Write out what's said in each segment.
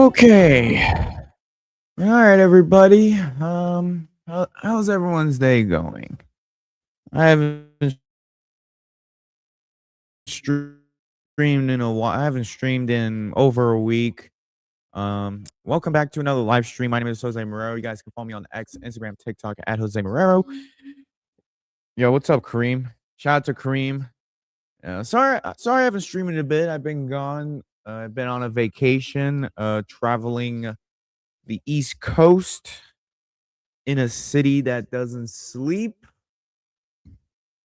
Okay. All right, everybody. How's everyone's day going? I haven't stre- streamed in a while. I haven't streamed in over a week. Welcome back to another live stream. My name is Jose Marrero. You guys can follow me on X, Instagram, TikTok at Jose Marrero. Yo, what's up, Kareem? Shout out to Kareem. Sorry, I haven't streamed in a bit. I've been gone. I've been on a vacation, traveling the East Coast in a city that doesn't sleep.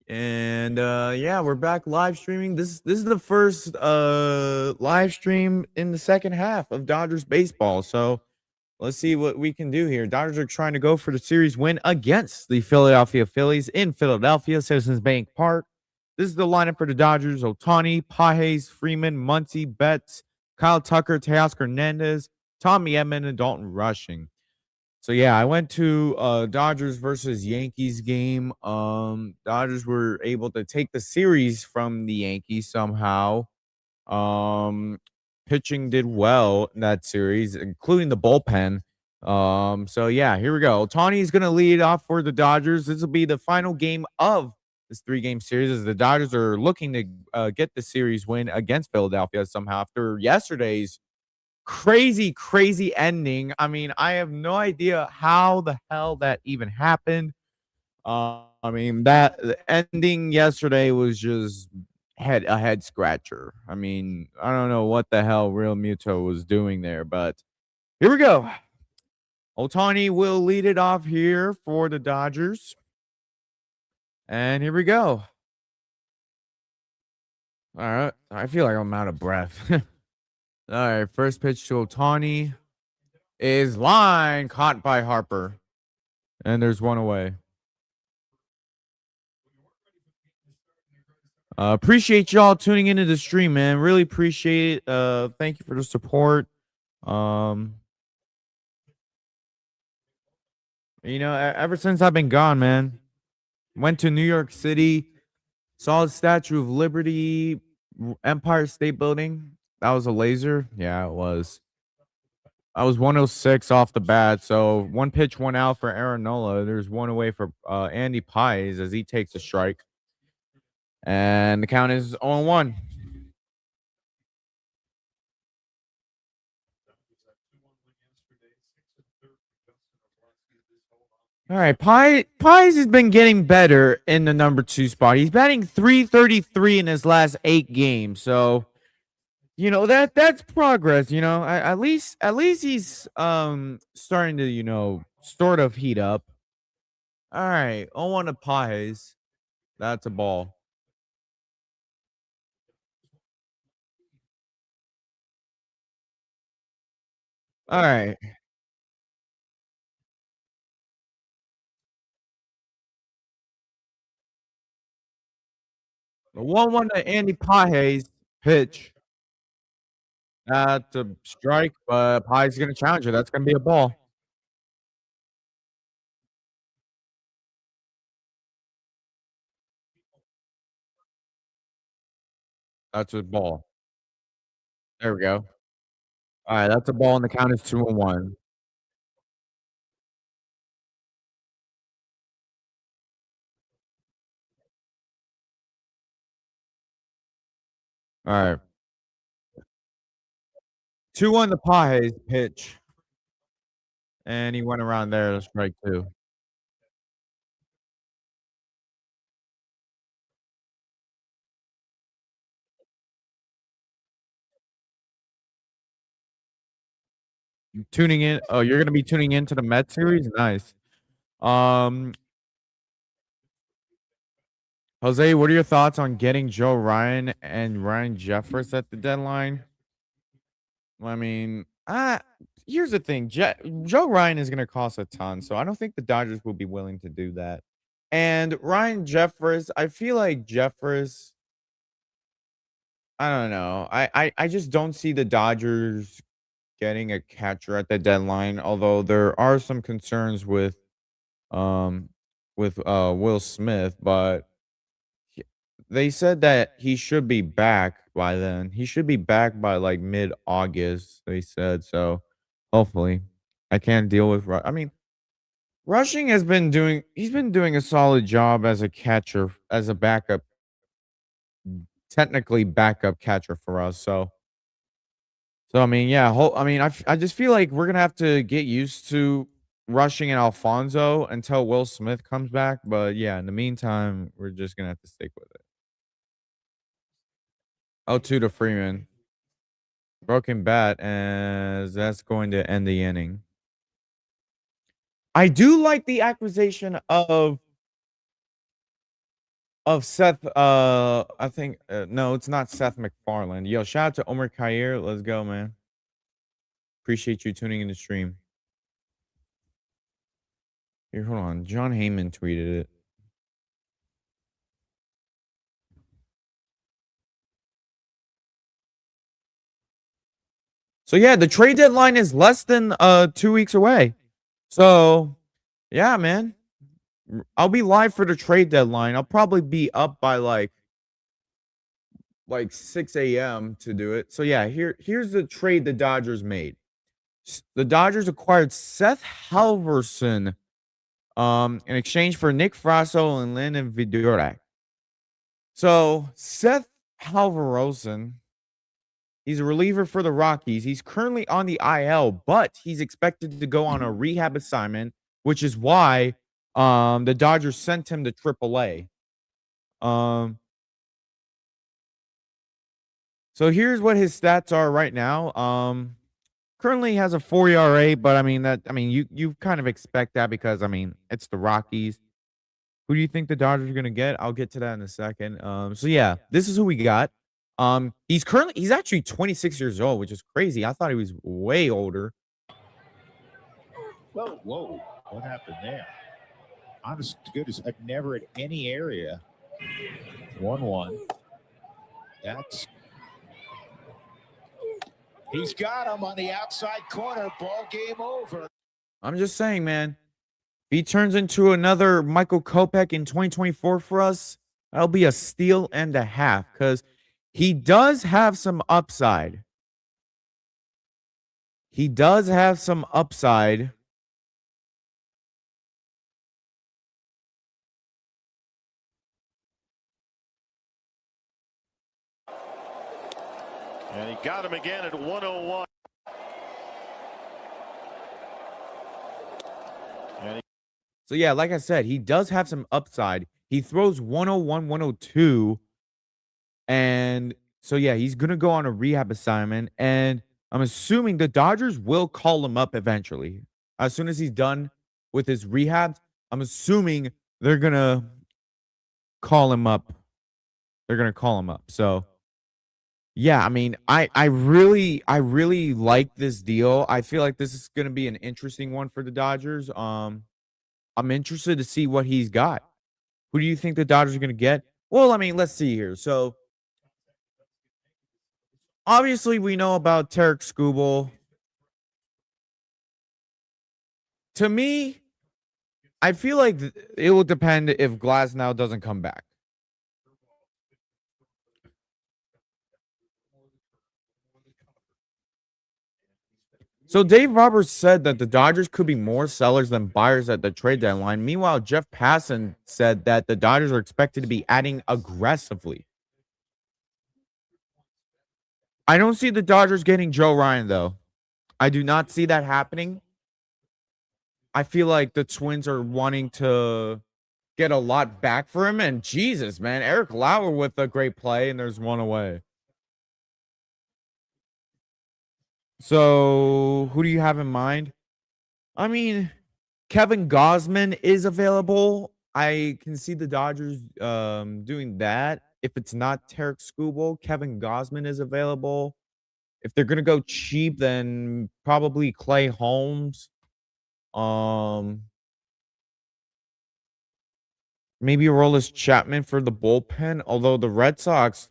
And yeah, we're back live streaming. This is the first live stream in the second half of Dodgers baseball. So let's see what we can do here. Dodgers are trying to go for the series win against the Philadelphia Phillies in Philadelphia, Citizens Bank Park. This is the lineup for the Dodgers: Ohtani, Pages, Freeman, Muncy, Betts, Kyle Tucker, Teoscar Hernandez, Tommy Edman, and Dalton Rushing. So yeah, I went to Dodgers versus Yankees game. Dodgers were able to take the series from the Yankees somehow. Um, Pitching did well in that series, including the bullpen. So yeah, here we go. Ohtani is gonna lead off for the Dodgers. This will be the final game of this three-game series, as the Dodgers are looking to get the series win against Philadelphia somehow after yesterday's crazy ending. I mean, I have no idea how the hell that even happened. I mean, that the ending yesterday was just head scratcher. I mean, I don't know what the hell Real Muto was doing there, but here we go. Ohtani will lead it off here for the Dodgers. And here we go. All right. I feel like I'm out of breath. All right. First pitch to Ohtani is line caught by Harper. And there's one away. Appreciate y'all tuning into the stream, man. Really appreciate it. Thank you for the support. Um, Ever since I've been gone, man, went to New York City, saw the Statue of Liberty, Empire State Building. That was a laser. Yeah, it was. I was 106 off the bat, so one pitch, one out for Aaron Nola. There's one away for Andy Pies as he takes a strike. And the count is 0-1. All right, Pies has been getting better in the number 2 spot. He's batting .333 in his last 8 games. So, that's progress, at least he's starting to, sort of heat up. All right, 0-1 to Pies. That's a ball. All right. The 1-1 to Andy Pages pitch. That's a strike, but Pies is going to challenge it. That's going to be a ball. That's a ball. There we go. All right, that's a ball, and the count is 2-1. All right. 2-1 to Pages pitch, and he went around there to strike 2. Tuning in. Oh, you're gonna be tuning into the Mets series? Nice. Um, Jose, what are your thoughts on getting Joe Ryan and Ryan Jeffers at the deadline? I mean, here's the thing. Joe Ryan is gonna cost a ton, so I don't think the Dodgers will be willing to do that. And Ryan Jeffers, I feel like Jeffers, I don't know. I just don't see the Dodgers getting a catcher at the deadline, although there are some concerns um Will Smith, but he- they said that he should be back by then. He should be back by like mid-August, they said. So Hopefully. I can't deal with I mean, Rushing has been doing he's been doing a solid job as a catcher, as a backup, technically backup catcher for us. So I mean, yeah, I mean, I just feel like we're gonna have to get used to Rushing and Alfonso until Will Smith comes back. But yeah, in the meantime, we're just gonna have to stick with it. 0-2 to Freeman. Broken bat, as that's going to end the inning. I do like the acquisition of Seth, I think, no, it's not Seth MacFarlane. Yo, shout out to Omar Khair. Let's go, man. Appreciate you tuning in the stream. Here, hold on. John Heyman tweeted it. So yeah, the trade deadline is less than 2 weeks away. So yeah, man. I'll be live for the trade deadline. I'll probably be up by like 6 a.m. to do it. So yeah, here's the trade the Dodgers made. The Dodgers acquired Seth Halverson in exchange for Nick Frasso and Landon Vidurak. So Seth Halverson, he's a reliever for the Rockies. He's currently on the IL, but he's expected to go on a rehab assignment, which is why the Dodgers sent him to AAA. So here's what his stats are right now. Currently has a 4 ERA, but I mean you kind of expect that because I mean it's the Rockies. Who do you think the Dodgers are gonna get? I'll get to that in a second. So yeah, this is who we got. He's actually 26 years old, which is crazy. I thought he was way older. Whoa, whoa, what happened there? Honest to goodness, I've never in any area. 1-1. That's he's got him on the outside corner. Ball game over. I'm just saying, man. If he turns into another Michael Kopech in 2024 for us, that'll be a steal and a half because he does have some upside. He does have some upside. And he got him again at 101. So yeah, like I said, he does have some upside. He throws 101, 102. And so yeah, he's gonna go on a rehab assignment. And I'm assuming the Dodgers will call him up eventually. As soon as he's done with his rehab, I'm assuming they're gonna call him up. They're gonna call him up. So yeah, I mean, I really like this deal. I feel like this is gonna be an interesting one for the Dodgers. I'm interested to see what he's got. Who do you think the Dodgers are gonna get? Well, I mean, let's see here. So obviously we know about Tarek Skubal. To me, I feel like it will depend if Glasnow doesn't come back. So Dave Roberts said that the Dodgers could be more sellers than buyers at the trade deadline. Meanwhile, Jeff Passan said that the Dodgers are expected to be adding aggressively. I don't see the Dodgers getting Joe Ryan, though. I do not see that happening. I feel like the Twins are wanting to get a lot back for him. And Jesus, man, Eric Lauer with a great play, and there's one away. So who do you have in mind? I mean, Kevin Gausman is available. I can see the Dodgers doing that. If it's not Tarek Skubal, Kevin Gausman is available. If they're gonna go cheap, then probably Clay Holmes. Maybe Aroldis Chapman for the bullpen. Although the Red Sox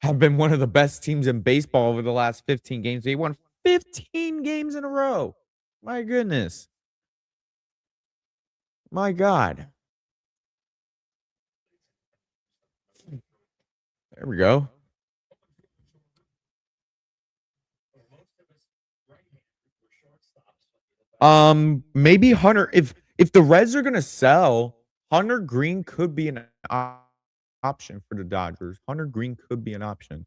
have been one of the best teams in baseball over the last 15 games. They won 15 games in a row. My goodness. My God. There we go. Maybe Hunter. If the Reds are gonna sell, Hunter Green could be an option for the Dodgers. Hunter Green could be an option.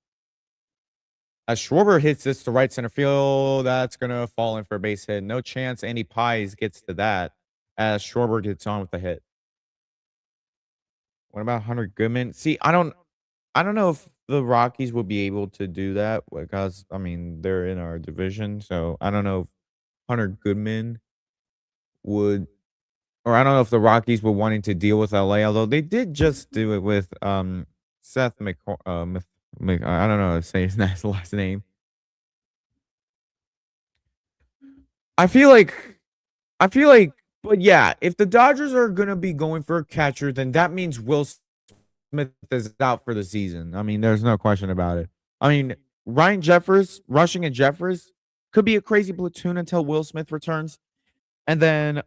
As Schwarber hits this to right center field, that's gonna fall in for a base hit. No chance Andy Pies gets to that as Schwarber gets on with the hit. What about Hunter Goodman? See, I don't know if the Rockies will be able to do that because I mean they're in our division, so I don't know if Hunter Goodman would, or I don't know if the Rockies were wanting to deal with LA, although they did just do it with Seth I don't know how to say his last name. I feel like but yeah, if the Dodgers are gonna be going for a catcher, then that means Will Smith is out for the season. I mean, there's no question about it. I mean, Rushing and Jeffers could be a crazy platoon until Will Smith returns. And then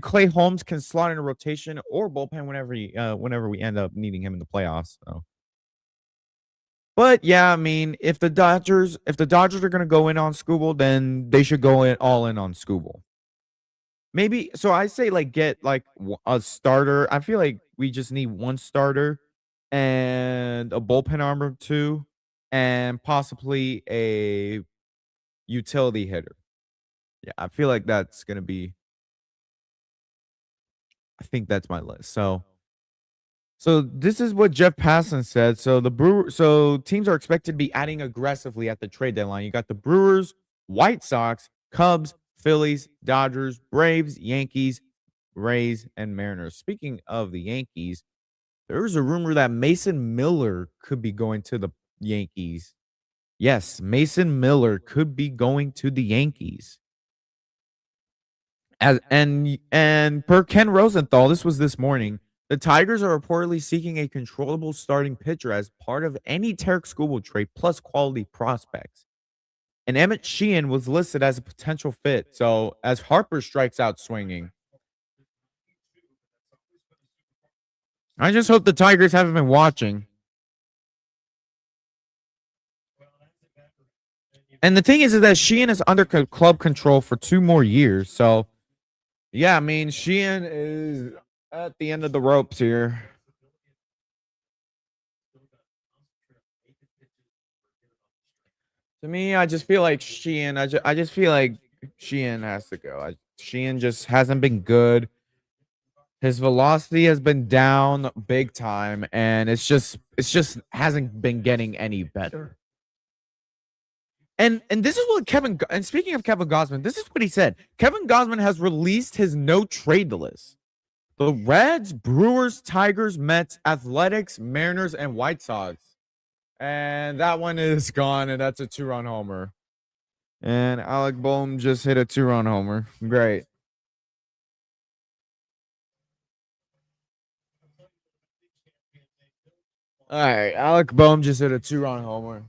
Clay Holmes can slot in a rotation or bullpen whenever we end up needing him in the playoffs. So. But yeah, I mean, if the Dodgers are gonna go in on Skubal, then they should go all in on Skubal. Maybe so I say like get like a starter. I feel like we just need one starter and a bullpen arm or two and possibly a utility hitter. Yeah, I feel like that's going to be I think that's my list. So this is what Jeff Passan said. So teams are expected to be adding aggressively at the trade deadline. You got the Brewers, White Sox, Cubs, Phillies, Dodgers, Braves, Yankees, Rays, and Mariners. Speaking of the Yankees, there's a rumor that Mason Miller could be going to the Yankees. Yes, Mason Miller could be going to the Yankees. And per Ken Rosenthal, this was this morning. The Tigers are reportedly seeking a controllable starting pitcher as part of any Tarek Skubal trade plus quality prospects. And Emmet Sheehan was listed as a potential fit. So as Harper strikes out swinging, I just hope the Tigers haven't been watching. And the thing is that Sheehan is under club control for 2 more years. So, yeah, I mean, Sheehan is at the end of the ropes here. To me, I just feel like Sheehan. I just feel like Sheehan has to go. Sheehan just hasn't been good. His velocity has been down big time, and it's just hasn't been getting any better. And this is what and speaking of Kevin Gausman, this is what he said. Kevin Gausman has released his no trade list. The Reds, Brewers, Tigers, Mets, Athletics, Mariners, and White Sox. And that one is gone, and that's a 2-run homer. And Alec Bohm just hit a 2-run homer. Great. All right, Alec Bohm just hit a 2-run homer.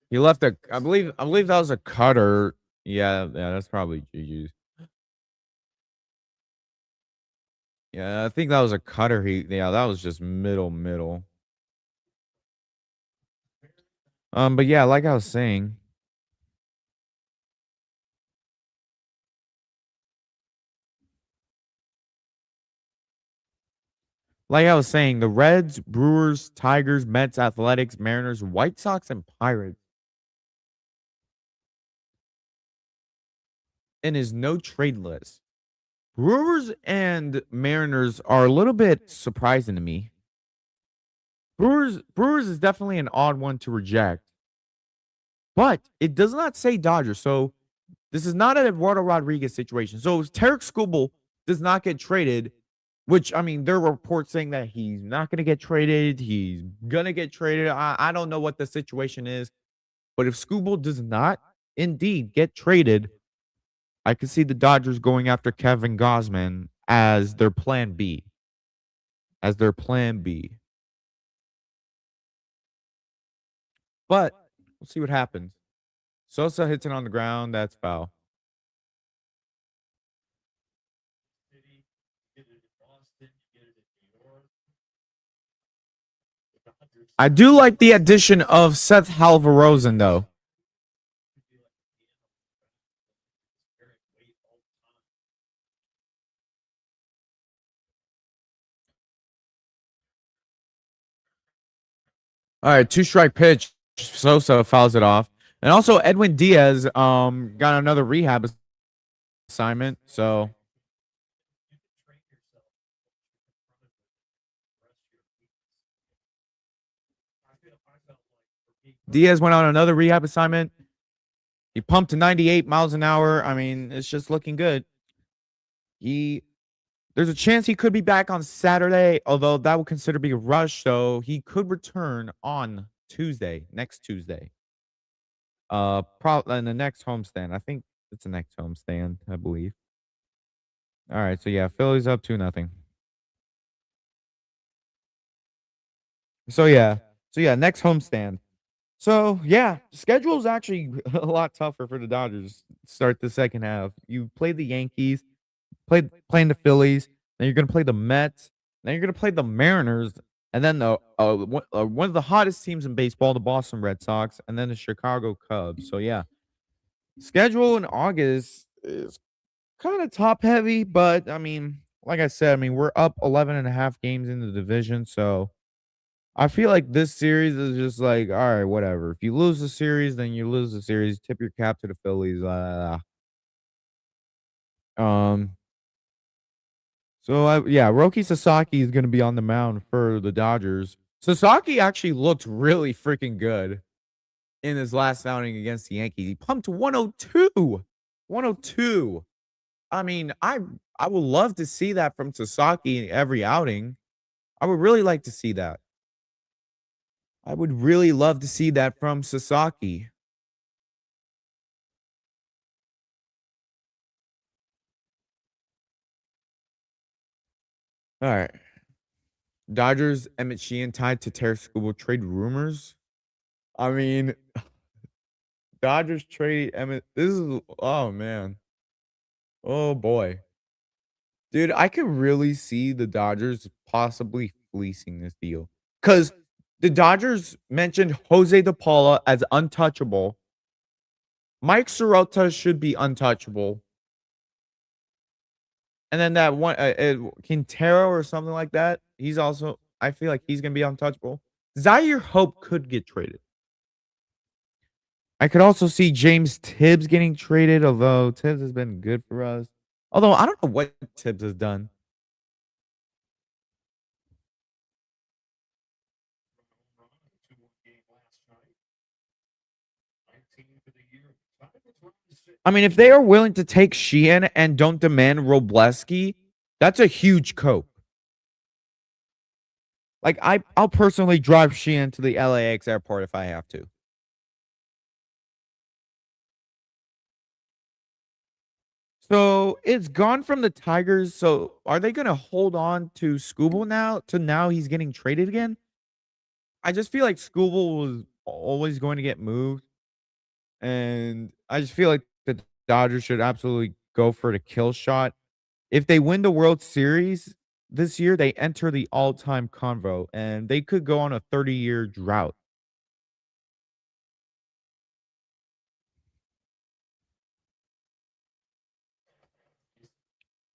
He left I believe that was a cutter. Yeah, that's probably GG's. Yeah, I think that was a cutter. That was just middle. But yeah, like I was saying. Like I was saying, the Reds, Brewers, Tigers, Mets, Athletics, Mariners, White Sox, and Pirates in his no trade list. Brewers and Mariners are a little bit surprising to me. Brewers is definitely an odd one to reject. But it does not say Dodgers. So this is not an Eduardo Rodriguez situation. So if Tarek Skubal does not get traded, which I mean, there are reports saying that he's not going to get traded. He's going to get traded. I don't know what the situation is. But if Skubal does not indeed get traded, I can see the Dodgers going after Kevin Gausman as their plan B. But we'll see what happens. Sosa hits it on the ground. That's foul. I do like the addition of Seth Halvorsen, though. All right, 2-strike pitch. Sosa fouls it off. And also Edwin Diaz got another rehab assignment. So Diaz went on another rehab assignment. He pumped to 98 miles an hour. I mean, it's just looking good. There's a chance he could be back on Saturday, although that would consider be a rush, so he could return on Tuesday, next Tuesday. In the next homestand. I think it's the next homestand, I believe. All right, so yeah, Phillies up 2-0. So yeah, next homestand. So yeah, schedule is actually a lot tougher for the Dodgers. Start the second half. You play the Yankees, playing the Phillies, then you're gonna play the Mets, then you're gonna play the Mariners, and then one of the hottest teams in baseball, the Boston Red Sox, and then the Chicago Cubs. So yeah, schedule in August is kind of top heavy, but I mean, like I said, I mean we're up 11 and a half games in the division, so I feel like this series is just like, all right, whatever. If you lose the series, then you lose the series. Tip your cap to the Phillies. Um, yeah, Roki Sasaki is going to be on the mound for the Dodgers. Sasaki actually looked really freaking good in his last outing against the Yankees. He pumped 102. 102. I mean, I would love to see that from Sasaki in every outing. I would really like to see that. I would really love to see that from Sasaki. All right. Dodgers, Emmet Sheehan tied to Teoscar trade rumors. I mean, Dodgers trade Emmet. This is oh man. Oh boy. Dude, I could really see the Dodgers possibly fleecing this deal. Cuz the Dodgers mentioned Jose DePaula as untouchable. Mike Sirota should be untouchable. And then that one Quintero or something like that, he's also I feel like he's going to be untouchable. Zaire Hope could get traded. I could also see James Tibbs getting traded, although Tibbs has been good for us. Although I don't know what Tibbs has done. I mean, if they are willing to take Sheehan and don't demand Wrobleski, that's a huge cope. Like I'll personally drive Sheehan to the LAX airport if I have to. So it's gone from the Tigers. So are they going to hold on to Scooble now? To now he's getting traded again? I just feel like Scooble was always going to get moved. And I just feel like the Dodgers should absolutely go for the kill shot. If they win the World Series this year, they enter the all-time convo, and they could go on a 30-year drought.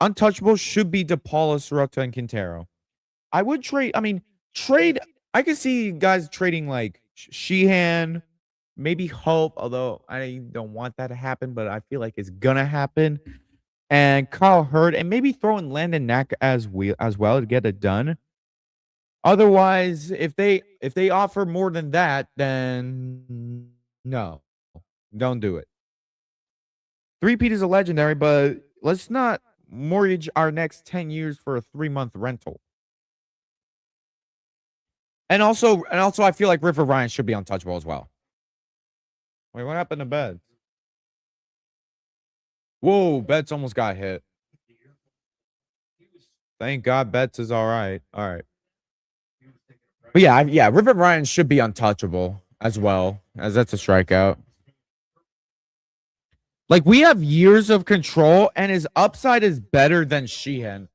Untouchable should be DePaula, Sirota, and Quintero. I would trade. I mean, trade. I could see guys trading like Sheehan, maybe Hope, although I don't want that to happen, but I feel like it's gonna happen. And Kyle Hurd, and maybe throw in Landon Knack as well to get it done. Otherwise, if they offer more than that, then no, don't do it. Three-peat is a legendary, but let's not mortgage our next 10 years for a 3-month rental. And also, I feel like River Ryan should be untouchable as well. Wait, what happened to Betts? Whoa, Betts almost got hit. Thank God Betts is all right. All right. But yeah, River Ryan should be untouchable as well, as that's a strikeout. Like we have years of control, and his upside is better than Sheehan.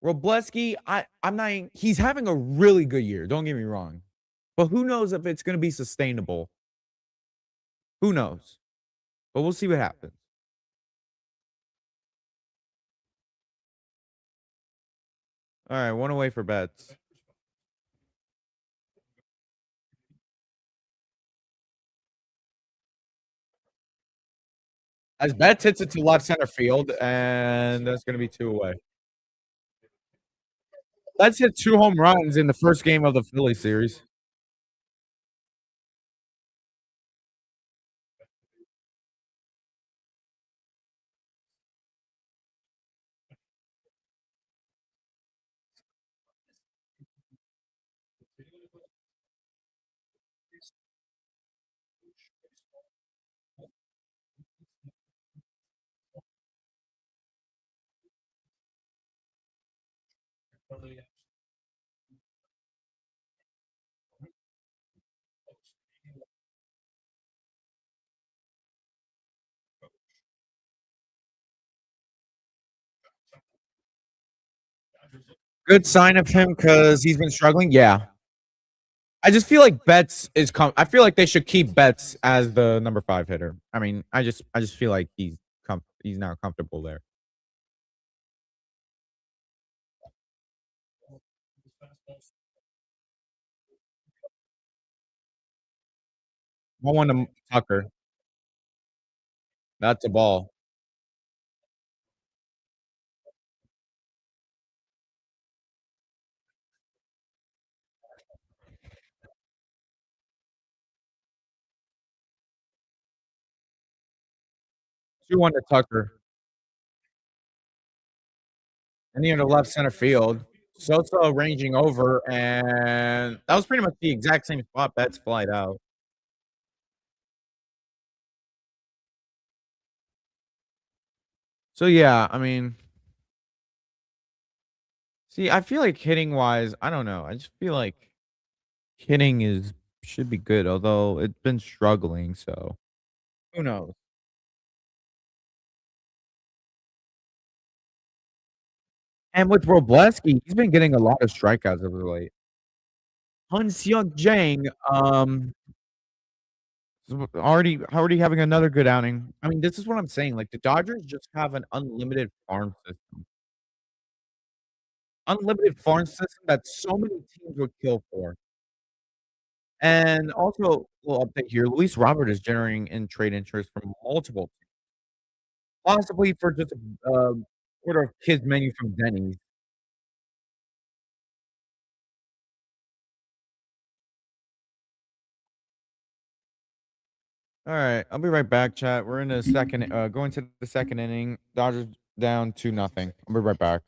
Wrobleski, I'm not. He's having a really good year. Don't get me wrong, but who knows if it's going to be sustainable? Who knows? But we'll see what happens. All right, one away for Betts. As Betts hits it to left center field, and that's gonna be 2 away. Betts hit 2 home runs in the first game of the Philly series. Good sign of him because he's been struggling? Yeah. I just feel like Betts is I feel like they should keep Betts as the number 5 hitter. I mean, I just feel like he's now comfortable there. 1-1 to Tucker. That's a ball. 2-1 to Tucker. And he had a left center field. Sosa ranging over, and that was pretty much the exact same spot Betts flied out. So, yeah, I mean, see, I feel like hitting wise, I don't know. I just feel like hitting is should be good, although it's been struggling, so who knows? And with Wrobleski, he's been getting a lot of strikeouts as of late. Hyun-Suk Jang, already having another good outing. I mean, this is what I'm saying, like, the Dodgers just have an unlimited farm system that so many teams would kill for. And also, little update here, Luis Robert is generating in trade interest from multiple teams, possibly for just a, order of kids menu from Denny's. Alright, I'll be right back, chat. We're in the second going to the second inning. Dodgers down 2-0. I'll be right back.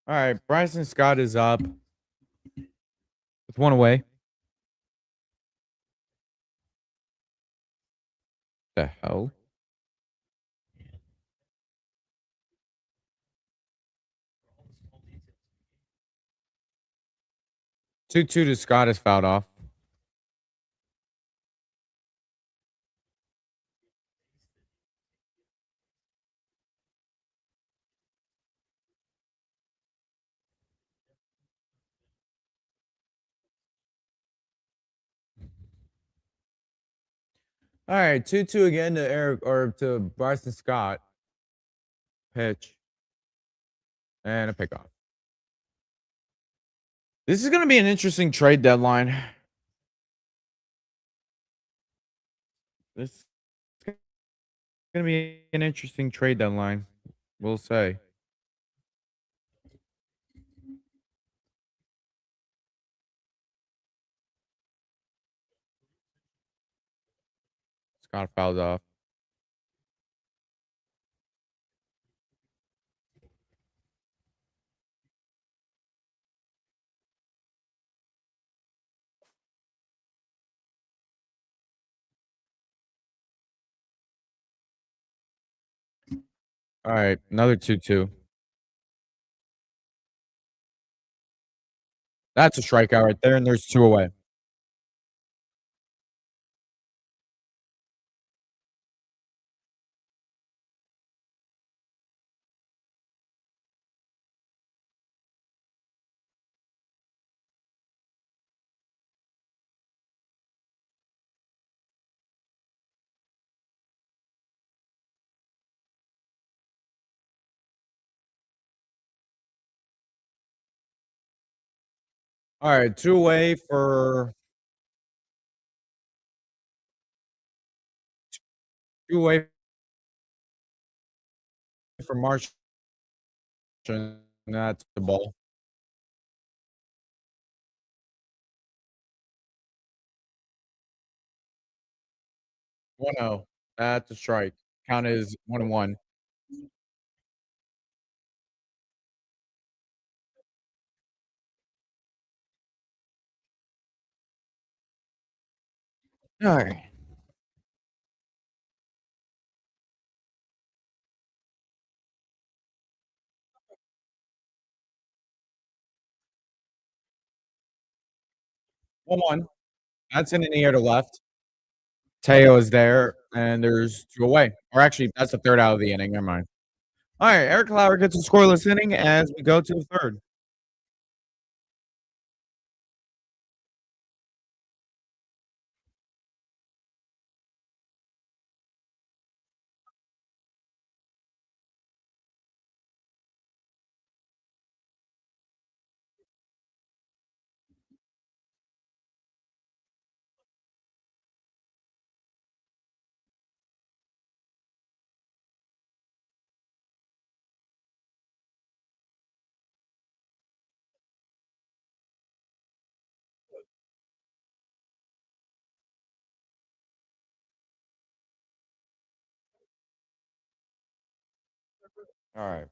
All right, Bryson Scott is up with one away. The hell? Two to Scott is fouled off. All right, 2-2 again to Eric or to Bryson Scott. Pitch. And a pickoff. This is going to be an interesting trade deadline. This is going to be an interesting trade deadline, we'll say. Scott fouls off. All right, another 2-2. That's a strikeout right there, and there's two away. All right, two away for March, and that's the ball. 1-0. That's a strike. Count is 1-1. All right. One. That's in the air to left. Teo is there, and there's two away. Or actually, that's the third out of the inning. Never mind. All right, Eric Lauer gets a scoreless inning as we go to the third. All right.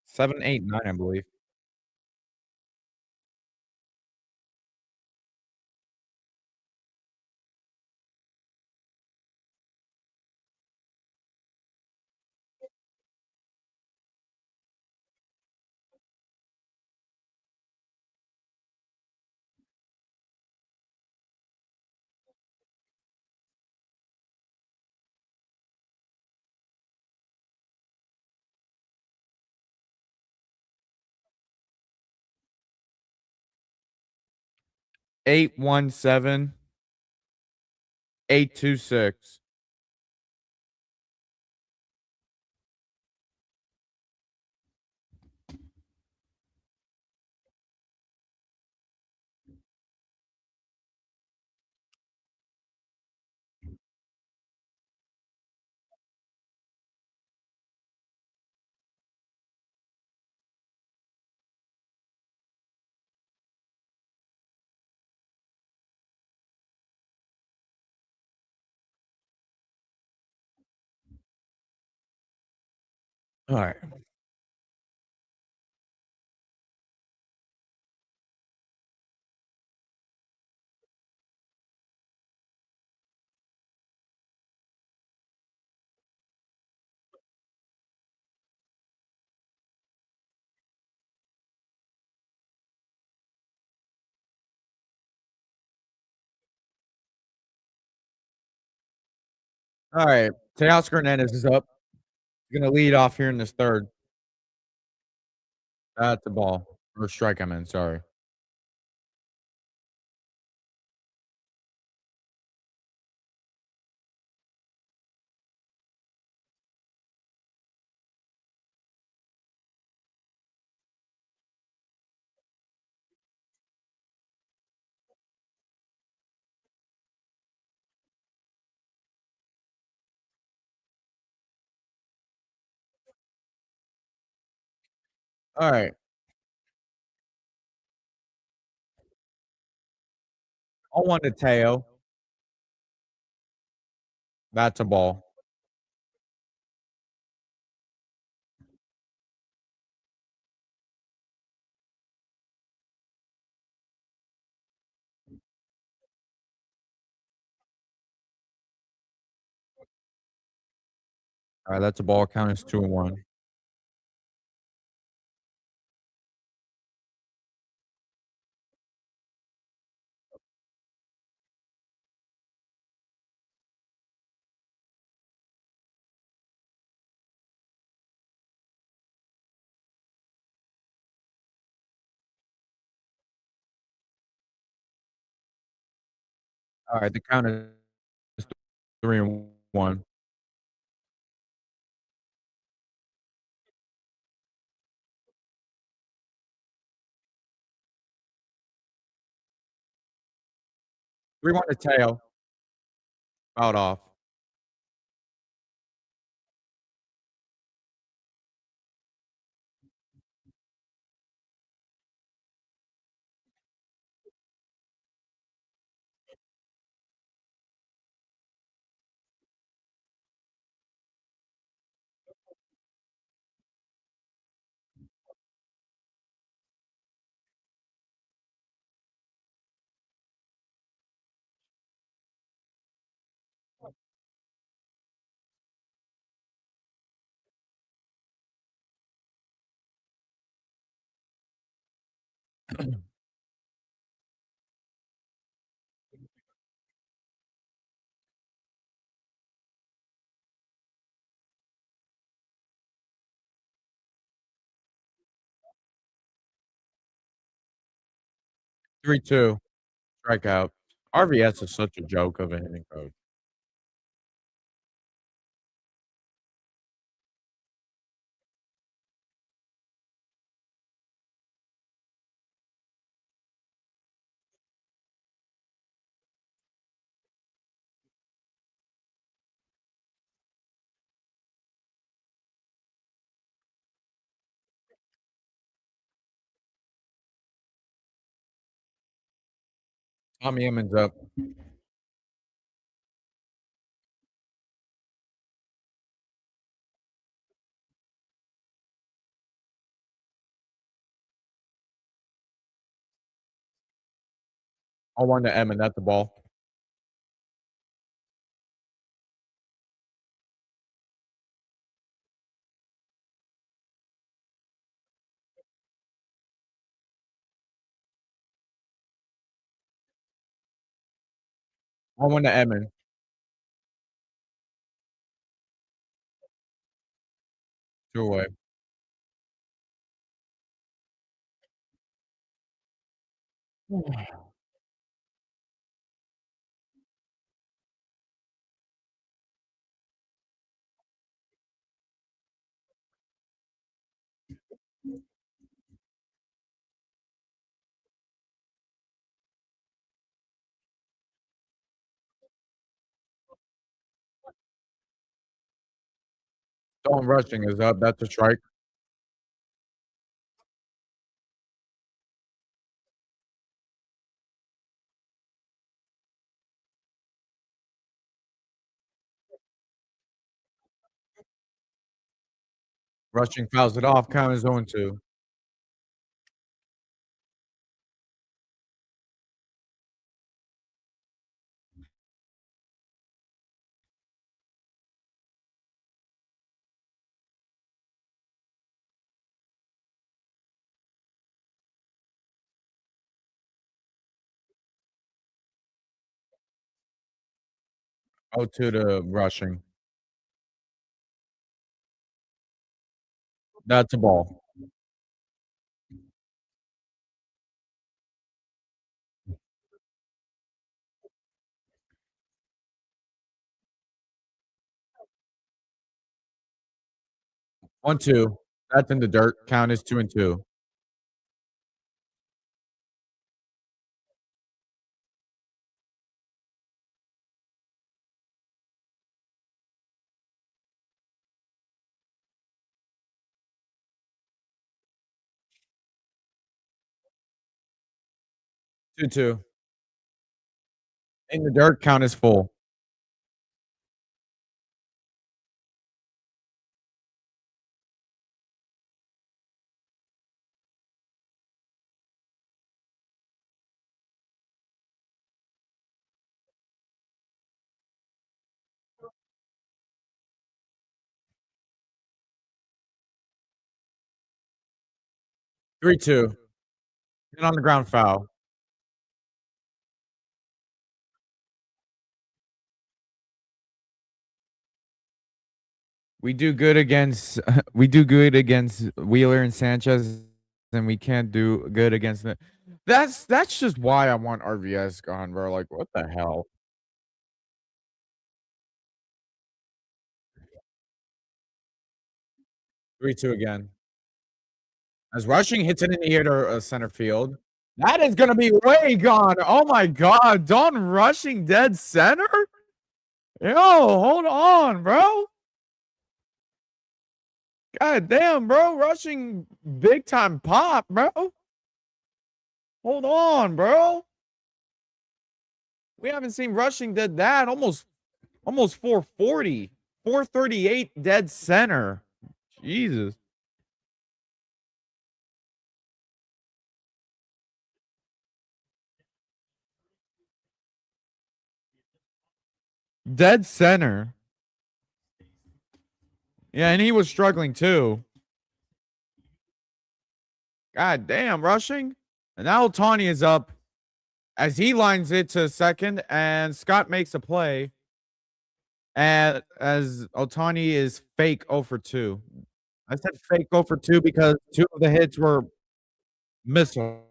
7, 8, 9, I believe. Eight, 1-7, 8-2-6. All right. All right. Teoscar Hernandez is up. He's gonna lead off here in this third. That's a ball. Or strike, I mean, sorry. All right. On one to Teo. That's a ball. All right, that's a ball. Count is 2-1. All right, the count is 3-1. We want to Teo. Out off. 3-2. Strikeout. RVS is such a joke of a hitting coach. Tommy Edman's up. On one to Edman. That's the ball. On one to Edman. 2 away. Dalton Rushing is up. That's a strike. Rushing fouls it off. Count is 0-2. 0-2 to Rushing. That's a ball. One, 2. That's in the dirt. Count is 2-2. 2-2. In the dirt, count is full. Three, 2. Hit on the ground foul. We do good against we do good against Wheeler and Sanchez, and we can't do good against the that's just why I want RVS gone, bro. Like, what the hell? 3-2 again. As Rushing hits it in the air to center field. That is gonna be way gone. Oh my god. Dalton Rushing dead center? Yo, hold on, bro. God damn, bro. Rushing big time pop, bro. Hold on, bro. We haven't seen Rushing did that. Almost 440. 438 dead center. Jesus. Dead center. Yeah, and he was struggling too. God damn, Rushing. And now Ohtani is up as he lines it to second, and Scott makes a play. And as Ohtani is fake 0 for 2. I said fake 0 for 2 because 2 of the hits were missiles.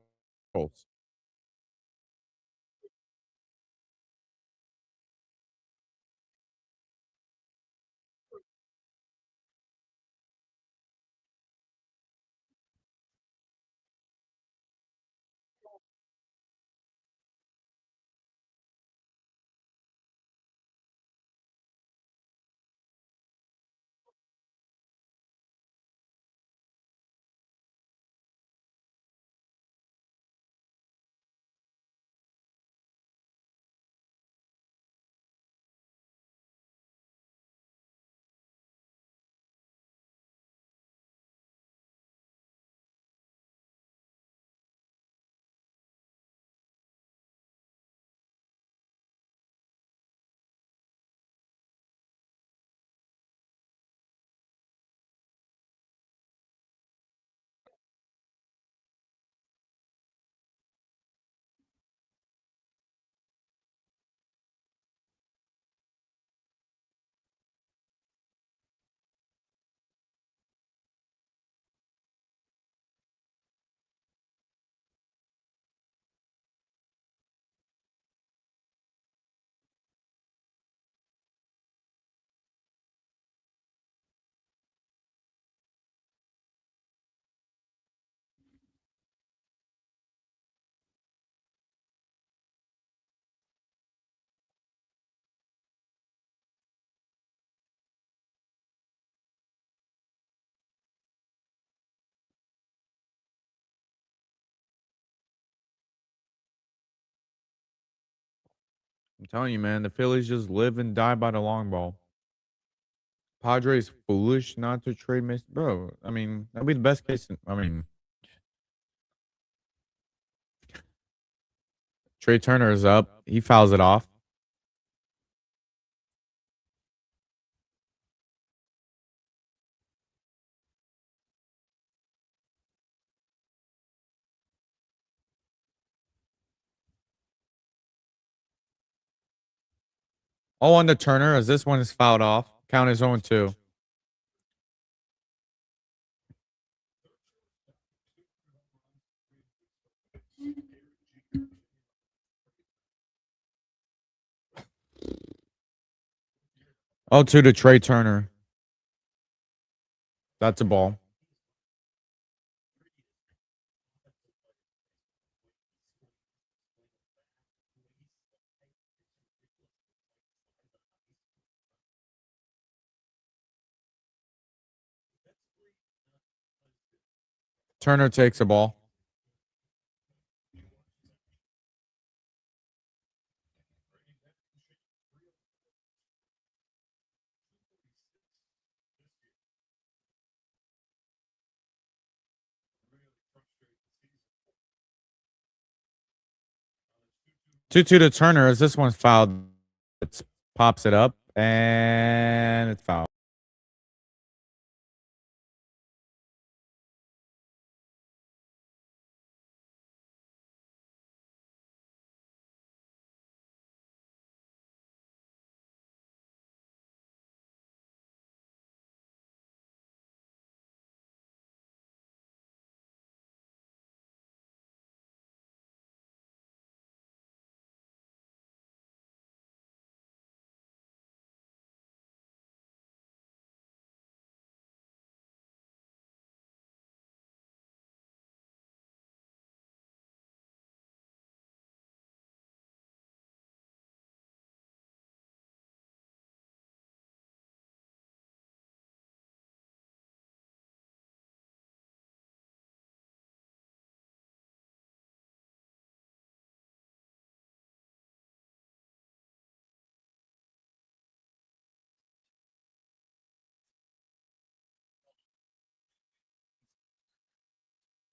I'm telling you, man, the Phillies just live and die by the long ball. Padres foolish not to trade Mason. Bro, I mean, that'd be the best case. I mean, Trey Turner is up. He fouls it off. Oh, on the Turner as this one is fouled off. Count is 0-2. Oh, two to Trey Turner. That's a ball. Turner takes a ball. Two to Turner as this one's fouled. It pops it up and it's fouled.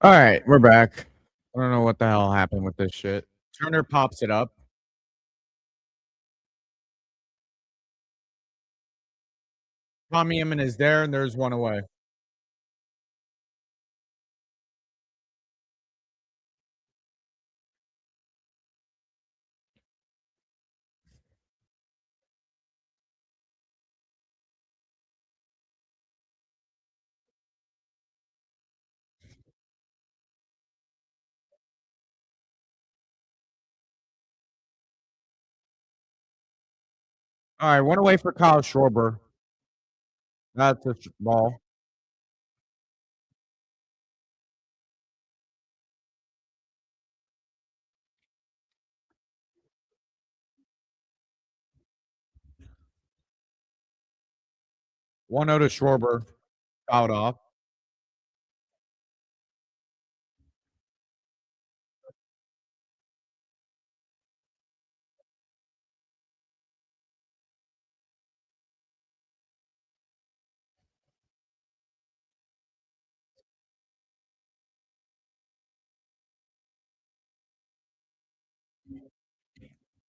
All right, we're back. I don't know what the hell happened with this shit. Turner pops it up. Tommy Emmet is there, and there's one away. All right, one away for Kyle Schwarber. That's a ball. One out to Schwarber. Fouled off.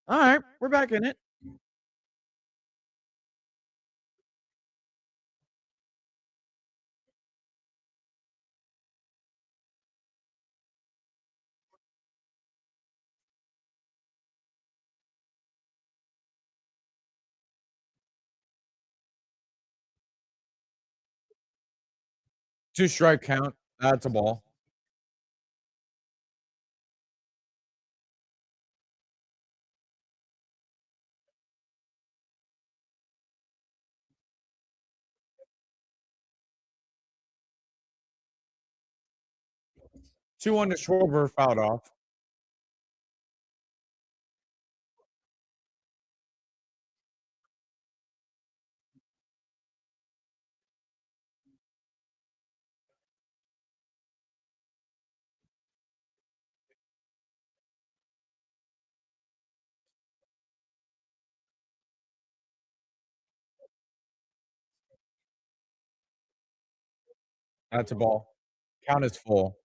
All right, we're back in it. Two strike count. That's a ball. Two on to Schwarber. Fouled off. That's a ball. Count is full.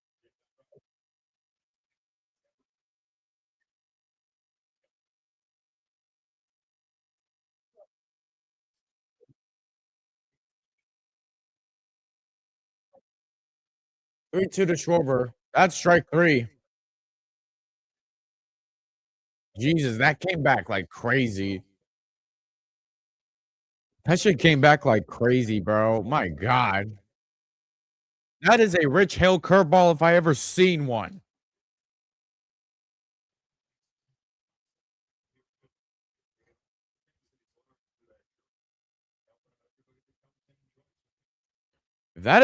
3-2 to Schwarber. That's strike 3. Jesus, that came back like crazy. That shit came back like crazy, bro. My God. That is a Rich Hill curveball if I ever seen one. If that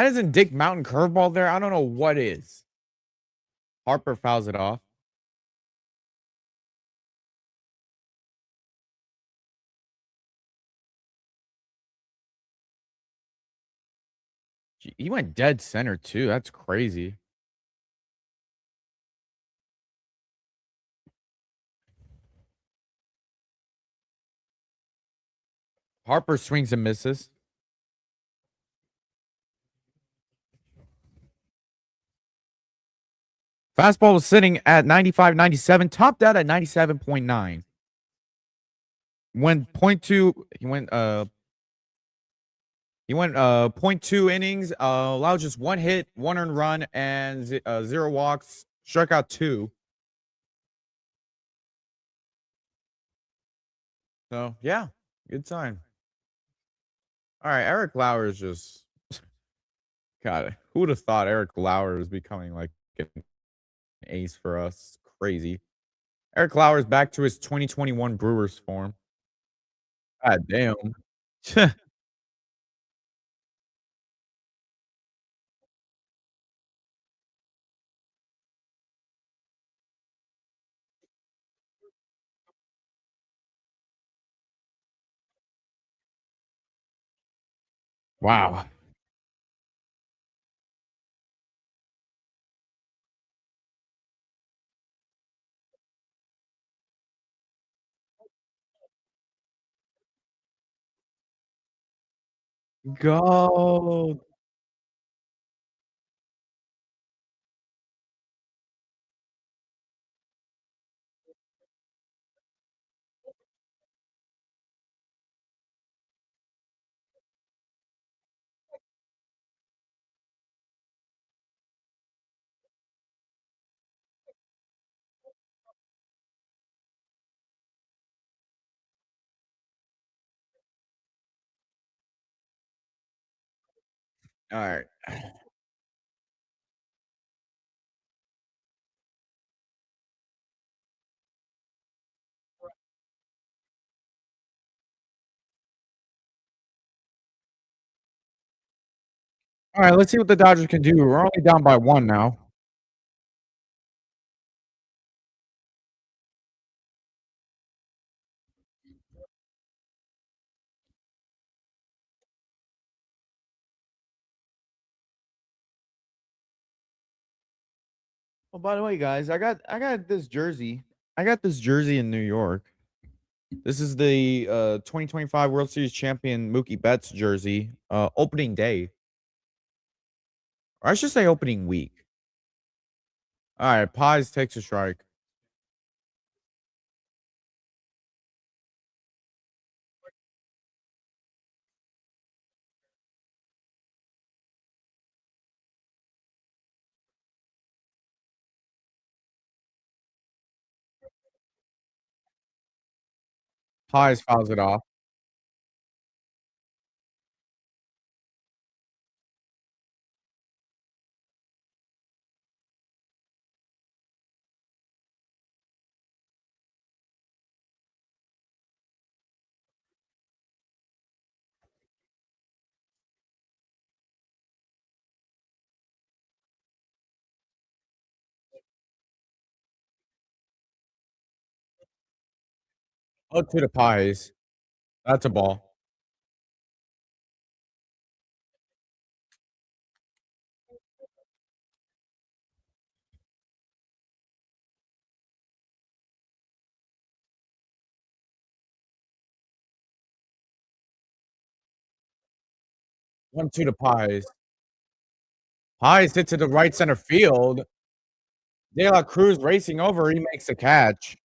isn't Dick Mountain curveball there, I don't know what is. Harper fouls it off. He went dead center too. That's crazy. Harper swings and misses. Fastball was sitting at 95, 97, topped out at 97.9. Went point two. He went point 0.2 innings, allowed just 1 hit, 1 earned run, and 0 walks, struck out 2. So yeah, good sign. All right, Eric Lauer is just God. Who would have thought Eric Lauer was becoming like an ace for us? Crazy. Eric Lauer is back to his 2021 Brewers form. God damn. Wow. Go. All right. All right, let's see what the Dodgers can do. We're only down by 1 now. Oh, by the way, guys, I got this jersey. I got this jersey in New York. This is the 2025 World Series champion Mookie Betts jersey. Opening day. Or I should say opening week. All right, Pies takes a strike. Pies fouls it off. Oh, to the Pies. That's a ball. One to the Pies. High hit to the right center field. De La Cruz racing over. He makes the catch.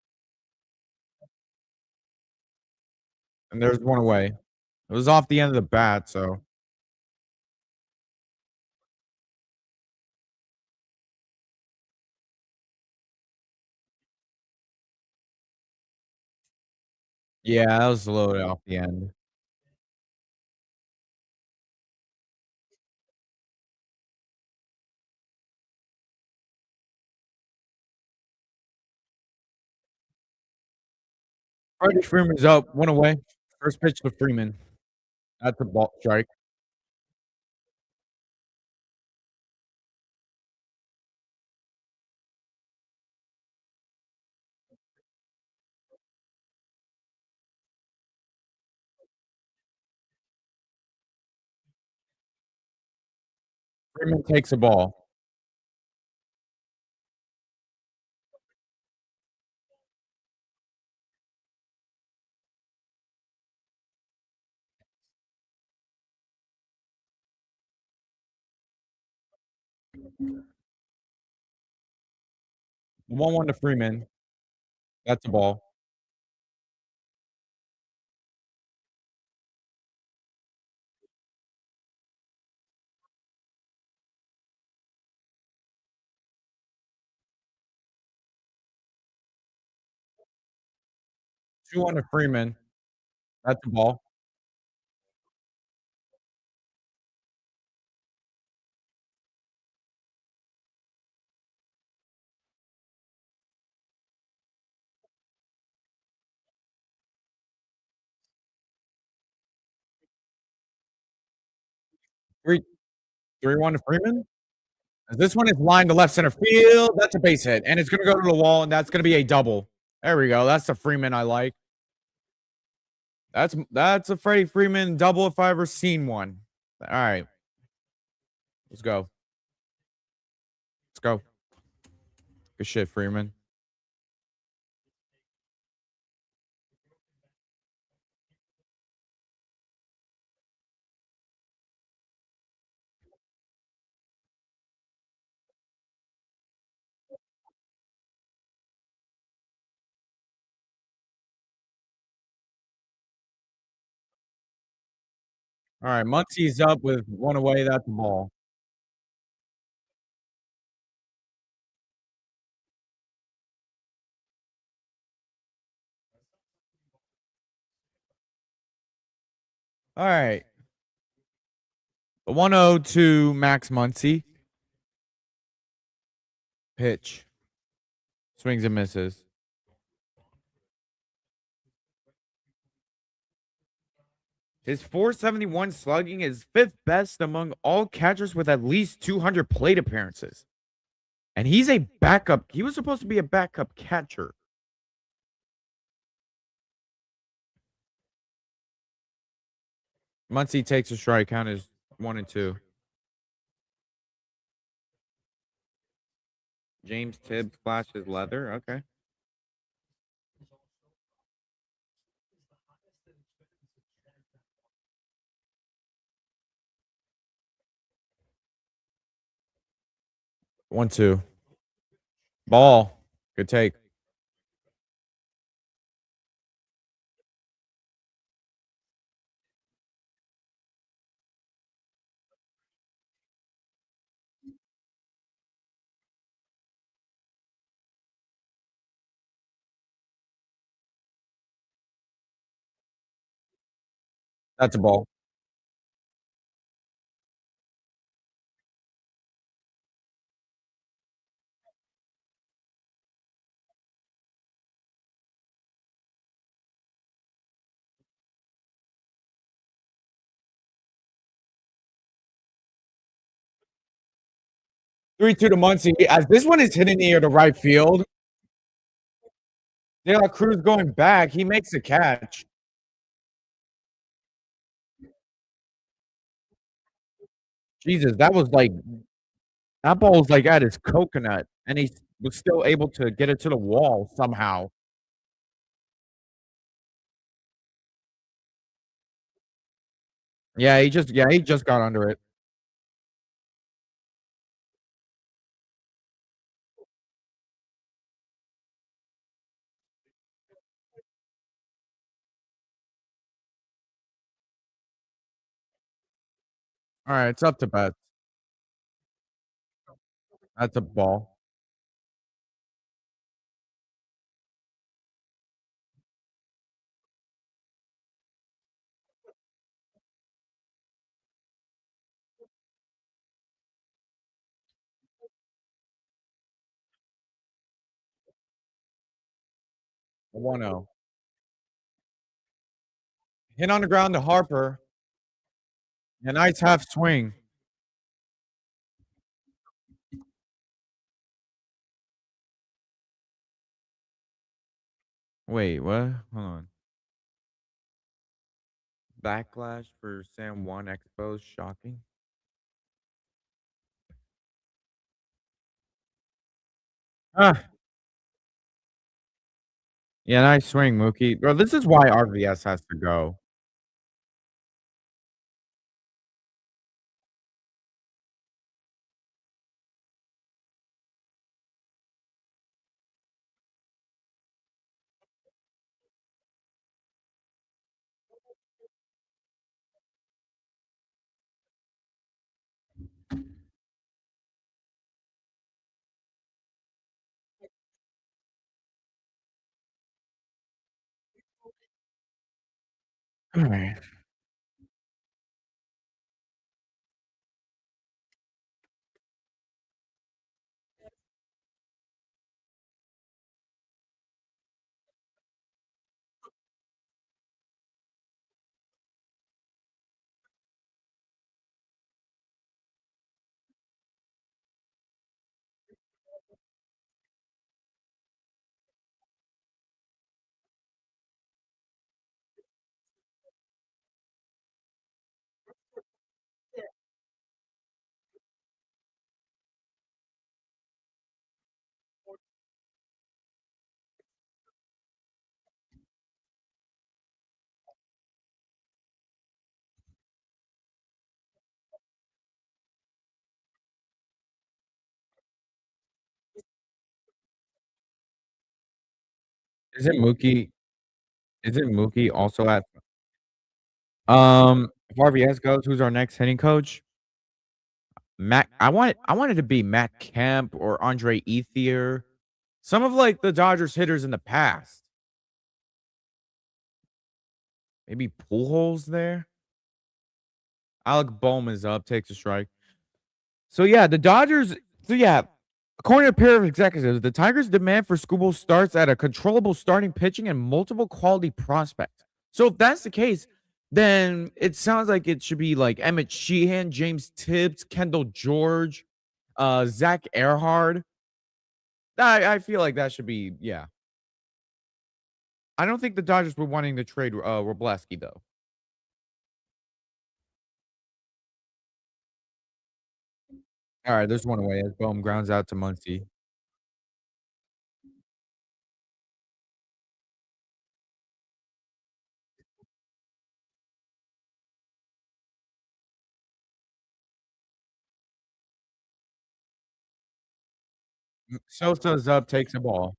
And there's one away. It was off the end of the bat, so. Yeah, that was a little off the end. Freddie Freeman's up, one away. First pitch to Freeman. That's a ball strike. Freeman takes a ball. The 1-1 to Freeman. That's a ball. Two on to Freeman. That's a ball. Three 3-1 to Freeman. This one is lined to left center field. That's a base hit, and it's gonna go to the wall, and that's gonna be a double. There we go. That's the Freeman I like. That's a Freddie Freeman double if I ever seen one. All right. Let's go. Let's go. Good shit, Freeman. All right, Muncy's up with one away. That's the ball. All right. The 1-0 to Max Muncy. Pitch. Swings and misses. His 471 slugging is fifth best among all catchers with at least 200 plate appearances. And he's a backup. He was supposed to be a backup catcher. Muncy takes a strike. Count is 1-2. James Tibbs flashes leather. Okay. One, two. Ball. Good take. That's a ball. Three, two to Muncy. As this one is hitting near the right field. De La Cruz going back. He makes the catch. Jesus, that was like that ball was like at his coconut, and he was still able to get it to the wall somehow. Yeah, he just got under it. Alright, it's up to Betts. That's a ball. A 1-0. Hit on the ground to Harper. A nice half swing. Wait, what? Hold on. Backlash for San Juan Expos, shocking. Ah, yeah, nice swing, Mookie. Bro, this is why RVS has to go. Alright. Isn't Mookie isn't Mookie also at if RVS goes, who's our next hitting coach? Matt I wanted to be Matt Kemp or Andre Ethier. Some of, like, the Dodgers hitters in the past. Maybe Pujols there? Alec Bohm is up, takes a strike. So, according to a pair of executives, the Tigers' demand for Skubal starts at a controllable starting pitching and multiple quality prospects. So if that's the case, then it sounds like it should be like Emmet Sheehan, James Tibbs, Kendall George, Zach Earhart. I feel like that should be, yeah. I don't think the Dodgers were wanting to trade Wrobleski though. All right, there's one away as Bohm grounds out to Muncy. Sosa's up, takes a ball.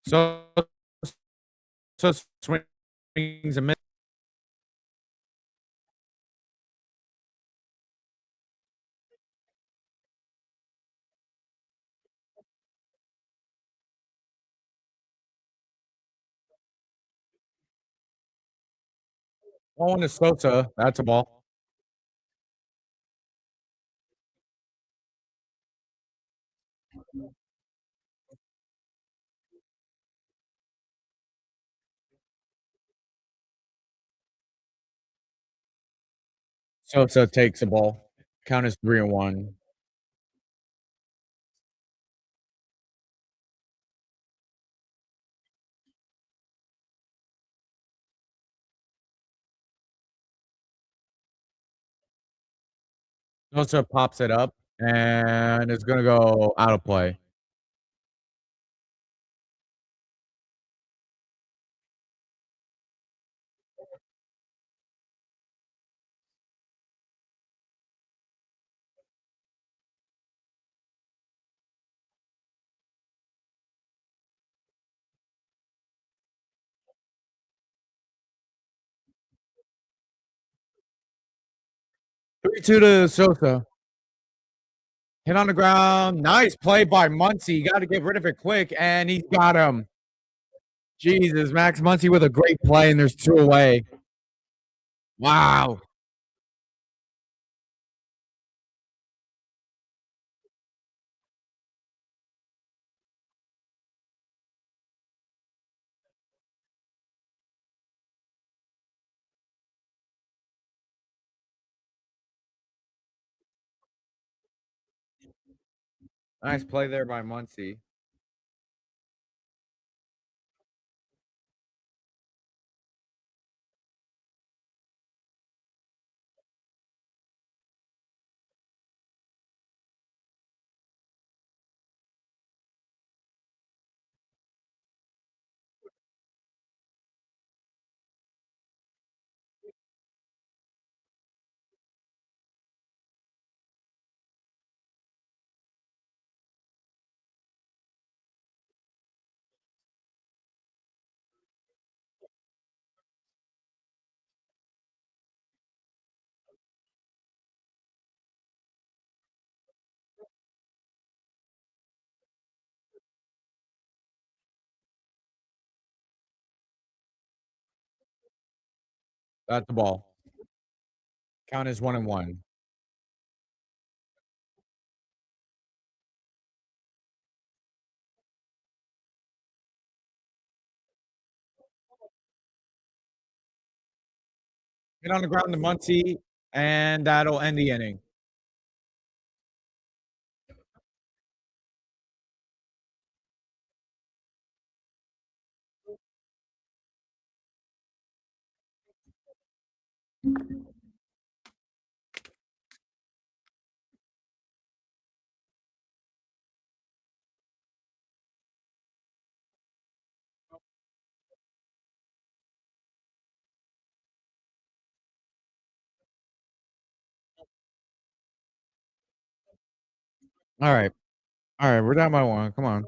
So so swings a miss. On to Sosa. That's a ball. Sosa takes a ball. Count is 3-1. Sosa pops it up, and it's gonna go out of play. 3-2 to Sosa. Hit on the ground. Nice play by Muncy. You got to get rid of it quick, and he's got him. Jesus, Max Muncy with a great play, and there's 2 away. Wow. Nice play there by Muncy. That's the ball. Count is 1-1. Hit on the ground to Muncy, and that'll end the inning. All right. All right, we're down by 1. Come on.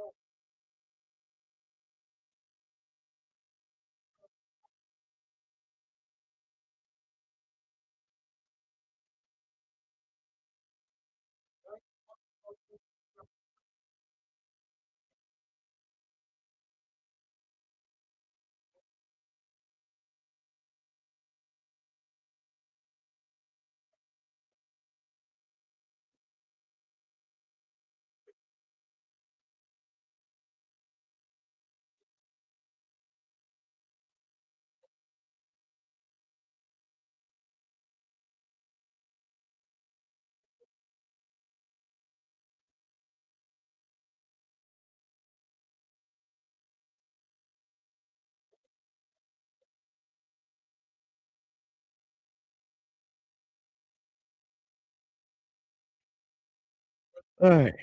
All right.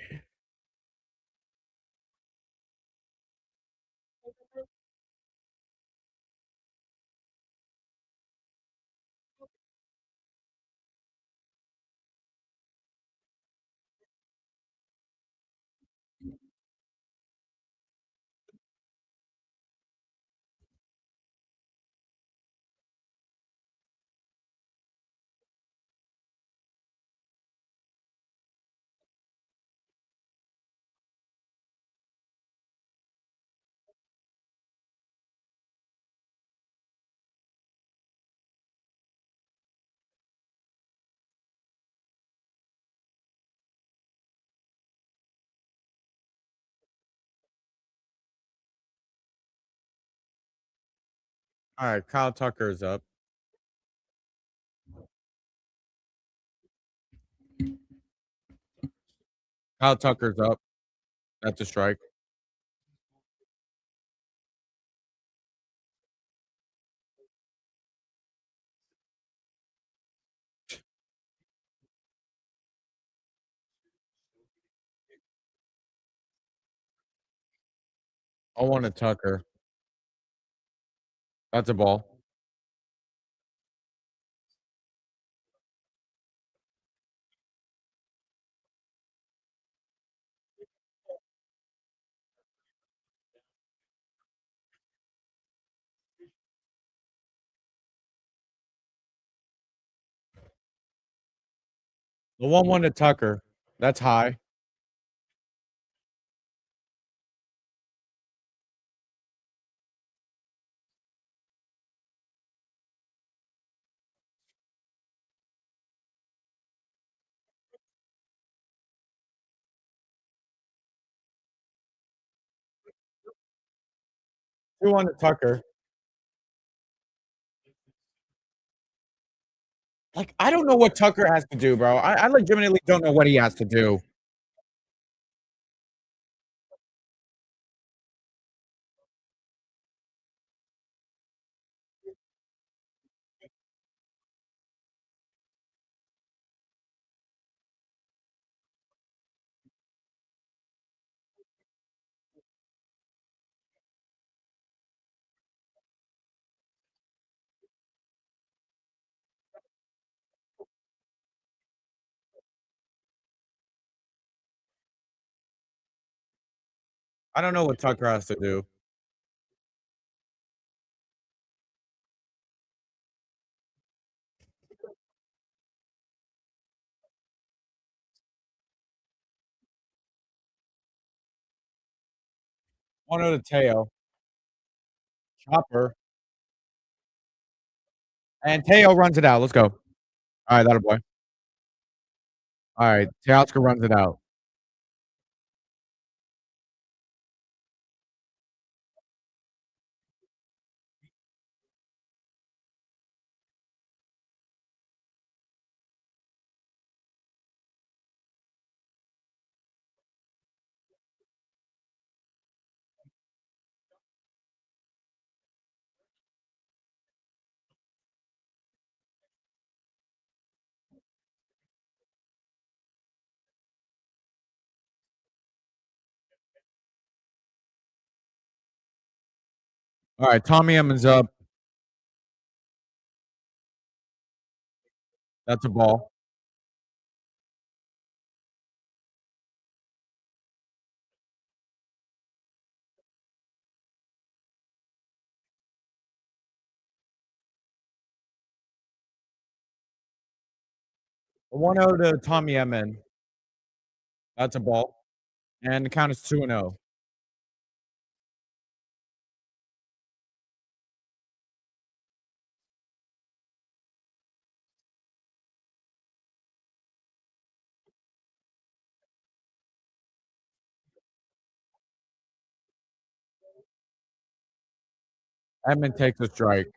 All right, Kyle Tucker's up. Kyle Tucker's up. That's a strike. I want a Tucker. That's a ball. The 1-1 to Tucker. That's high. Two on to Tucker. Like, I don't know what Tucker has to do, bro. I legitimately don't know what he has to do. I don't know what Tucker has to do. One to Teo. Chopper. And Teo runs it out. Let's go. All right, that'll boy. All right, Teoscar runs it out. All right, Tommy Edman's up. That's a ball. A 1-0 to Tommy Edman. That's a ball. And the count is 2-0. Edman takes a strike.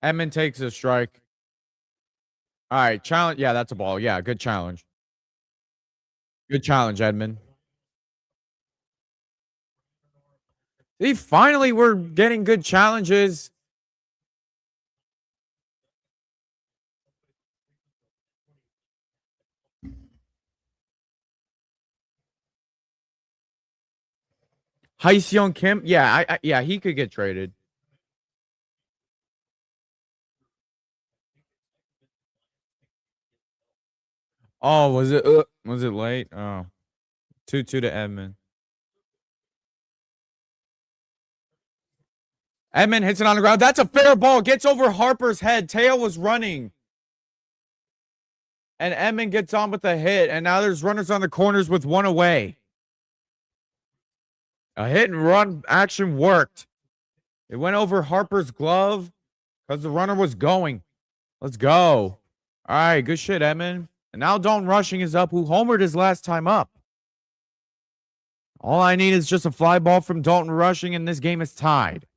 Edman takes a strike. All right, challenge. Yeah, that's a ball. Yeah, good challenge. Good challenge, Edman. See, finally, we're getting good challenges. Hyseon Kim. Yeah, yeah, he could get traded. Oh, was it late? Oh, 2-2 to Edman. Edman hits it on the ground. That's a fair ball. Gets over Harper's head. Teo was running. And Edman gets on with a hit. And now there's runners on the corners with one away. A hit and run action worked. It went over Harper's glove because the runner was going. Let's go. All right, good shit, Edman. And now Dalton Rushing is up, who homered his last time up. All I need is just a fly ball from Dalton Rushing, and this game is tied.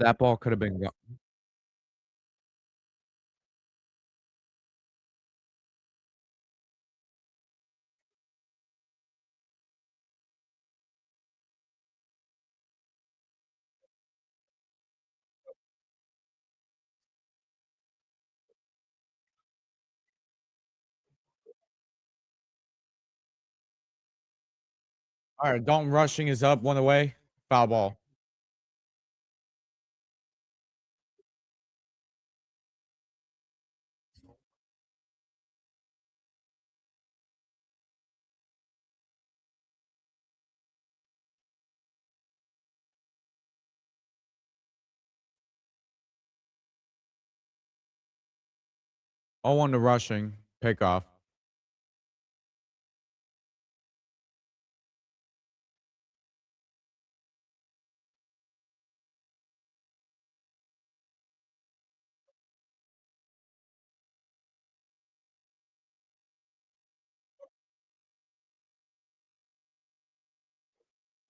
That ball could have been go Alright, Dalton Rushing is up, one away. Foul ball. Oh, 1 to Rushing. Pickoff.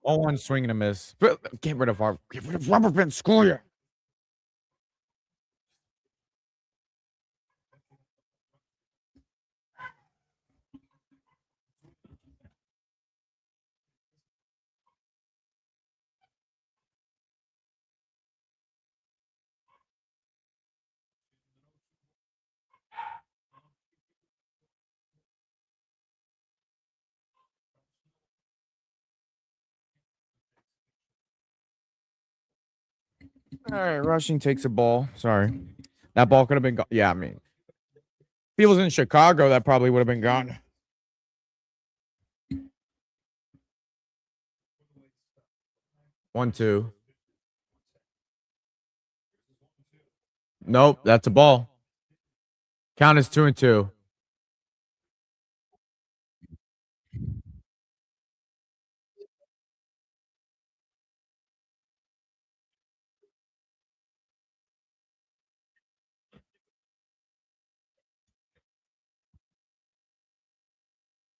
Oh, 1 swing and a miss. Get rid of rubber band, screw you. Alright, Rushing takes a ball. Sorry. That ball could have been yeah, I mean, if he was in Chicago, that probably would have been gone. 1-2. Nope, that's a ball. Count is 2-2.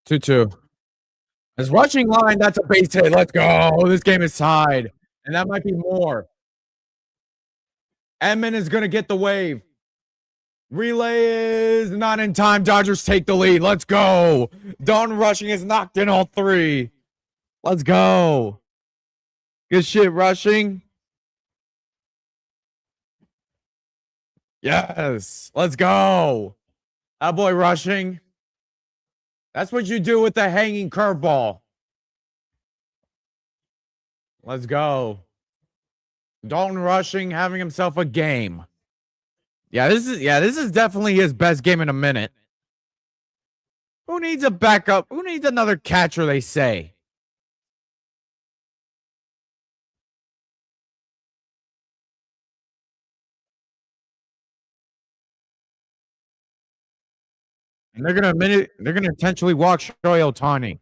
2-2. His rushing line, that's a base hit. Let's go. This game is tied. And that might be more. Edman is going to get the wave. Relay is not in time. Dodgers take the lead. Let's go. Dalton Rushing is knocked in all 3. Let's go. Good shit, Rushing. Yes. Let's go. That boy Rushing. That's what you do with the hanging curveball. Let's go. Dalton Rushing having himself a game. This is definitely his best game in a minute. Who needs a backup? Who needs another catcher, they say? And they're gonna intentionally walk Shohei Ohtani.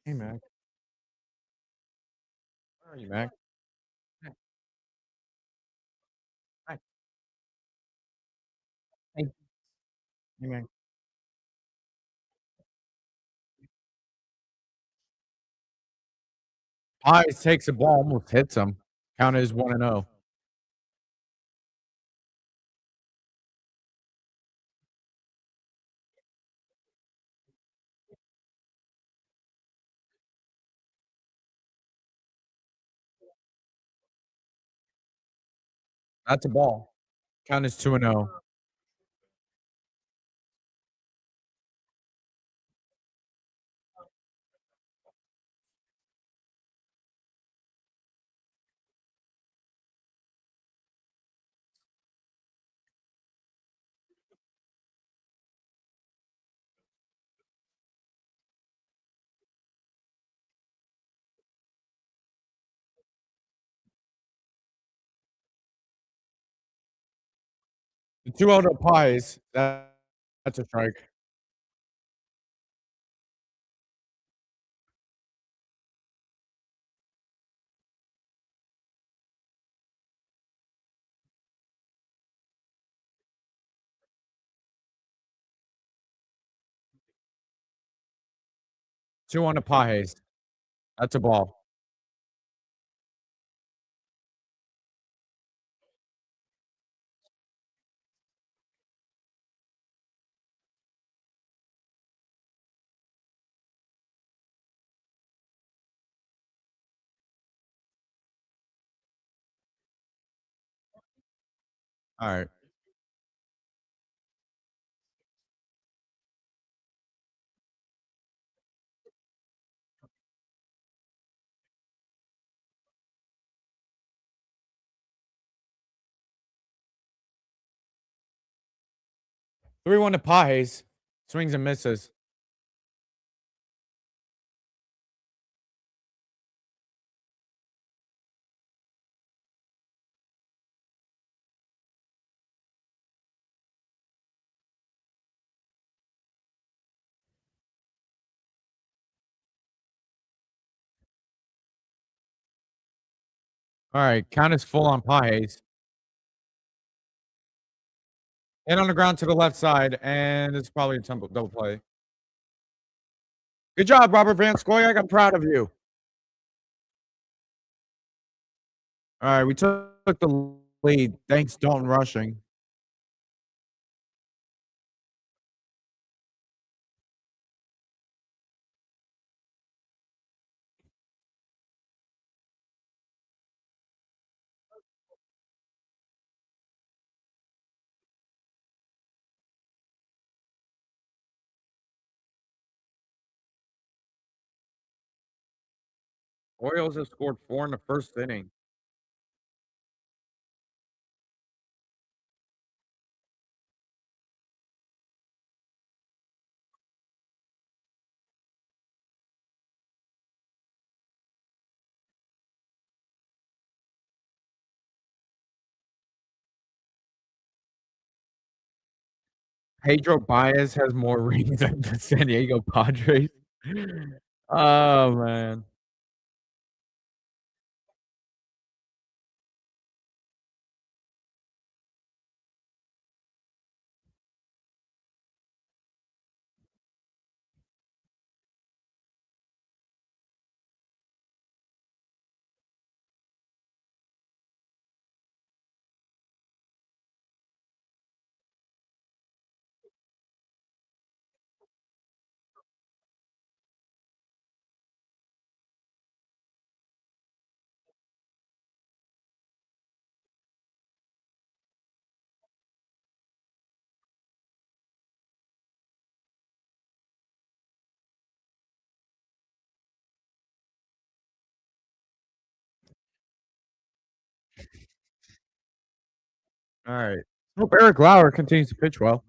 Hey, Mac. Where are you, Mac? Mac. Hey, hey, Mac. Pies takes the ball, almost hits him. Count is 1-0. That's a ball. Count is 2-0. The 2-0 to Pies. That's a strike. 2-1 to Pajes. That's a ball. All right. Three one to Pajes. Swings and misses. All right. Count is full on Pajes. And on the ground to the left side, and it's probably a double play. Good job, Robert Van Scoyoc. I'm proud of you. All right, we took the lead. Thanks, Dalton Rushing. Orioles have scored 4 in the first inning. Pedro Baez has more rings than the San Diego Padres. Oh, man. All right. Hope Eric Lauer continues to pitch well.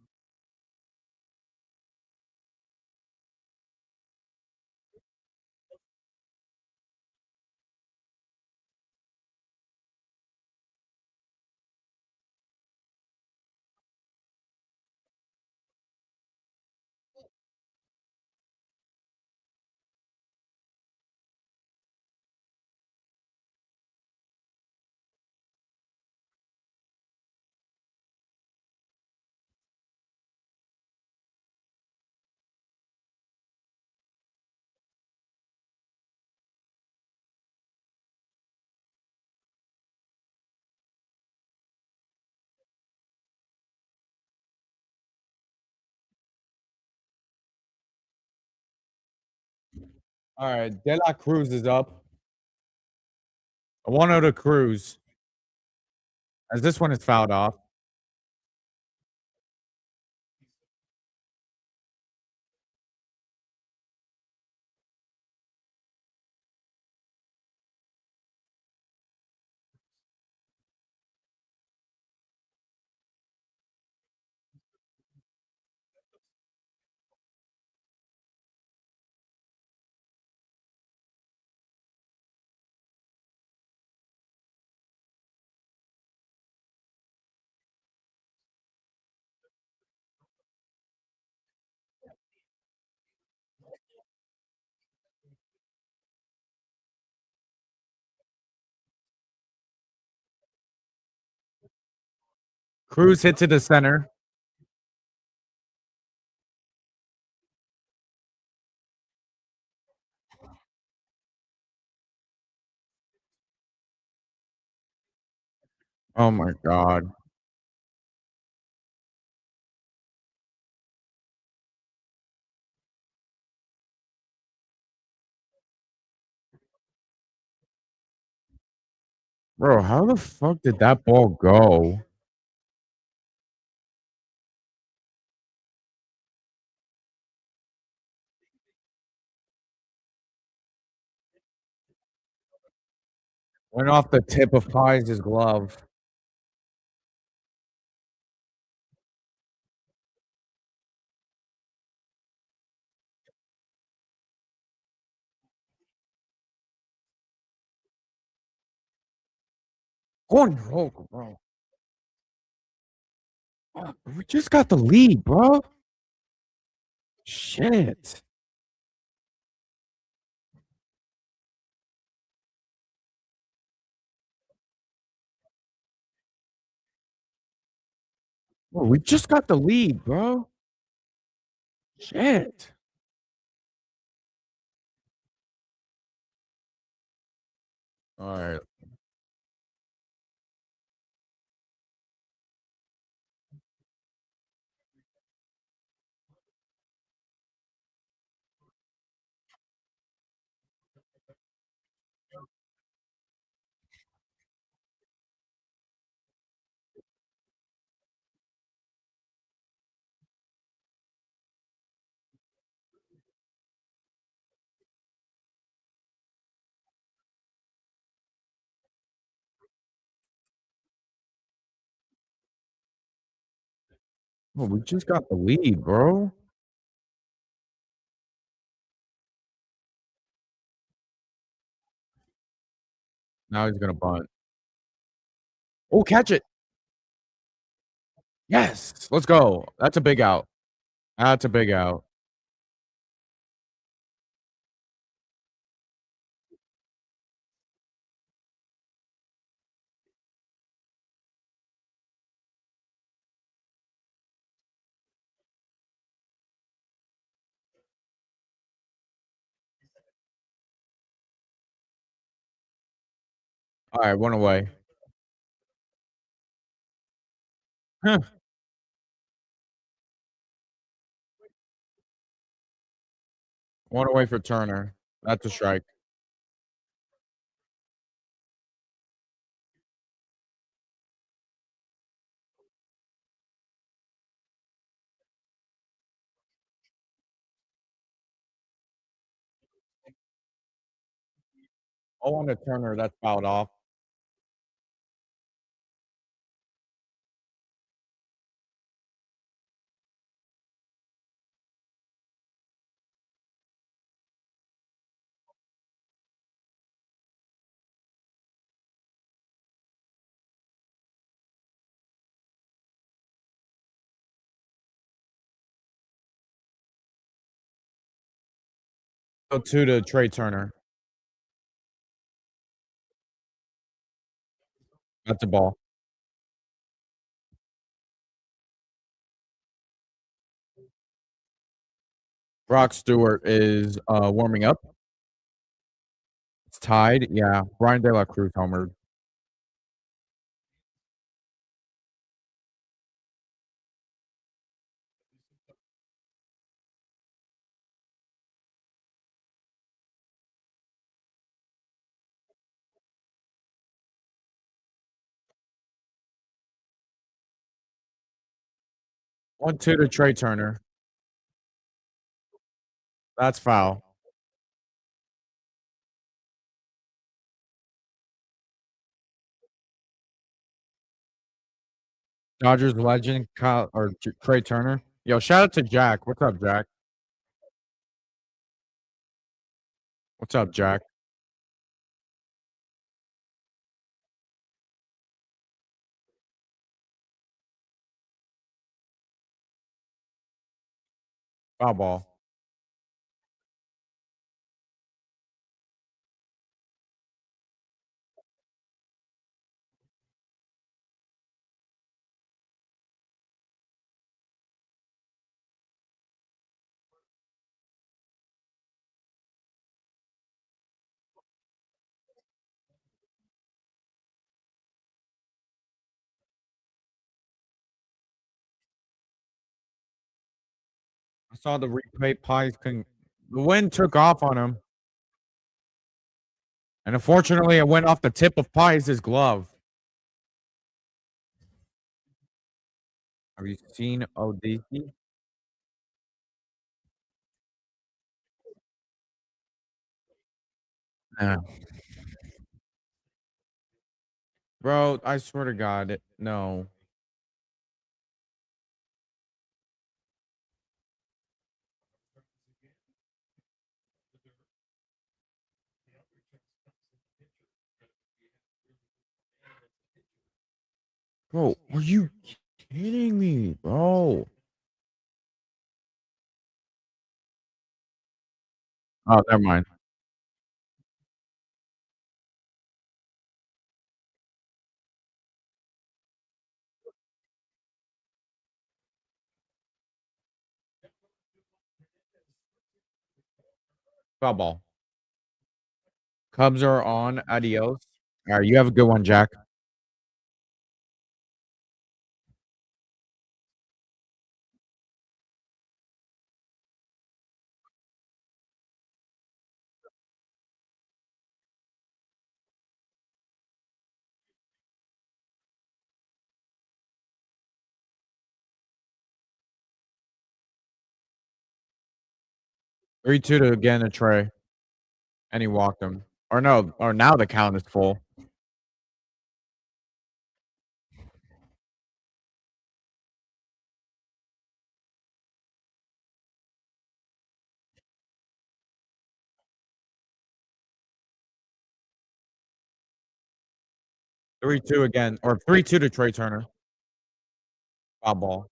All right. De La Cruz is up. A 1-0 to Cruz. As this one is fouled off. Cruz hits it to center. Oh my god. Bro, how the fuck did that ball go? Went off the tip of Pies' glove. Oh no, bro. Fuck, we just got the lead, bro. Shit. Bro, we just got the lead, bro. Shit. All right. Bro, we just got the lead, bro. Now he's gonna bunt. Oh, catch it. Yes. Let's go. That's a big out. That's a big out. All right, one away. Huh. One away for Turner. That's a strike. Oh, on to Turner. That's fouled off. Go two to Trey Turner. That's a ball. Brock Stewart is warming up. It's tied. Yeah. Brian De La Cruz homered. One two to Trey Turner. That's foul. Dodgers legend Kyle or Trey Turner. Yo, shout out to Jack. What's up, Jack? What's up, Jack? Foul ball. saw the replay. Pies couldn't. The wind took off on him. And unfortunately, it went off the tip of Pies' glove. Have you seen Odisi? Yeah. Bro, I swear to God, no. Bro, are you kidding me, bro? Oh, never mind. Foul ball. Cubs are on. Adios. All right, you have a good one, Jack. 3-2 to again to Trey. And he walked him. Or no, or now the count is full. 3-2 again. Or 3-2 to Trey Turner. Foul ball.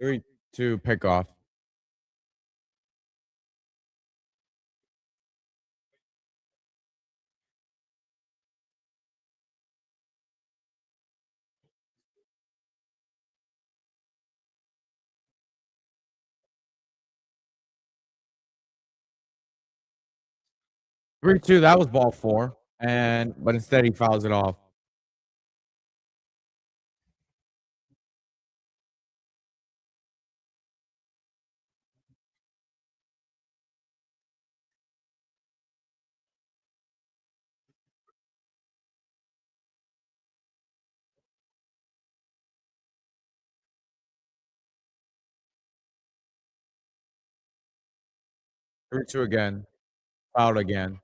3-2 pickoff. 3-2, that was ball 4. But instead he fouls it off. 3-2 again. Fouled again.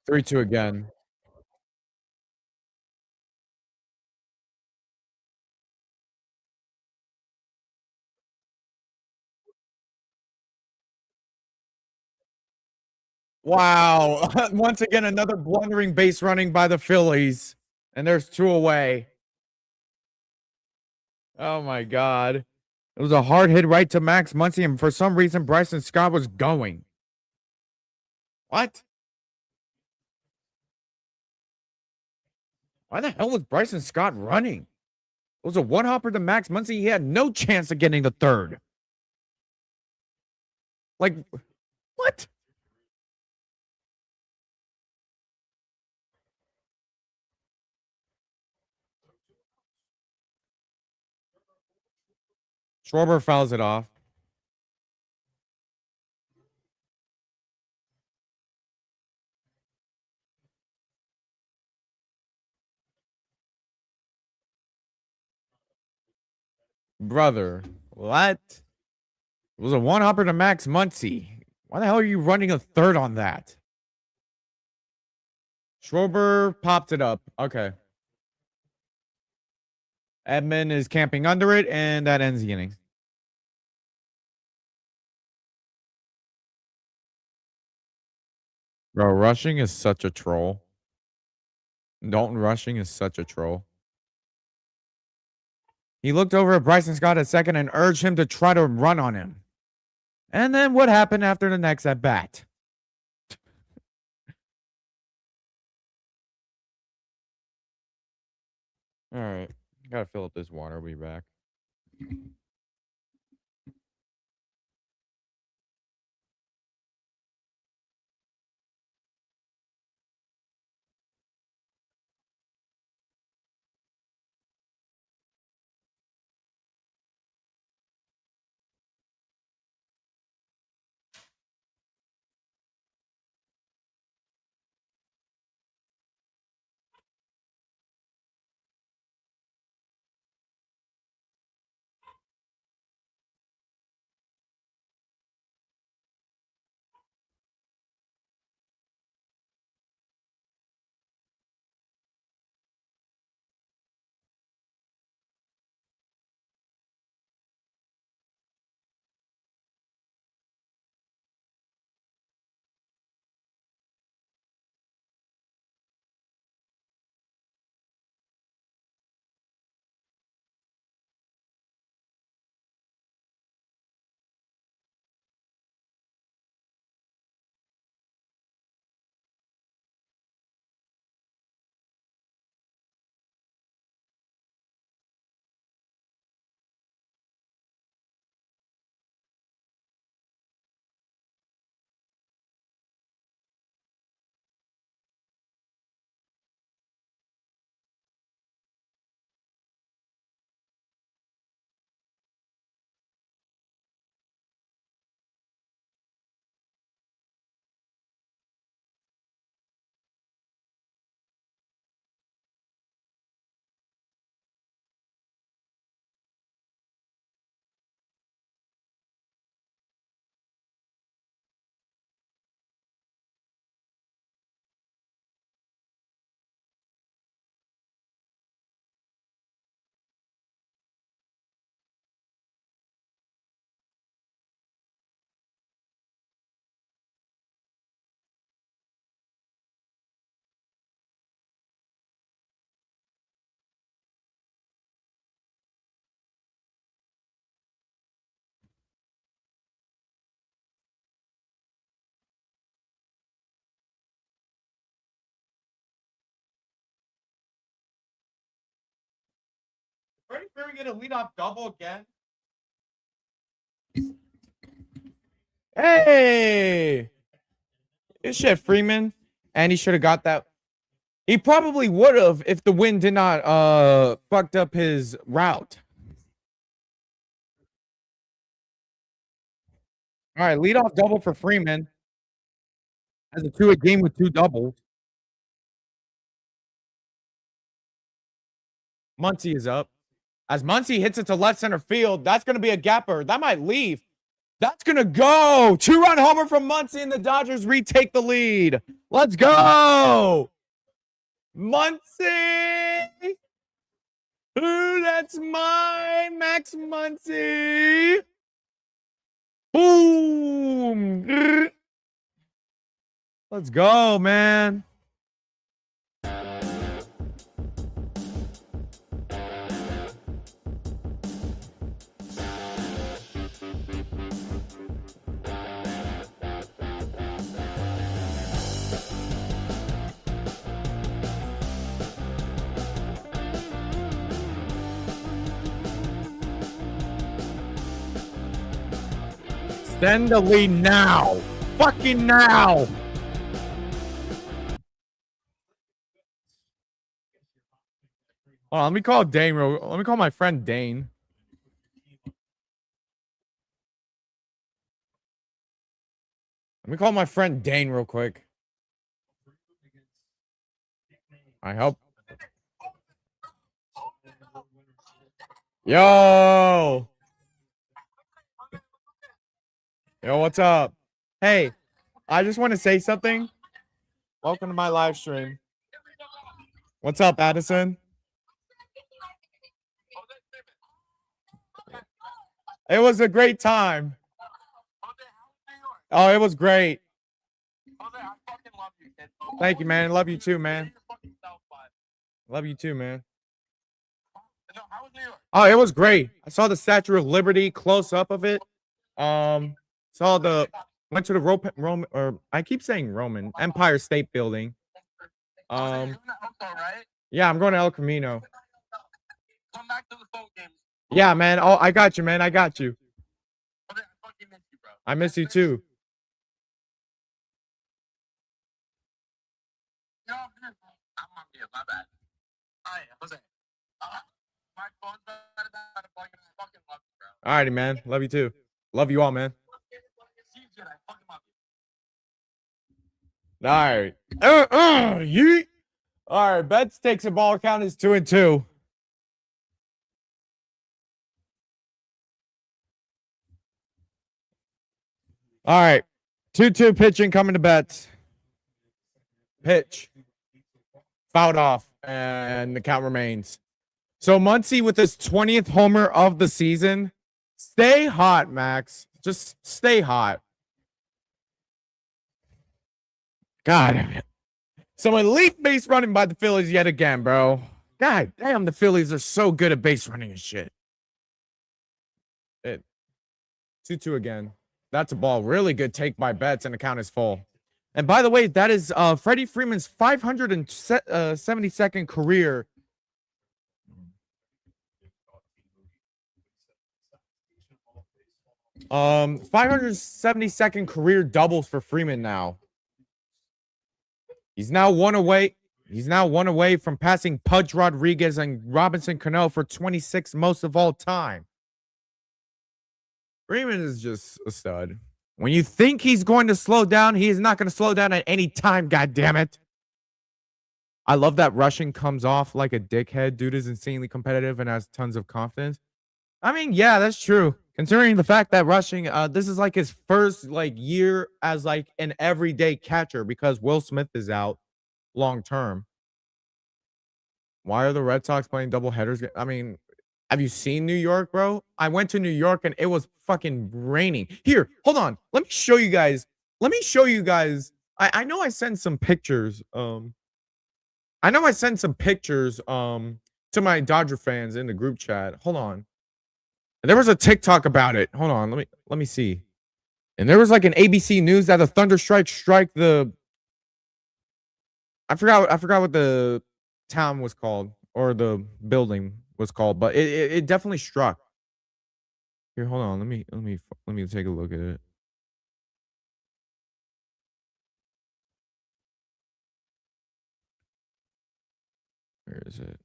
3-2 again. Wow. Once again, another blundering base running by the Phillies. And there's 2 away. Oh my God. It was a hard hit right to Max Muncy, and for some reason, Bryson Scott was going. What? Why the hell was Bryson Scott running? It was a one hopper to Max Muncy. He had no chance of getting the third. Like, what? Schwarber fouls it off. Brother, what? It was a one hopper to Max Muncy. Why the hell are you running a third on that? Schwarber popped it up. Okay. Edman is camping under it, and that ends the inning. Bro, Rushing is such a troll. Dalton Rushing is such a troll. He looked over at Bryson Scott at second and urged him to try to run on him. And then what happened after the next at bat? All right. Gotta fill up this water. We'll be back. Freddie Freeman get a leadoff double again? Hey! Good shit, Freeman. And he should have got that. He probably would have if the wind did not fucked up his route. All right, leadoff double for Freeman. Has a 2-hit game with 2 doubles. Muncy is up. As Muncy hits it to left center field, that's going to be a gapper. That might leave. That's going to go. 2-run homer from Muncy, and the Dodgers retake the lead. Let's go. Muncy. Ooh, that's mine, Max Muncy. Boom. Let's go, man. Send the lead now. Fucking now. Hold on, let me call Dane. Let me call my friend Dane. Let me call my friend Dane real quick. I hope. Yo. Yo, what's up? Hey, I just want to say something. Welcome to my live stream. What's up, Addison? It was a great time. Oh, it was great. I fucking love Thank you, man. Love you too, man. Love you too, man. Oh, it was great. I saw the Statue of Liberty, close up of it. Went to the Roman, or I keep saying Roman Empire State Building. Yeah, I'm going to El Camino. Come back to the phone games. Yeah, man. Oh, I got you, man. I got you. I fucking miss you, bro. I miss you too. No, I'm on mute. My bad. All right, Jose. My phone's better than I fucking love you, bro. All righty, man. Love you too. Love you all, man. See you, kid. I fucking love you. All right. Yeet. All right. Betts takes a ball count is 2-2. All right. 2-2 pitching coming to Betts. Pitch. Fouled off, and the count remains. So Muncy with his 20th homer of the season. Stay hot, Max. Just stay hot. God. Some elite base running by the Phillies yet again, bro. God damn, the Phillies are so good at base running and shit. 2-2 again. That's a ball. Really good take by Betts, and the count is full. And by the way, that is Freddie Freeman's 572nd career. Um, 572nd career doubles for Freeman now. He's now one away. He's now one away from passing Pudge Rodriguez and Robinson Cano for 26 most of all time. Freeman is just a stud. When you think he's going to slow down, he is not going to slow down at any time, goddammit. I love that Rushing comes off like a dickhead. Dude is insanely competitive and has tons of confidence. I mean, yeah, that's true. Considering the fact that Rushing, this is like his first year as like an everyday catcher because Will Smith is out long term. Why are the Red Sox playing double headers? I mean, have you seen New York, bro? I went to New York and it was fucking raining. Here, hold on. Let me show you guys. I know I sent some pictures. To my Dodger fans in the group chat. Hold on. There was a TikTok about it. Hold on. Let me see. And there was like an ABC News that the Thunder strike the I forgot what the town was called or the building was called, but it definitely struck. Here, hold on. Let me take a look at it. Where is it?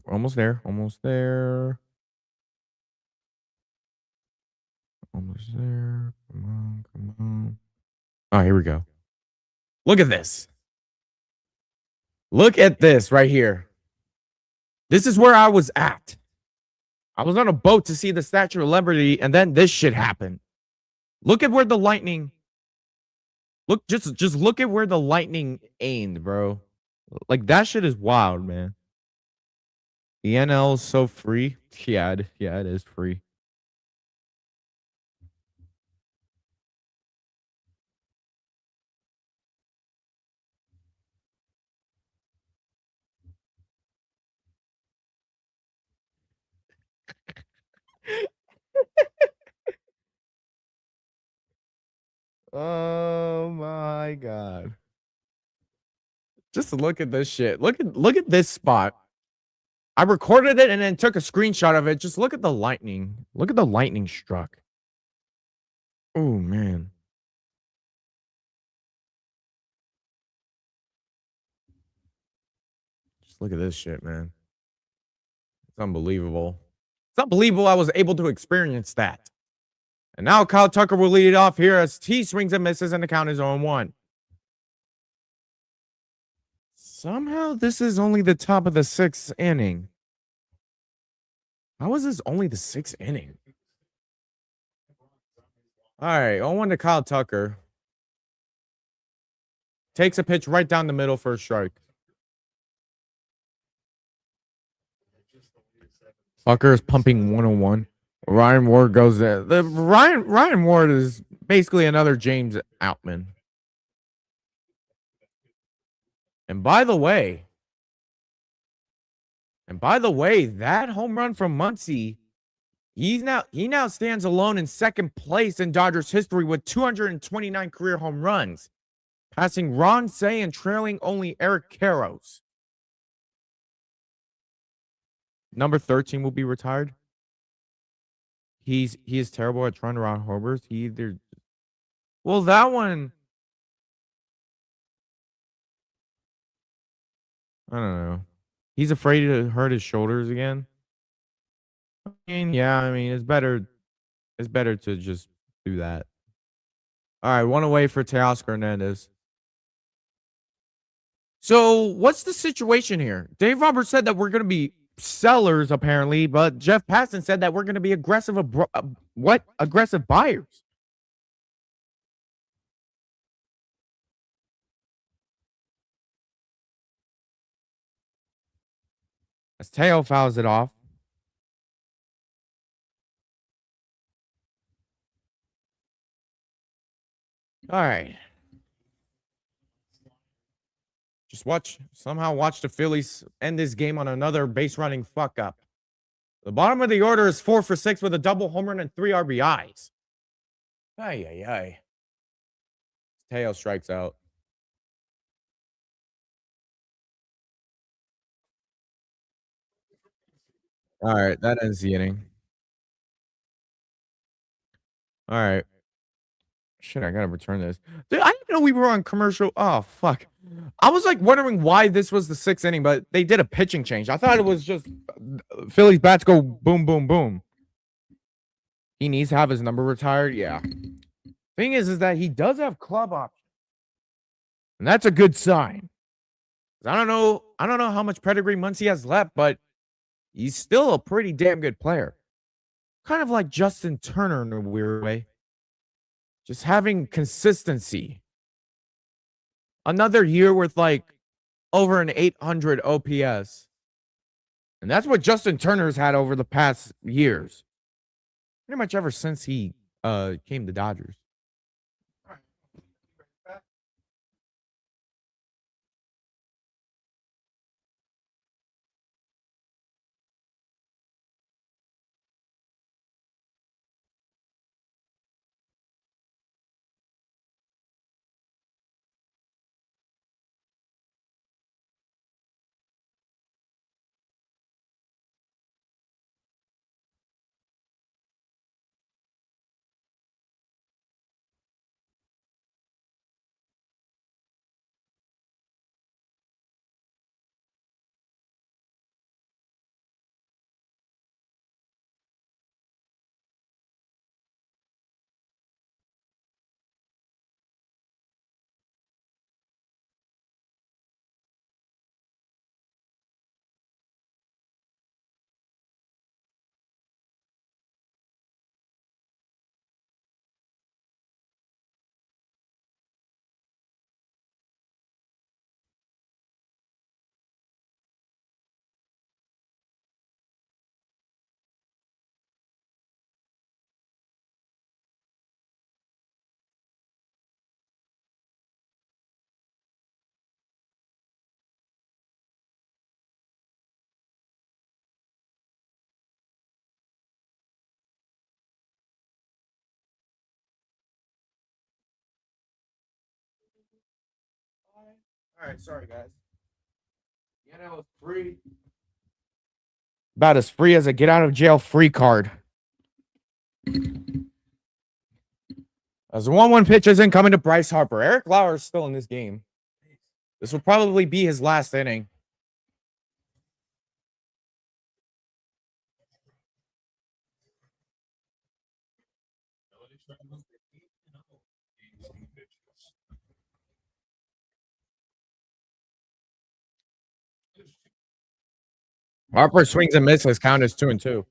Almost there. Almost there. Almost there. Come on. Come on. Oh, here we go. Look at this. Look at this right here. This is where I was at. I was on a boat to see the Statue of Liberty, and then this shit happened. Look at where the lightning. Look, just look at where the lightning aimed, bro. Like that shit is wild, man. The NL is so free. Yeah, it is free. Oh my god. Just look at this shit. Look at this spot. I recorded it and then took a screenshot of it. Just look at the lightning. Look at the lightning struck. Oh man. Just look at this shit, man. It's unbelievable. It's unbelievable I was able to experience that. And now Kyle Tucker will lead it off here as T swings and misses and the count is 0-1. Somehow this is only the top of the 6th inning. How is this only the 6th inning? All right, 0-1 to Kyle Tucker. Takes a pitch right down the middle for a strike. Tucker is pumping 101. Ryan Ward goes there. Ryan Ward is basically another James Outman. And by the way, that home run from Muncy, he now stands alone in second place in Dodgers history with 229 career home runs, passing Ron Cey and trailing only Eric Karros. Number 13 will be retired. He is terrible at trying to run homers. That one, I don't know. He's afraid to hurt his shoulders again. I mean, it's better to just do that. All right, one away for Teoscar Hernandez. So, what's the situation here? Dave Roberts said that we're going to be sellers, apparently, but Jeff Passan said that we're going to be aggressive buyers? As Teo fouls it off. All right. Somehow watch the Phillies end this game on another base running fuck up. The bottom of the order is 4 for 6 with a double home run and 3 RBIs. Ay. Teo strikes out. All right, that ends the inning. All right. Shit, I gotta return this. Dude, I didn't know we were on commercial. Oh, fuck. I was like wondering why this was the 6th inning, but they did a pitching change. I thought it was just Phillies bats go boom, boom, boom. He needs to have his number retired. Yeah. Thing is that he does have club options. And that's a good sign. I don't know how much pedigree Muncy has left, but he's still a pretty damn good player. Kind of like Justin Turner in a weird way. Just having consistency. Another year with like over an 800 OPS. And that's what Justin Turner's had over the past years. Pretty much ever since he came to Dodgers. All right, sorry guys. It's free. About as free as a get out of jail free card. As the 1-1 pitch isn't coming to Bryce Harper. Eric Lauer is still in this game. This will probably be his last inning. Harper swings and misses. Count is 2-2.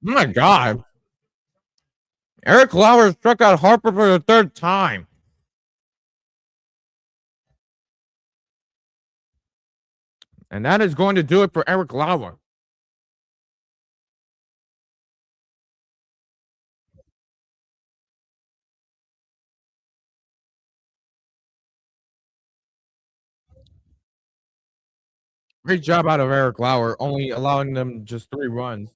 Oh my God. Eric Lauer struck out Harper for the 3rd time. And that is going to do it for Eric Lauer. Great job out of Eric Lauer, only allowing them just 3 runs.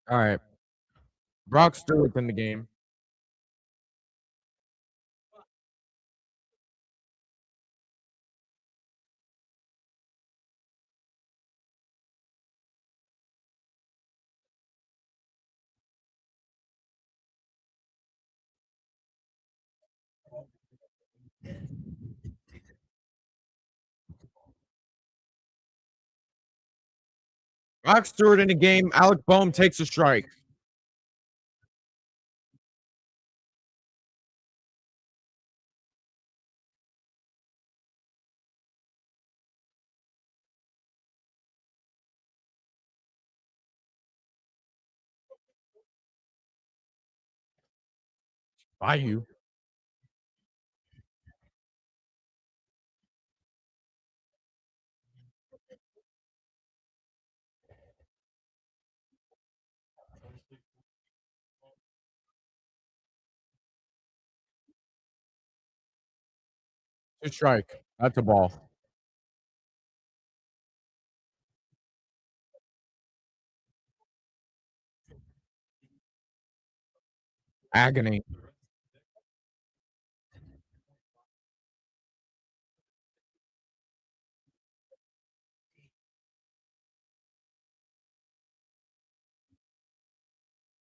All right. Brock Stewart's in the game. Brock Stewart in the game. Alec Boehm takes a strike. Bayou. Two strike. That's a ball. Agony.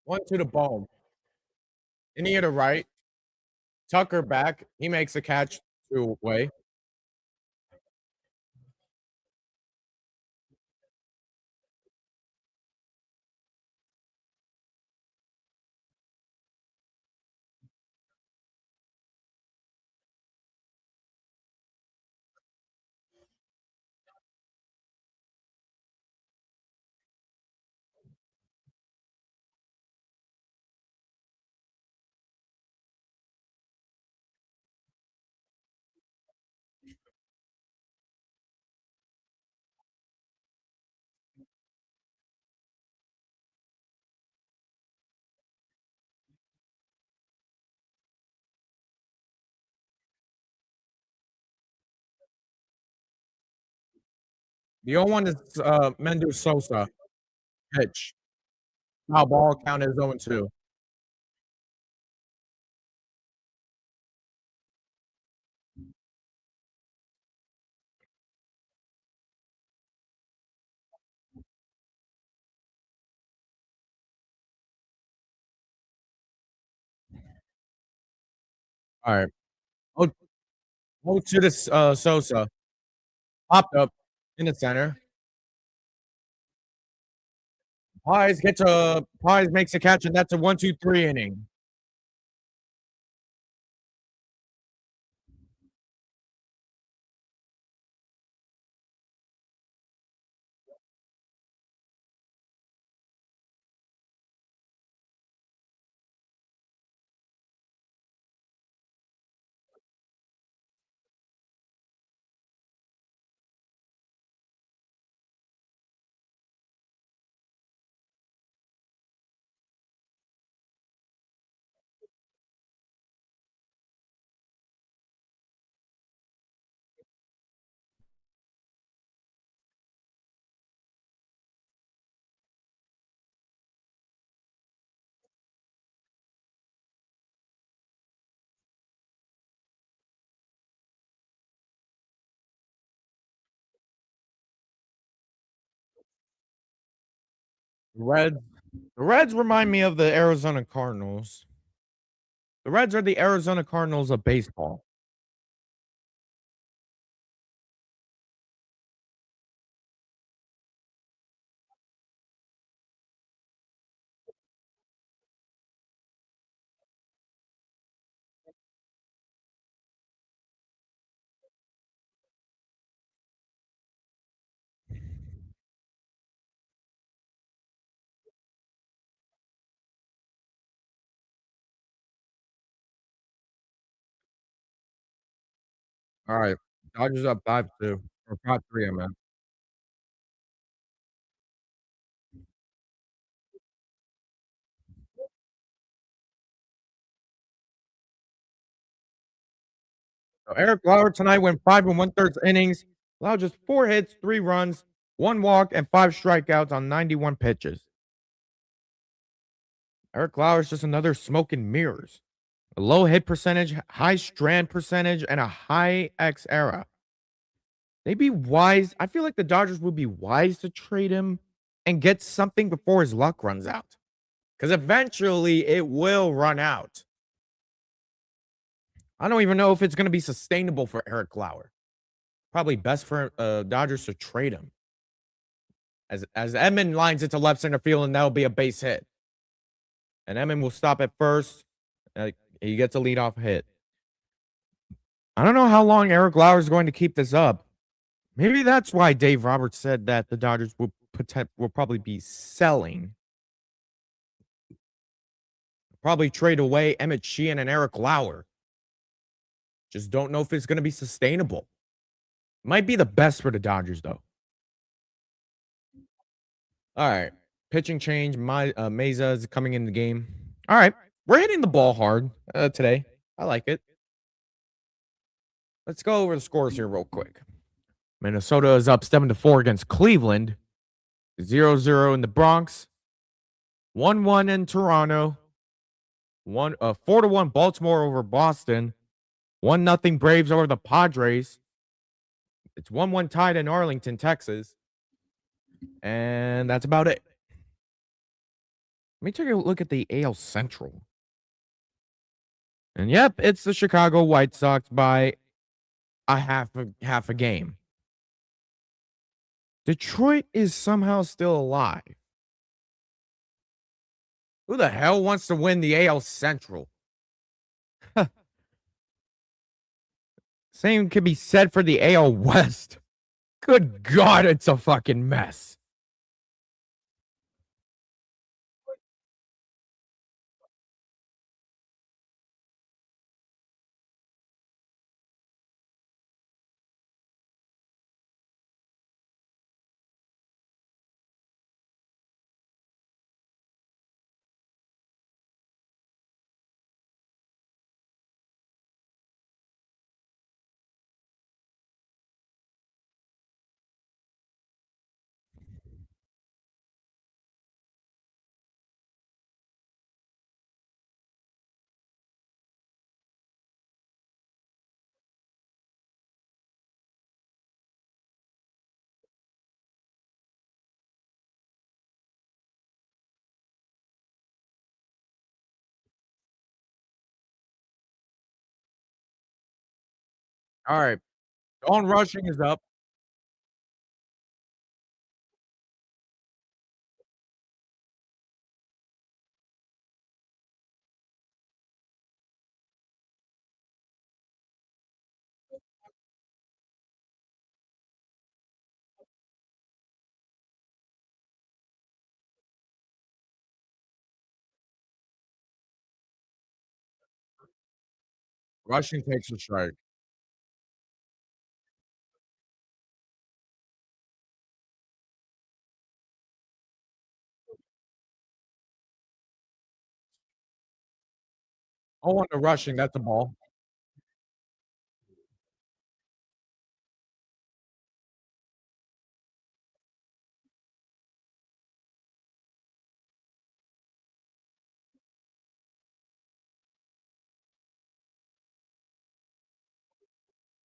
One to the ball. In the right. Tucker back. He makes a catch 2 away. The 0-1 is Mendoza Sosa. Pitch. Foul ball count as 0-2. All right. Oh, to the Sosa. Popped up in the center. Pies makes a catch, and that's a 1-2-3 inning. Reds. The Reds remind me of the Arizona Cardinals. The Reds are the Arizona Cardinals of baseball. All right. Dodgers up 5-2 or 5-3, I meant. So Eric Lauer tonight went 5 and 1/3 innings, allowed just 4 hits, 3 runs, 1 walk, and 5 strikeouts on 91 pitches. Eric Lauer is just another smoke and mirrors. A low hit percentage, high strand percentage, and a high X era. They'd be wise. I feel like the Dodgers would be wise to trade him and get something before his luck runs out. Because eventually it will run out. I don't even know if it's going to be sustainable for Eric Lauer. Probably best for Dodgers to trade him. As Edman lines it to left center field, and that'll be a base hit. And Edman will stop at first. He gets a leadoff hit. I don't know how long Eric Lauer is going to keep this up. Maybe that's why Dave Roberts said that the Dodgers will probably be selling. Probably trade away Emmet Sheehan and Eric Lauer. Just don't know if it's going to be sustainable. Might be the best for the Dodgers, though. All right. Pitching change. Meza is coming in the game. All right. We're hitting the ball hard today. I like it. Let's go over the scores here real quick. Minnesota is up 7-4 against Cleveland. 0-0 in the Bronx. 1-1 in Toronto. 4-1 Baltimore over Boston. 1-0 Braves over the Padres. It's 1-1 tied in Arlington, Texas. And that's about it. Let me take a look at the AL Central. And yep, it's the Chicago White Sox by a half a game. Detroit is somehow still alive. Who the hell wants to win the AL Central? Same could be said for the AL West. Good God, it's a fucking mess. All right. Dalton Rushing is up. Rushing takes a strike. Oh, on the Rushing, that's a ball.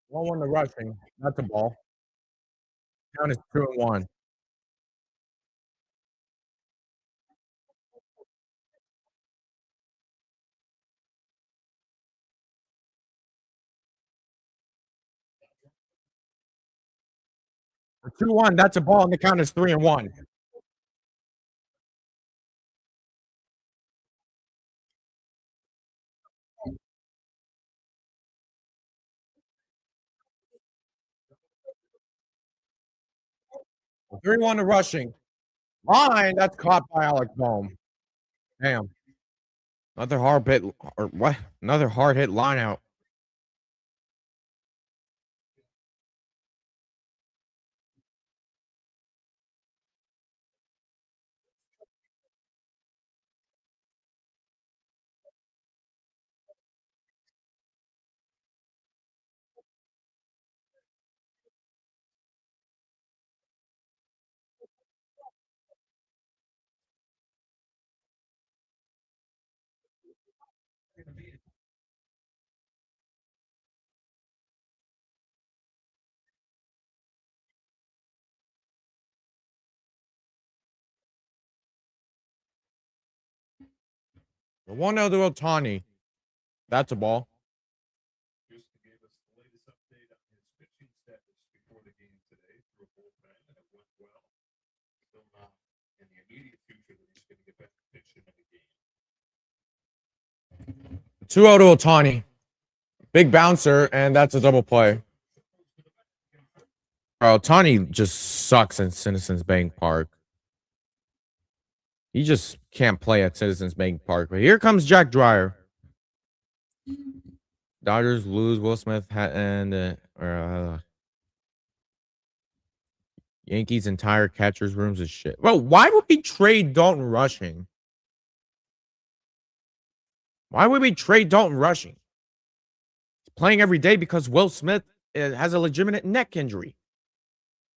One on the Rushing, that's a ball. Count is 2-1. 2-1. That's a ball, and the count is 3-1. Three one to Rushing. Line, that's caught by Alec Bohm. Damn. Another hard hit, or what? Another hard hit line out. The 1-0 to Ohtani. That's a ball. Houston gave us the latest update on his pitching status before the game today through a bullpen, and it went well. Still not in the immediate future that he's going to get back to pitching in the game. 2-0 to Ohtani. Big bouncer, and that's a double play. Ohtani just sucks in Citizens Bank Park. He just can't play at Citizens Bank Park. But here comes Jack Dreyer. Dodgers lose Will Smith and Yankees' entire catcher's rooms is shit. Well, why would we trade Dalton Rushing? Why would we trade Dalton Rushing? He's playing every day because Will Smith has a legitimate neck injury.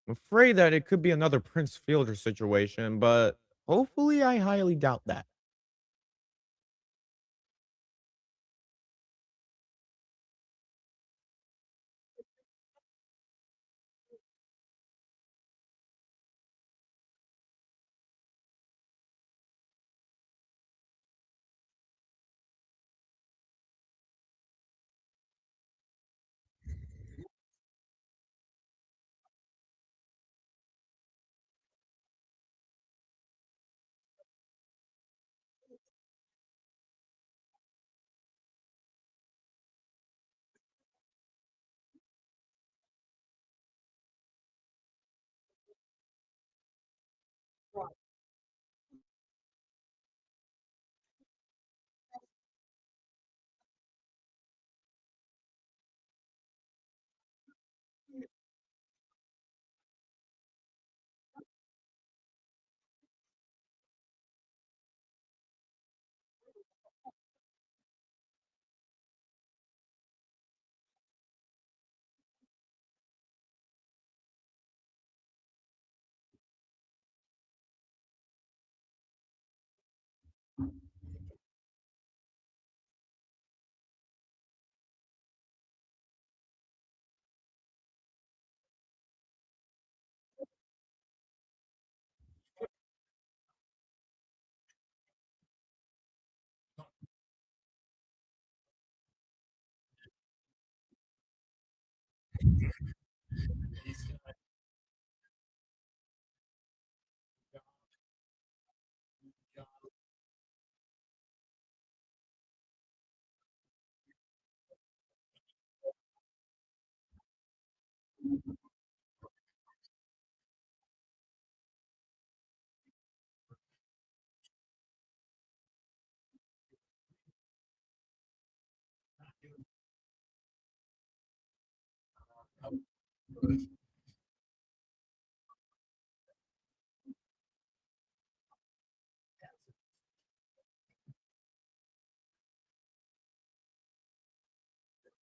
I'm afraid that it could be another Prince Fielder situation, but hopefully I highly doubt that.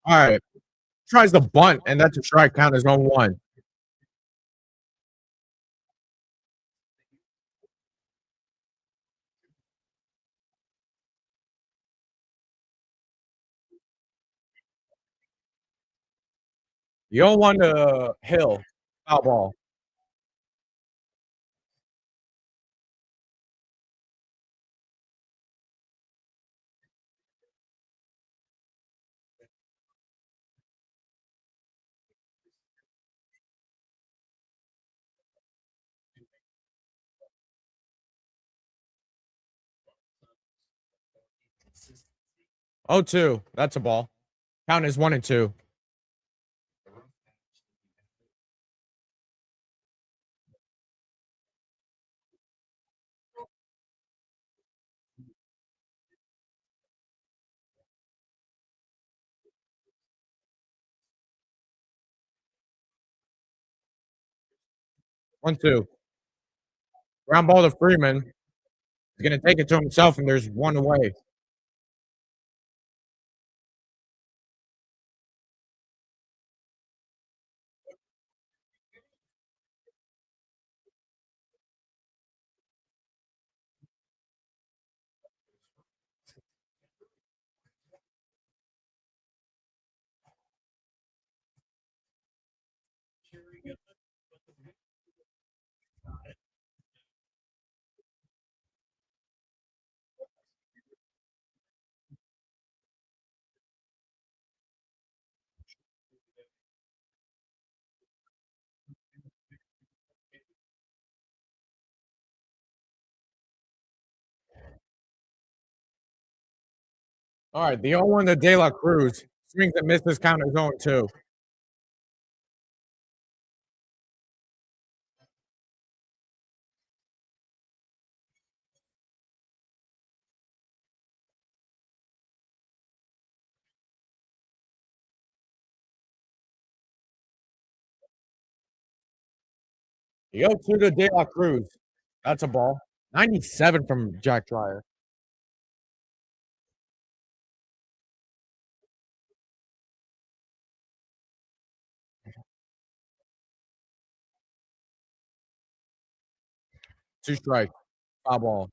All right. Tries the bunt, and that's a strike count as 0-1. The 0-1 to Hill. Foul ball. 0-2. That's a ball. Count is 1-2. One, two. Ground ball to Freeman. He's going to take it to himself, and there's one away. All right, the 0-1 to De La Cruz. Swings and misses. Count is 0-2. The 0-2 to De La Cruz. That's a ball. 97 from Jack Dreyer. Two strikes. Foul ball.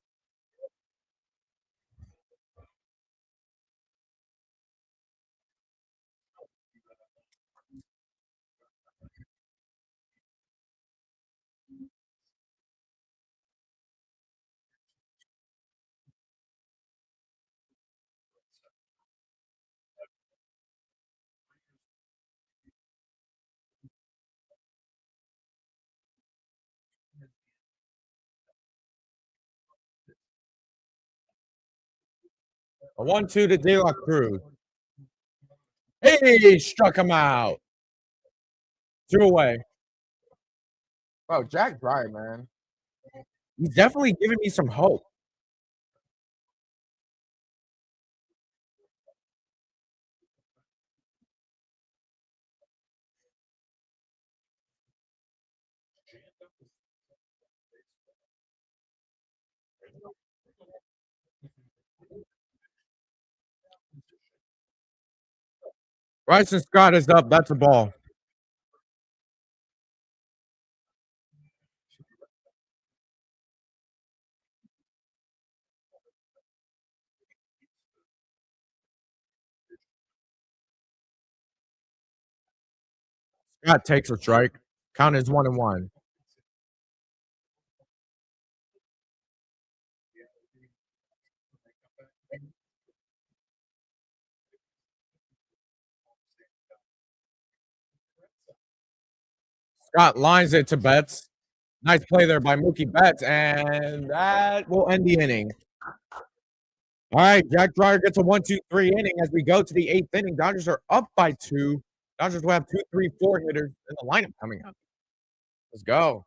A 1-2 to De La Cruz. Hey, struck him out. 2 away. Bro, Jack Dreyer, man. He's definitely giving me some hope. Bryson Scott is up. That's a ball. Scott takes a strike. Count is 1-1. Scott lines it to Betts. Nice play there by Mookie Betts, and that will end the inning. All right, Jack Dreyer gets a 1-2-3 inning as we go to the 8th inning. Dodgers are up by 2. Dodgers will have 2, 3, 4 hitters in the lineup coming up. Let's go.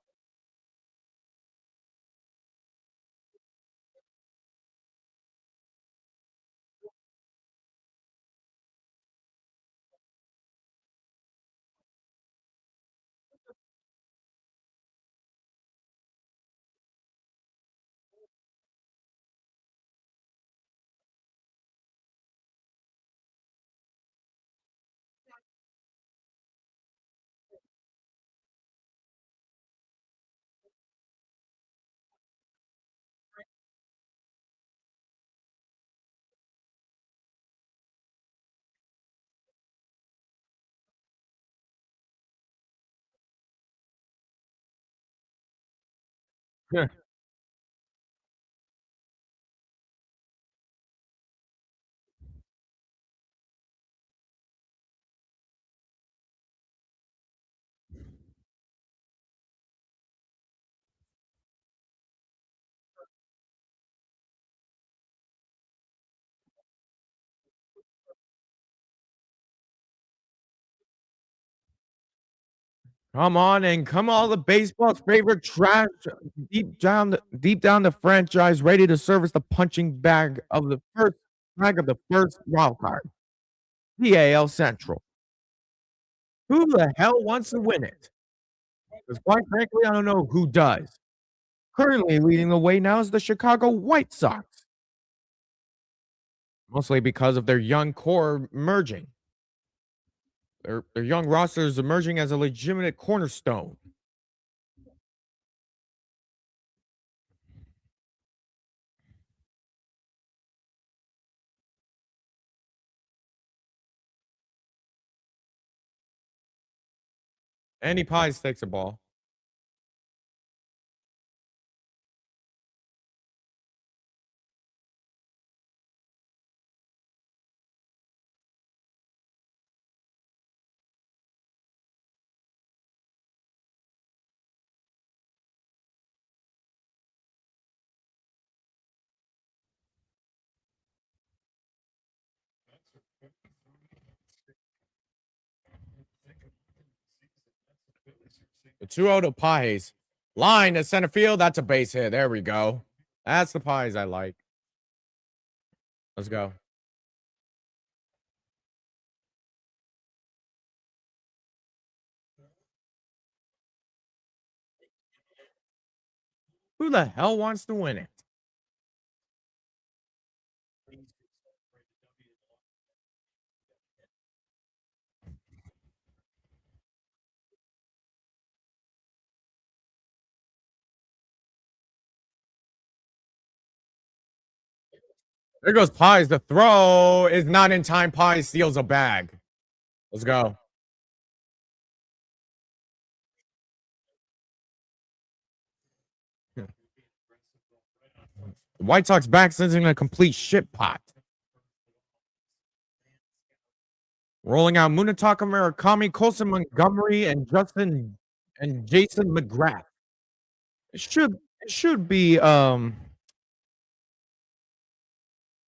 Yeah. Come on and come all the baseball's favorite trash deep down the franchise, ready to service the punching bag of the first wild card, the AL Central. Who the hell wants to win it? Because quite frankly, I don't know who does. Currently leading the way now is the Chicago White Sox, mostly because of their young core merging. Their young roster is emerging as a legitimate cornerstone. Andy Pies takes a ball. The 2-0 to Pies. Line to center field. That's a base hit. There we go. That's the Pies I like. Let's go. Who the hell wants to win it? There goes Pies. The throw is not in time. Pies steals a bag. Let's go. The White Sox back sending a complete shit pot. Rolling out Munetaka Murakami, Colson Montgomery, and Jason McGrath. It should be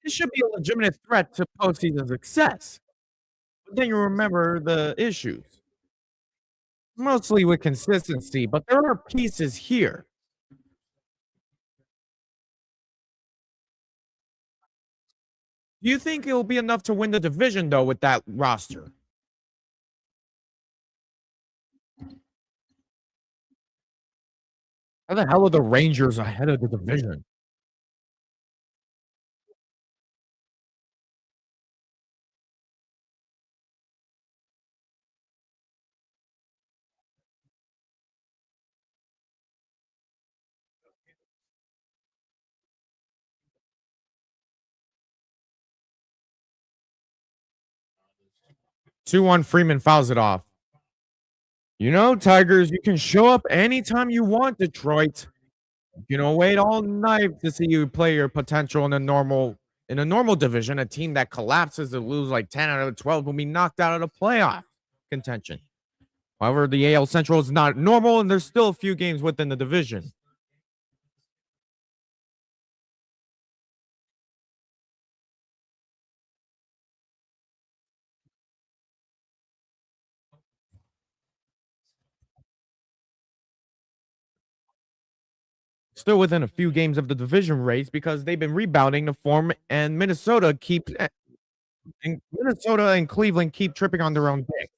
it should be a legitimate threat to postseason success. But then you remember the issues. Mostly with consistency, but there are pieces here. Do you think it'll be enough to win the division, though, with that roster? How the hell are the Rangers ahead of the division? Two-one Freeman fouls it off. You know, Tigers, you can show up anytime you want, Detroit. You know, wait all night to see you play your potential in a normal division. A team that collapses to lose like 10 out of 12 will be knocked out of the playoff contention. However, the AL Central is not normal, and there's still a few games within the division. Still within a few games of the division race because they've been rebounding to form, and Minnesota and Cleveland keep tripping on their own dick.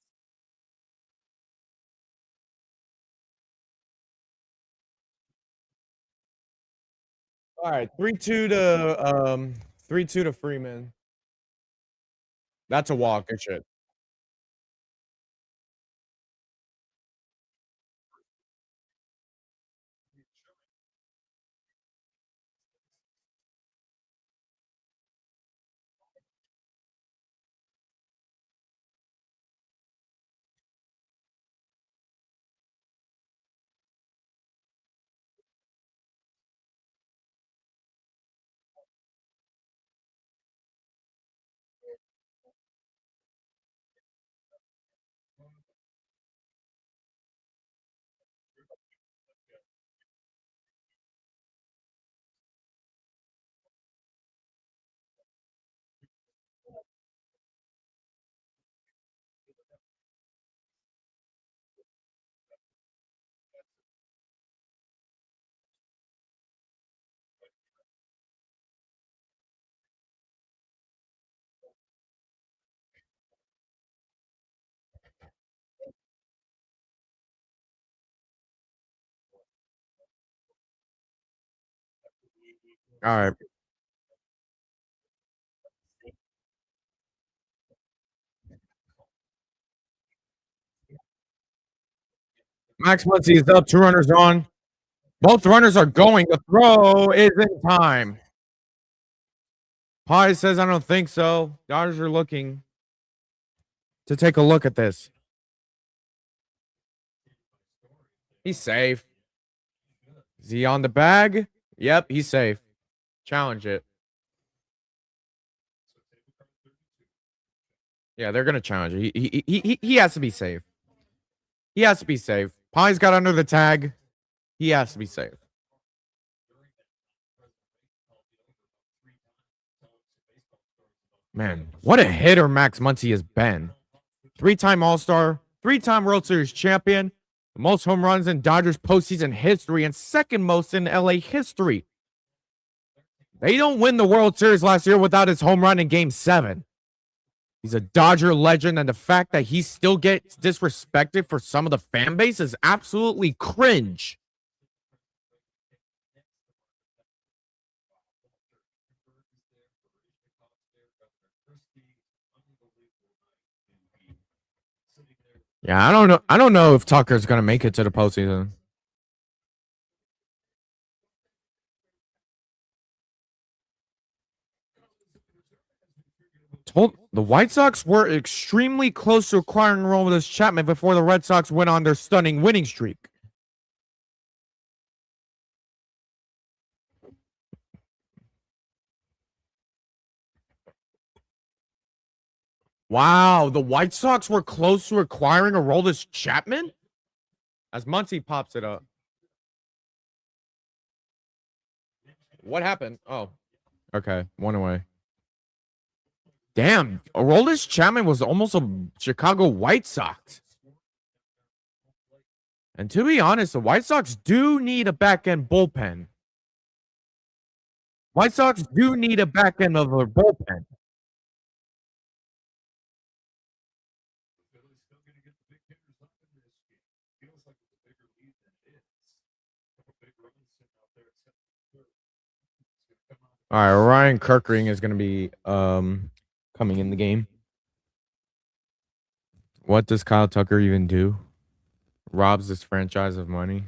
All right, 3-2 to Freeman. That's a walk. Good shit. All right. Max Muncy is up. 2 runners on. Both runners are going. The throw is in time. Pie says, I don't think so. Dodgers are looking to take a look at this. He's safe. Is he on the bag? Yep, he's safe. Challenge it. Yeah, they're gonna challenge it. He has to be safe. He has to be safe. Pie's got under the tag. He has to be safe. Man, what a hitter Max Muncy has been. 3-time All-Star, 3-time World Series champion, the most home runs in Dodgers postseason history, and second most in LA history. They don't win the World Series last year without his home run in Game 7. He's a Dodger legend, and the fact that he still gets disrespected for some of the fan base is absolutely cringe. Yeah, I don't know. I don't know if Tucker's gonna make it to the postseason. The White Sox were extremely close to acquiring Aroldis Chapman before the Red Sox went on their stunning winning streak. Wow, the White Sox were close to acquiring Aroldis Chapman? As Muncy pops it up. What happened? Oh, okay, 1 away. Damn, Aroldis Chapman was almost a Chicago White Sox. And to be honest, the White Sox do need a back-end bullpen. White Sox do need a back-end of their bullpen. All right, Ryan Kirkring is going to be coming in the game. What does Kyle Tucker even do? Robs this franchise of money.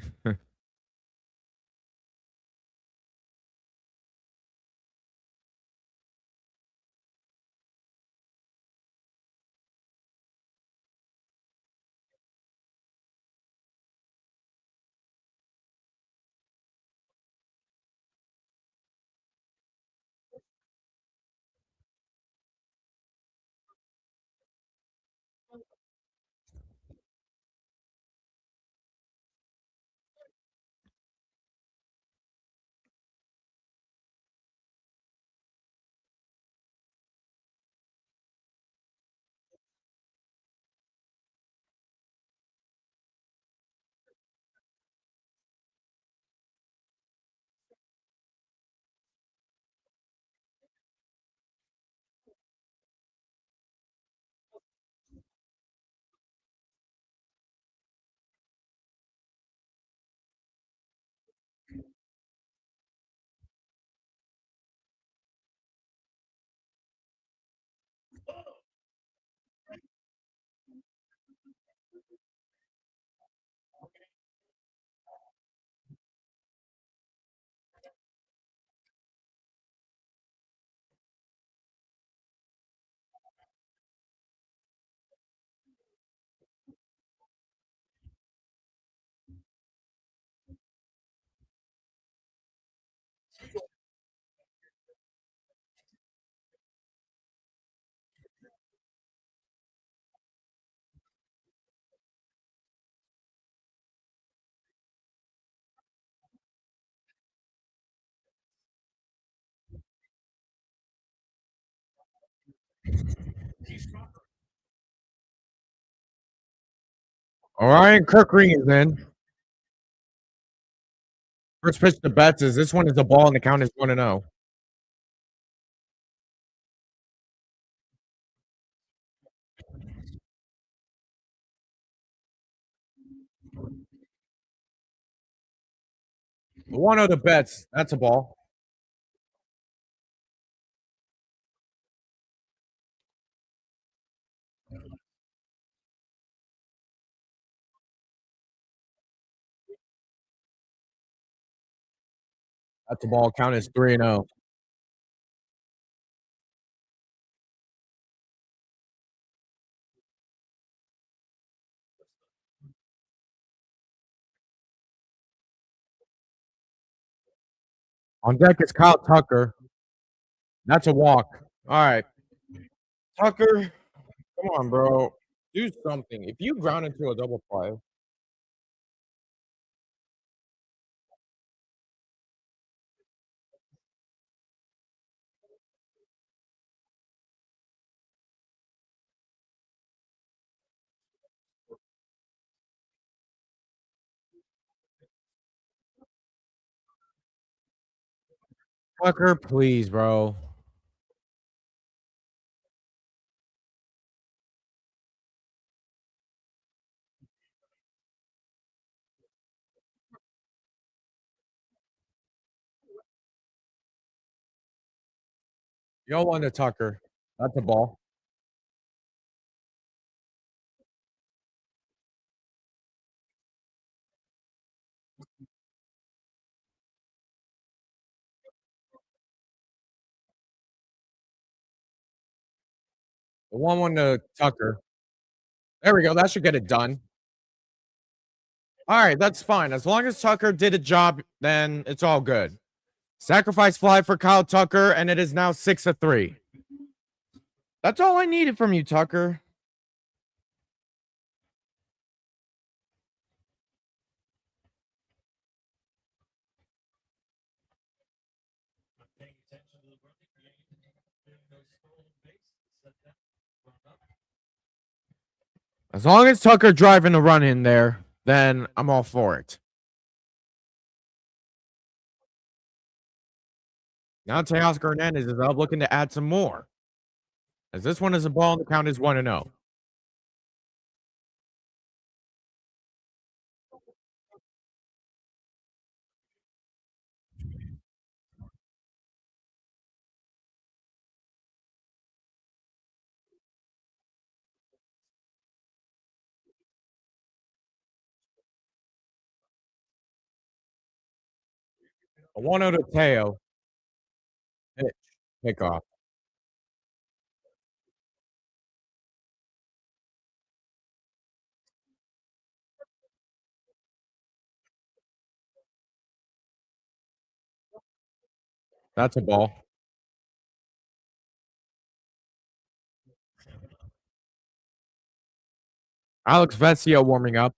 Ryan Kirkring is in. First pitch to Betts is this one is the ball and the count is 1-0. The 1-0 to Betts. That's a ball. That's a ball. Count as 3-0. On deck is Kyle Tucker. That's a walk. All right. Tucker, come on, bro. Do something. If you ground into a double play, Tucker, please, bro. You don't want to Tucker. That's a ball. The 1-1 to Tucker. There we go. That should get it done. All right, that's fine. As long as Tucker did a job, then it's all good. Sacrifice fly for Kyle Tucker, and it is now 6-3. That's all I needed from you, Tucker. As long as Tucker driving the run in there, then I'm all for it. Now Teoscar Hernandez is up looking to add some more. As this one is a ball, and the count is 1-0. A 1-0 to Teo. Pitch. Kickoff. That's a ball. Alex Vecchio warming up.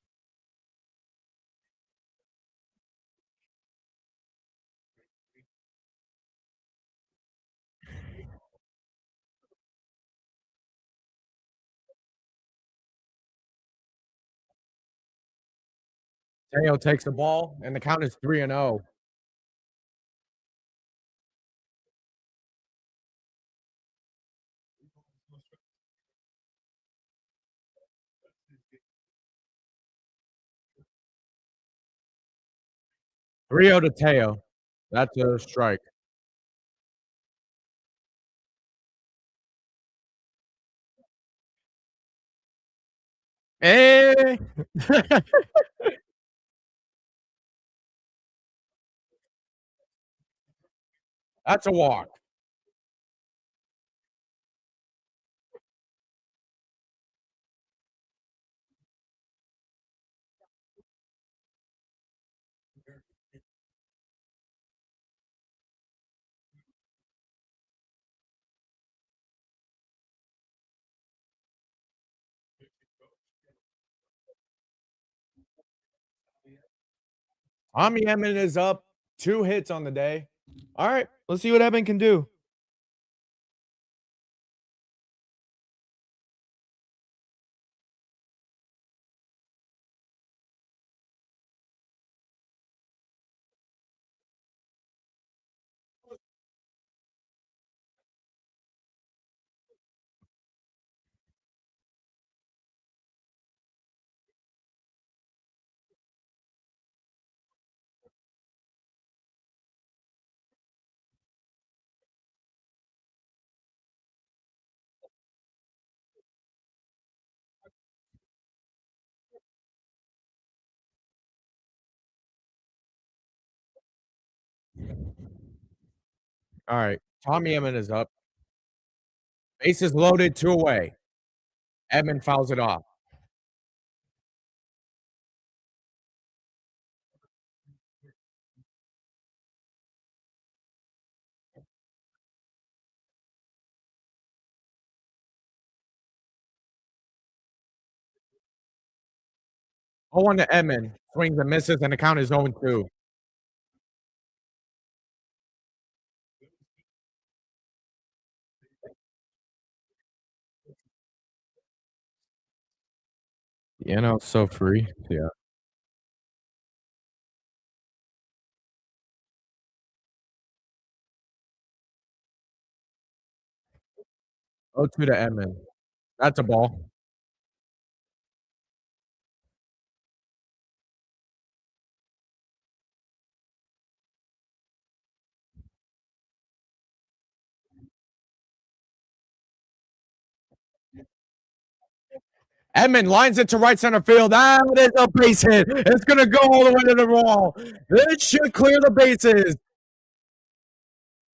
Teo takes the ball, and the count is 3-0. Three-0 to Teo. That's a strike. Eh. That's a walk. Tommy Edman is up 2 hits on the day. All right, let's see what Edman can do. All right. Tommy Edman is up. Bases loaded, 2 away. Edman fouls it off. Oh, on to Edman. Swings and misses, and the count is 0-2. The NL's so free. Yeah. Oh, 2 to Edman. That's a ball. Edman lines it to right center field. That is a base hit. It's going to go all the way to the wall. It should clear the bases.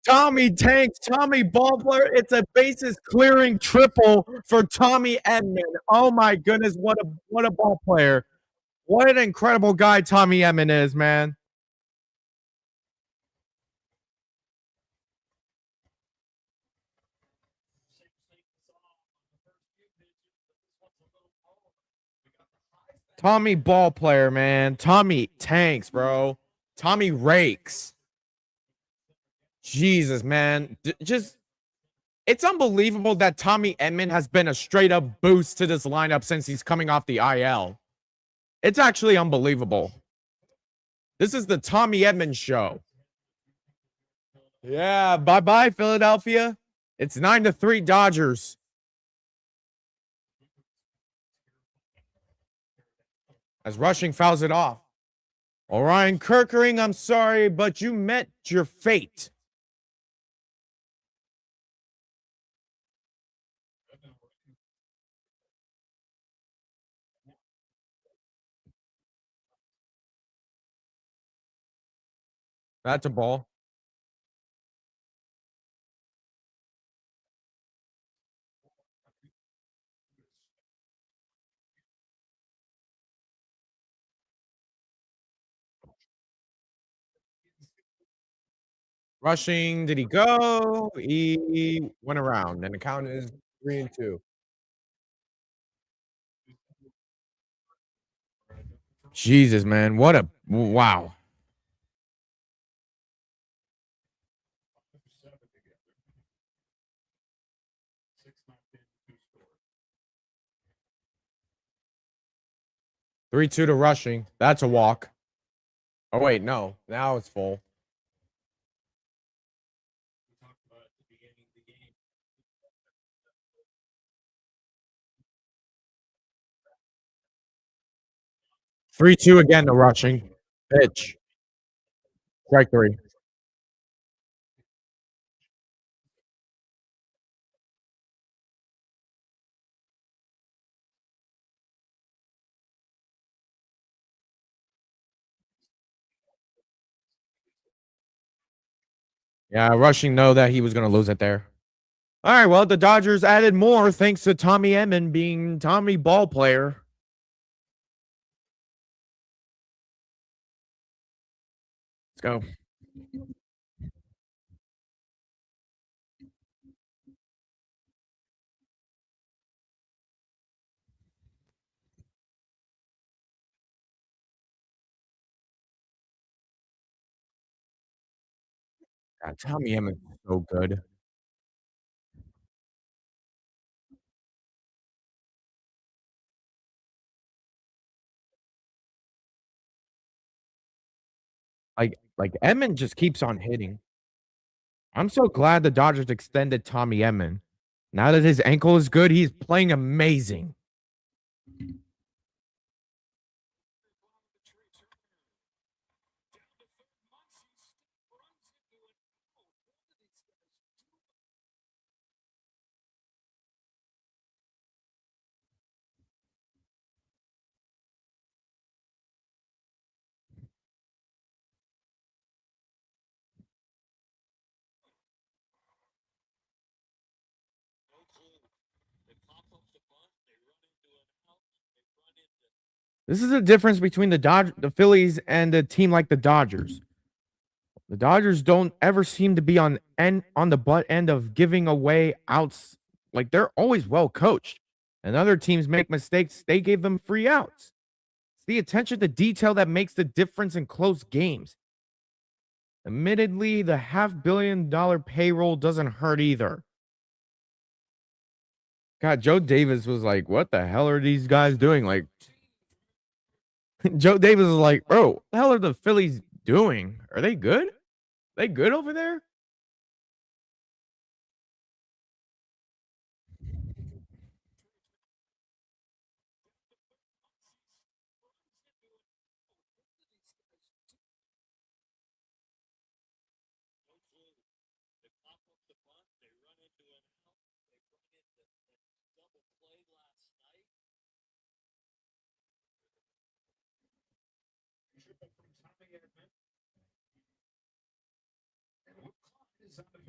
Tommy tanks, Tommy ball player. It's a bases clearing triple for Tommy Edman. Oh my goodness, what a ball player. What an incredible guy Tommy Edman is, man. Tommy ball player, man. Tommy tanks, bro. Tommy rakes. Jesus, man. Just it's unbelievable that Tommy Edman has been a straight up boost to this lineup since he's coming off the IL. It's actually unbelievable. This is the Tommy Edman show. Yeah, bye-bye, Philadelphia. It's 9-3 Dodgers. As Rushing fouls it off. Orion Kirkering, I'm sorry, but you met your fate. That's a ball. Rushing, did he go? He went around, and the count is 3-2. Jesus, man, what a wow. Three two to Rushing. That's a walk. Oh wait, no. Now it's full. Three two again to Rushing. Pitch. Strike three. Yeah, Rushing know that he was gonna lose it there. All right, well, the Dodgers added more thanks to Tommy Edman being Tommy ball player. Let's go. God, Tommy Edman is so good. Like Edman just keeps on hitting. I'm so glad the Dodgers extended Tommy Edman. Now that his ankle is good, he's playing amazing. This is the difference between the Phillies and a team like the Dodgers. The Dodgers don't ever seem to be on the butt end of giving away outs. Like they're always well coached. And other teams make mistakes, they gave them free outs. It's the attention to detail that makes the difference in close games. Admittedly, the $500 million payroll doesn't hurt either. God, Joe Davis was like, what the hell are these guys doing? Like, Joe Davis was like, bro, what the hell are the Phillies doing? Are they good? They good over there?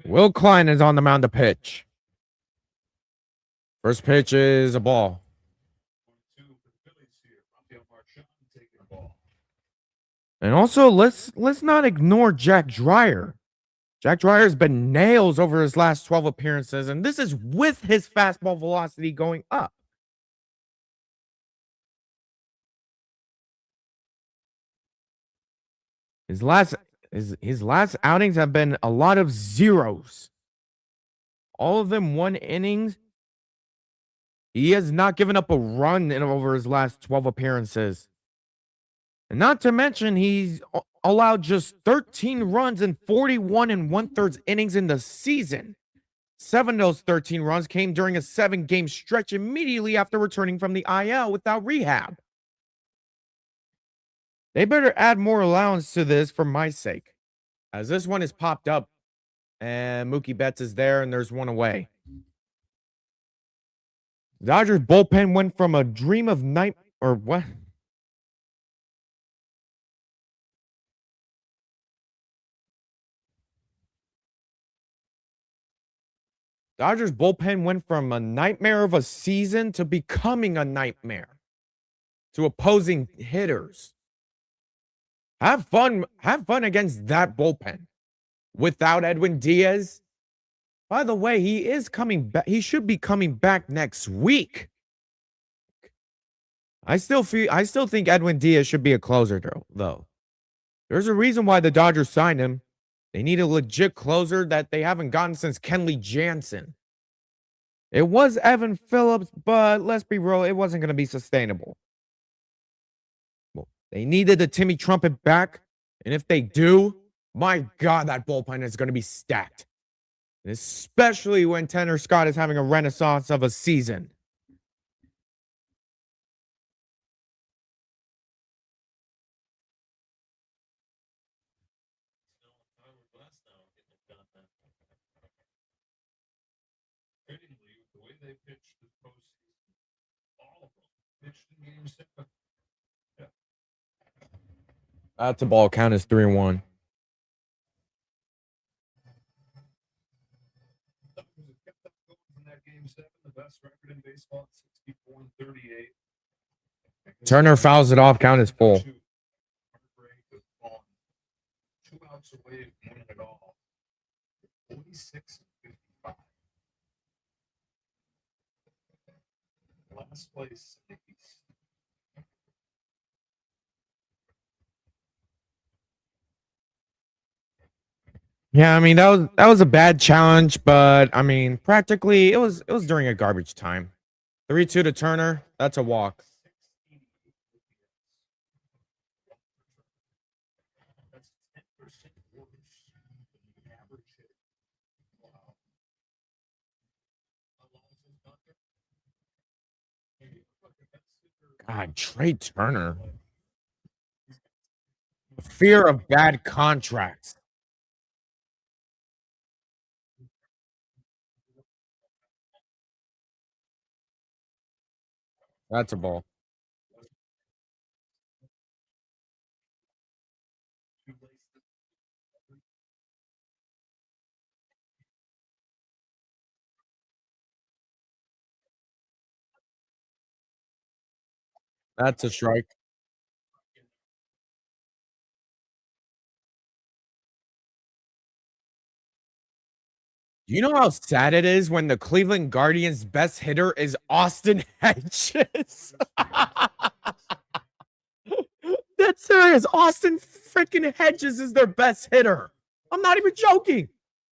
Will Klein is on the mound to pitch. First pitch is a ball. And also, let's not ignore Jack Dreyer. Jack Dreyer's been nails over his last 12 appearances, and this is with his fastball velocity going up. His last outings have been a lot of zeros. All of them 1 innings. He has not given up a run in over his last 12 appearances. And not to mention, he's allowed just 13 runs in 41 1/3 innings in the season. 7 of those 13 runs came during a 7-game stretch immediately after returning from the IL without rehab. They better add more allowance to this for my sake, as this one is popped up and Mookie Betts is there and there's one away. Dodgers bullpen went from a dream of night or what? Dodgers bullpen went from a nightmare of a season to becoming a nightmare to opposing hitters. Have fun against that bullpen without Edwin Diaz. By the way, he is coming back. He should be coming back next week. I still think Edwin Diaz should be a closer though. There's a reason why the Dodgers signed him. They need a legit closer that they haven't gotten since Kenley Jansen. It was Evan Phillips, but let's be real, it wasn't going to be sustainable. Well, they needed the Timmy Trumpet back, and if they do, my God, that bullpen is going to be stacked. Especially when Tanner Scott is having a renaissance of a season. That's a ball. Count is 3-1. Turner fouls it off. Count is full. 2 outs away from winning it all. 46-55. Last place. Yeah, I mean that was a bad challenge, but I mean practically it was during a garbage time. 3-2 to Turner. That's a walk. God, Trey Turner. Fear of bad contracts. That's a ball. That's a strike. You know how sad it is when the Cleveland Guardians' best hitter is Austin Hedges? That's serious. Austin freaking Hedges is their best hitter. I'm not even joking.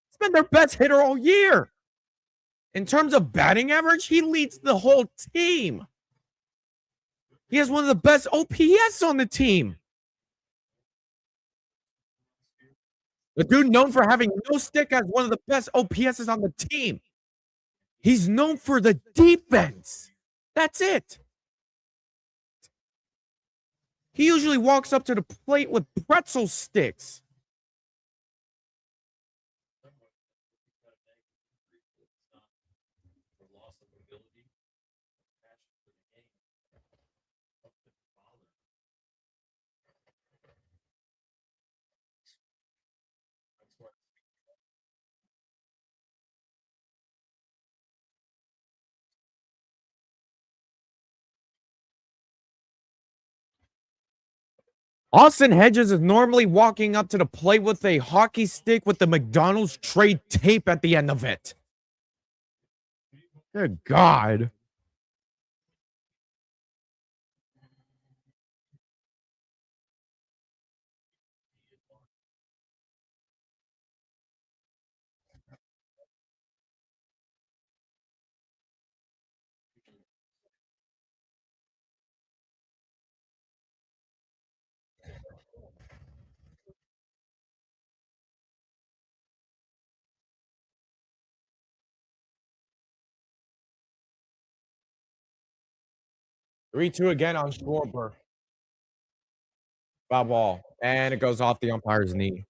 He's been their best hitter all year. In terms of batting average, he leads the whole team. He has one of the best OPS on the team. The dude known for having no stick has one of the best OPSs on the team. He's known for the defense. That's it. He usually walks up to the plate with pretzel sticks. Austin Hedges is normally walking up to the plate with a hockey stick with the McDonald's tray tape at the end of it. Good God. Three-two again on Schwarber. Foul ball. And it goes off the umpire's knee.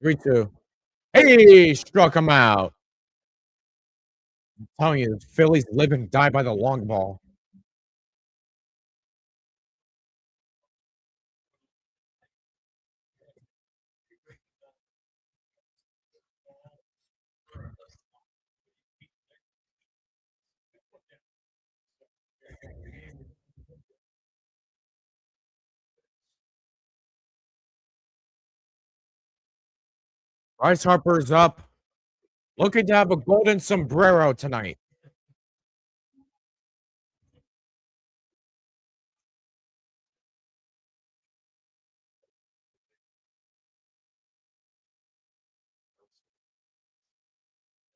Three-two. Hey, struck him out. I'm telling you, the Phillies live and die by the long ball. Bryce Harper's up. Looking to have a golden sombrero tonight.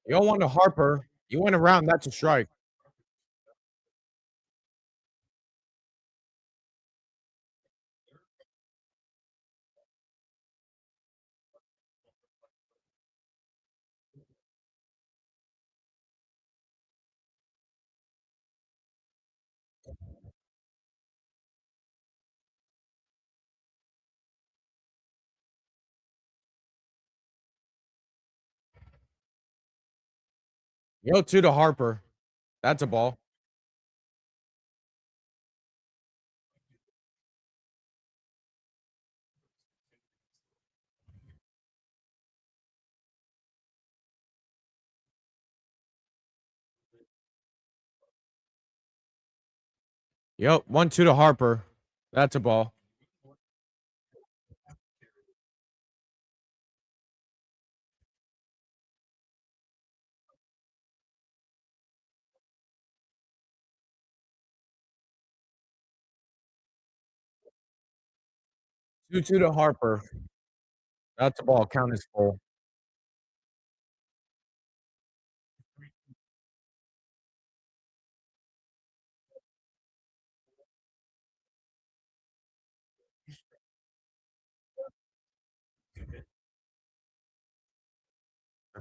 You don't want to Harper. You went around, that's a strike. Yo, two to Harper. That's a ball. Yep, 1-2 to Harper. That's a ball. Two to Harper. That's a ball. Count is full.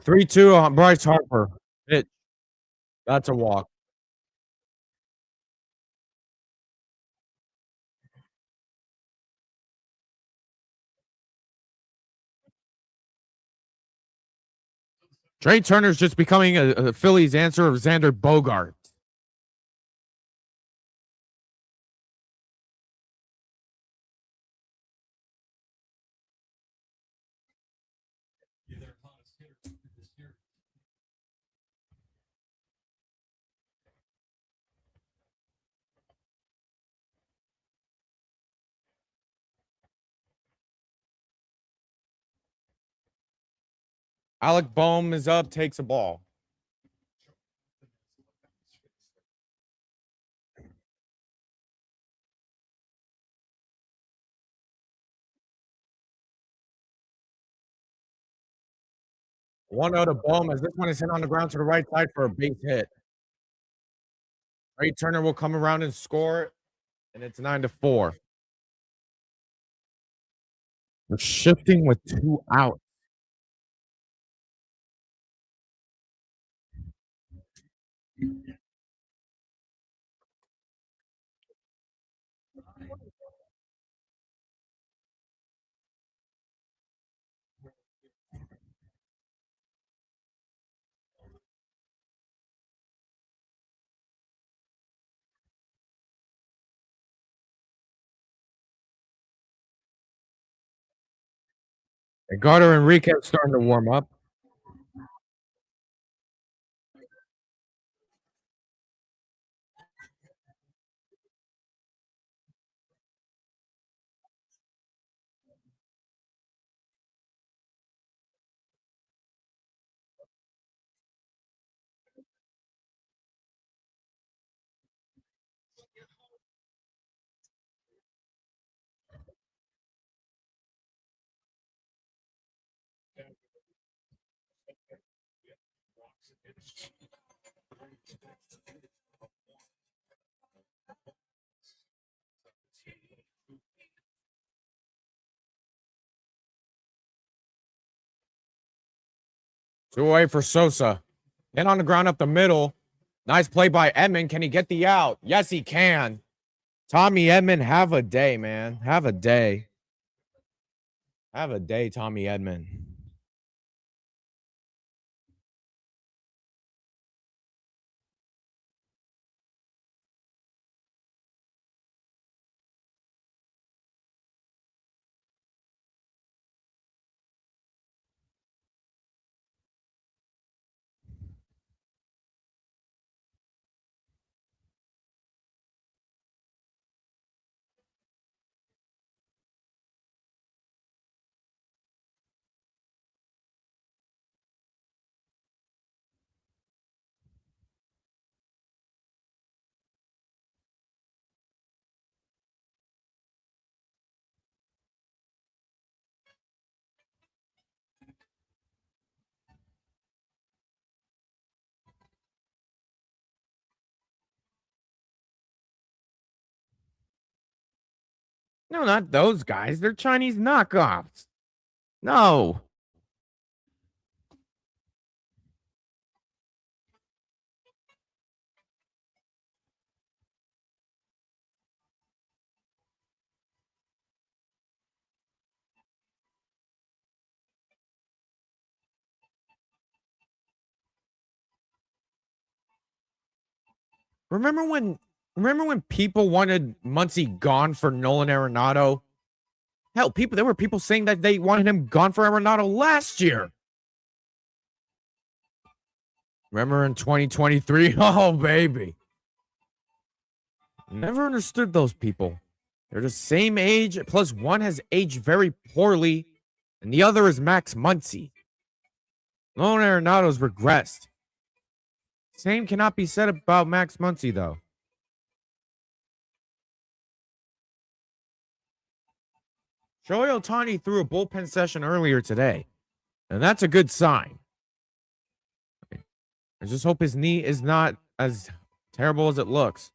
Three-two on Bryce Harper. Hit. That's a walk. Trey Turner's just becoming a Phillies answer of Xander Bogaerts. Alec Boehm is up, takes a ball. One out of Boehm as this one is hit on the ground to the right side for a base hit. Trey Turner will come around and score, and it's 9-4. We're shifting with 2 outs. Edgardo Enriquez starting to warm up. Two away for Sosa. Hit on the ground up the middle. Nice play by Edman. Can he get the out? Yes, he can. Tommy Edman, have a day, man. Have a day. Have a day, Tommy Edman. No, not those guys. They're Chinese knockoffs. No. Remember when people wanted Muncy gone for Nolan Arenado? Hell, there were people saying that they wanted him gone for Arenado last year. Remember in 2023? Oh, baby. Never understood those people. They're the same age, plus one has aged very poorly, and the other is Max Muncy. Nolan Arenado's regressed. Same cannot be said about Max Muncy, though. Shohei Ohtani threw a bullpen session earlier today, and that's a good sign. I just hope his knee is not as terrible as it looks.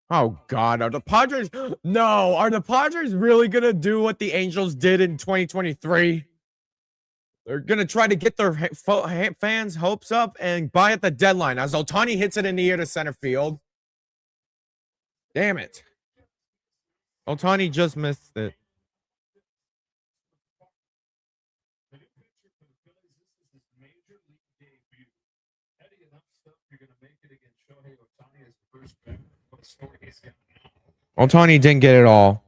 Oh, God. Are the Padres... No. Are the Padres really going to do what the Angels did in 2023? They're going to try to get their fans' hopes up and buy at the deadline as Ohtani hits it in the air to center field. Damn it. Ohtani just missed it. Ohtani didn't get it all.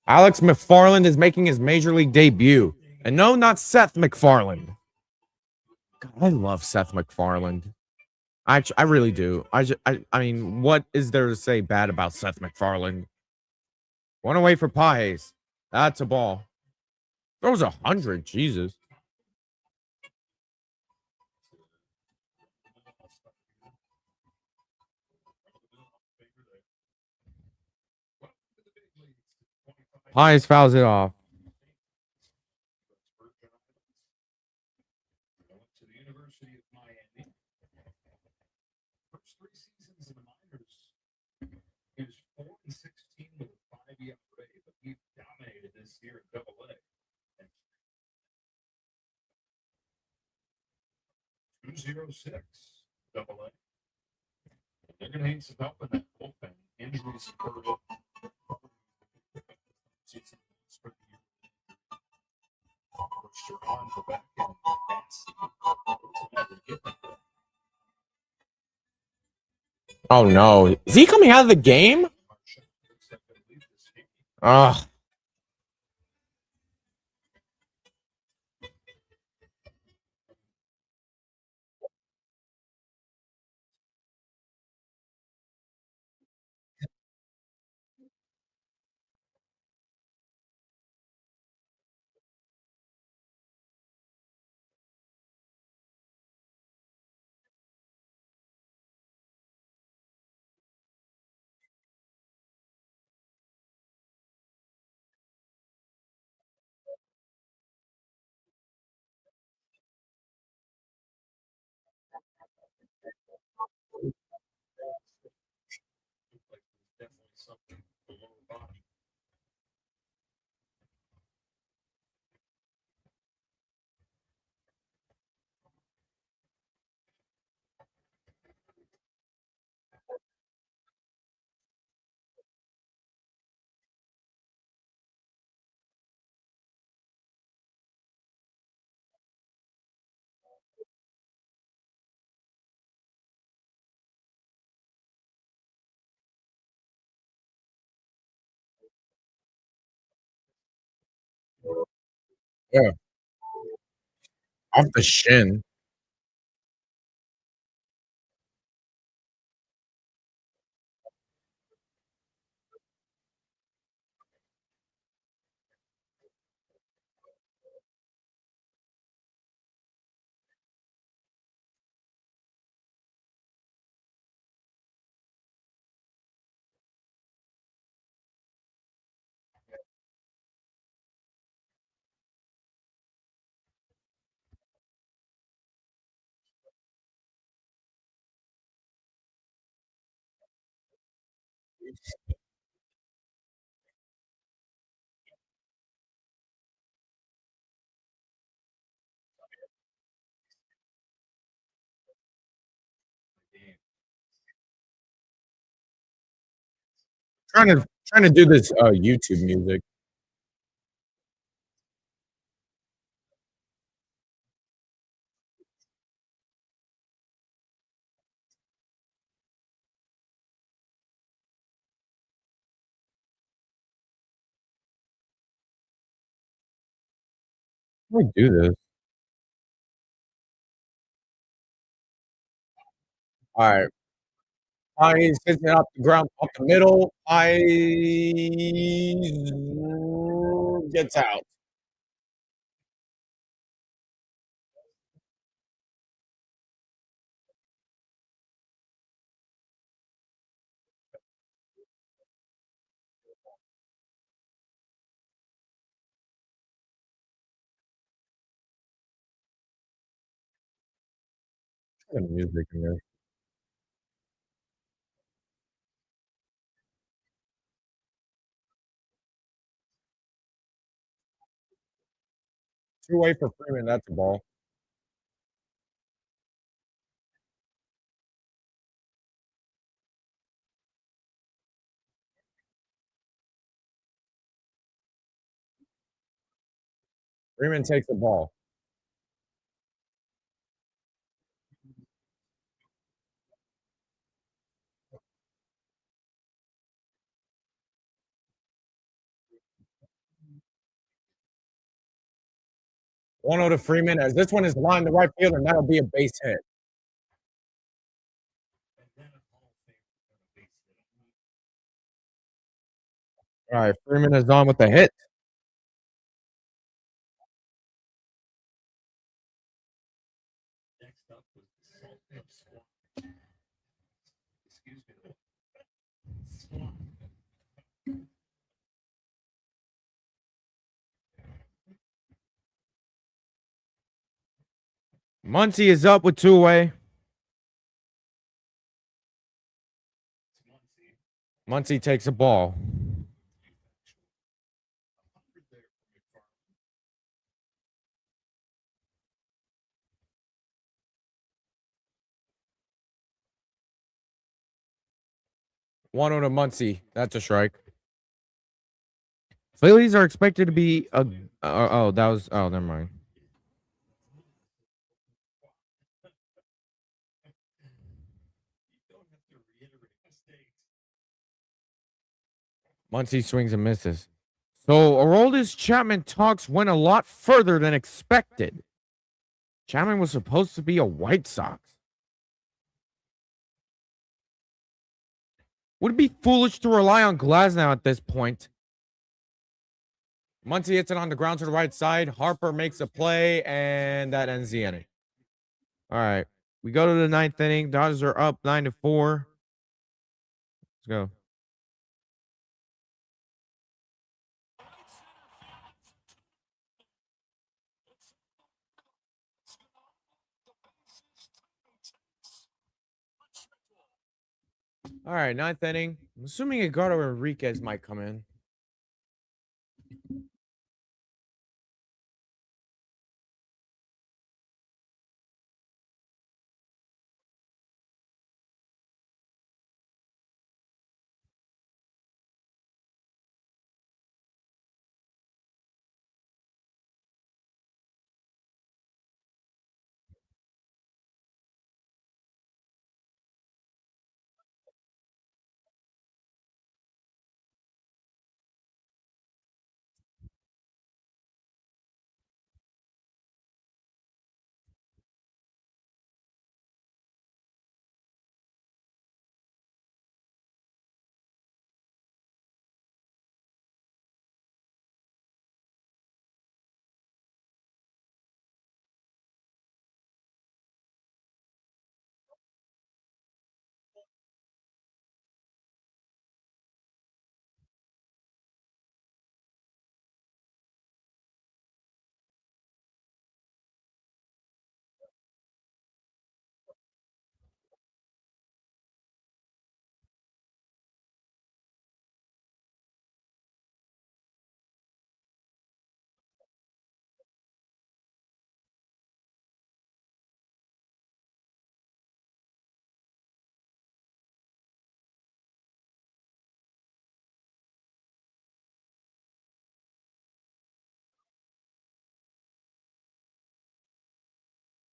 Alex McFarland is making his major league debut. And no, not Seth MacFarlane. God, I love Seth MacFarlane. I really do. I mean, what is there to say bad about Seth MacFarlane? One away for Pages. That's a ball. Throws 100. Jesus. Pages fouls it off. To the University of Miami. First 3 seasons in the minors, he was 4-16 with a 5 ERA, but he dominated this year at AA. 206 AA. They're going to need some help in that bullpen. Injuries occurred up. On the back end, Oh no. Is he coming out of the game? Ugh. Yeah. Off the shin. Trying to do this YouTube music. How do I do this? All right. Eyes hits it off the ground, off the middle. Eyes gets out. The music in there. Two away for Freeman. That's a ball. Freeman takes the ball. 1-0 to Freeman as this one is lined to right field, and that'll be a base hit. All right, Freeman is on with the hit. Next up was the Salt Lake Swamp. Excuse me. Swamp. Muncy is up with 2 away. Muncy takes a ball. One on a Muncy. That's a strike. Phillies are expected to be a. That was. Oh, never mind. Muncy swings and misses. So Aroldis Chapman talks went a lot further than expected. Chapman was supposed to be a White Sox. Would it be foolish to rely on Glasnow at this point? Muncy hits it on the ground to the right side. Harper makes a play, and that ends the inning. All right. We go to the 9th inning. Dodgers are up 9-4. Let's go. All right, 9th inning. I'm assuming Edgardo Enriquez might come in.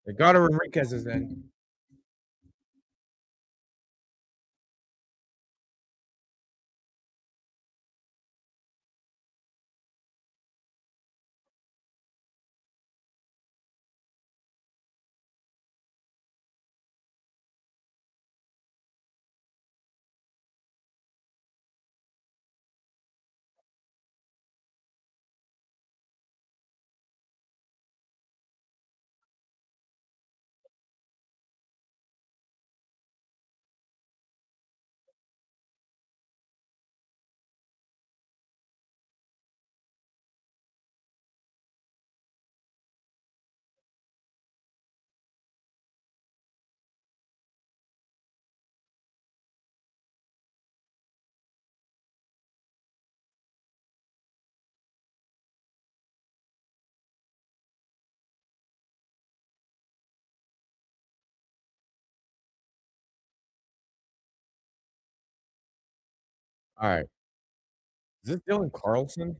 Edgardo Enriquez is in. All right. Is this Dylan Carlson?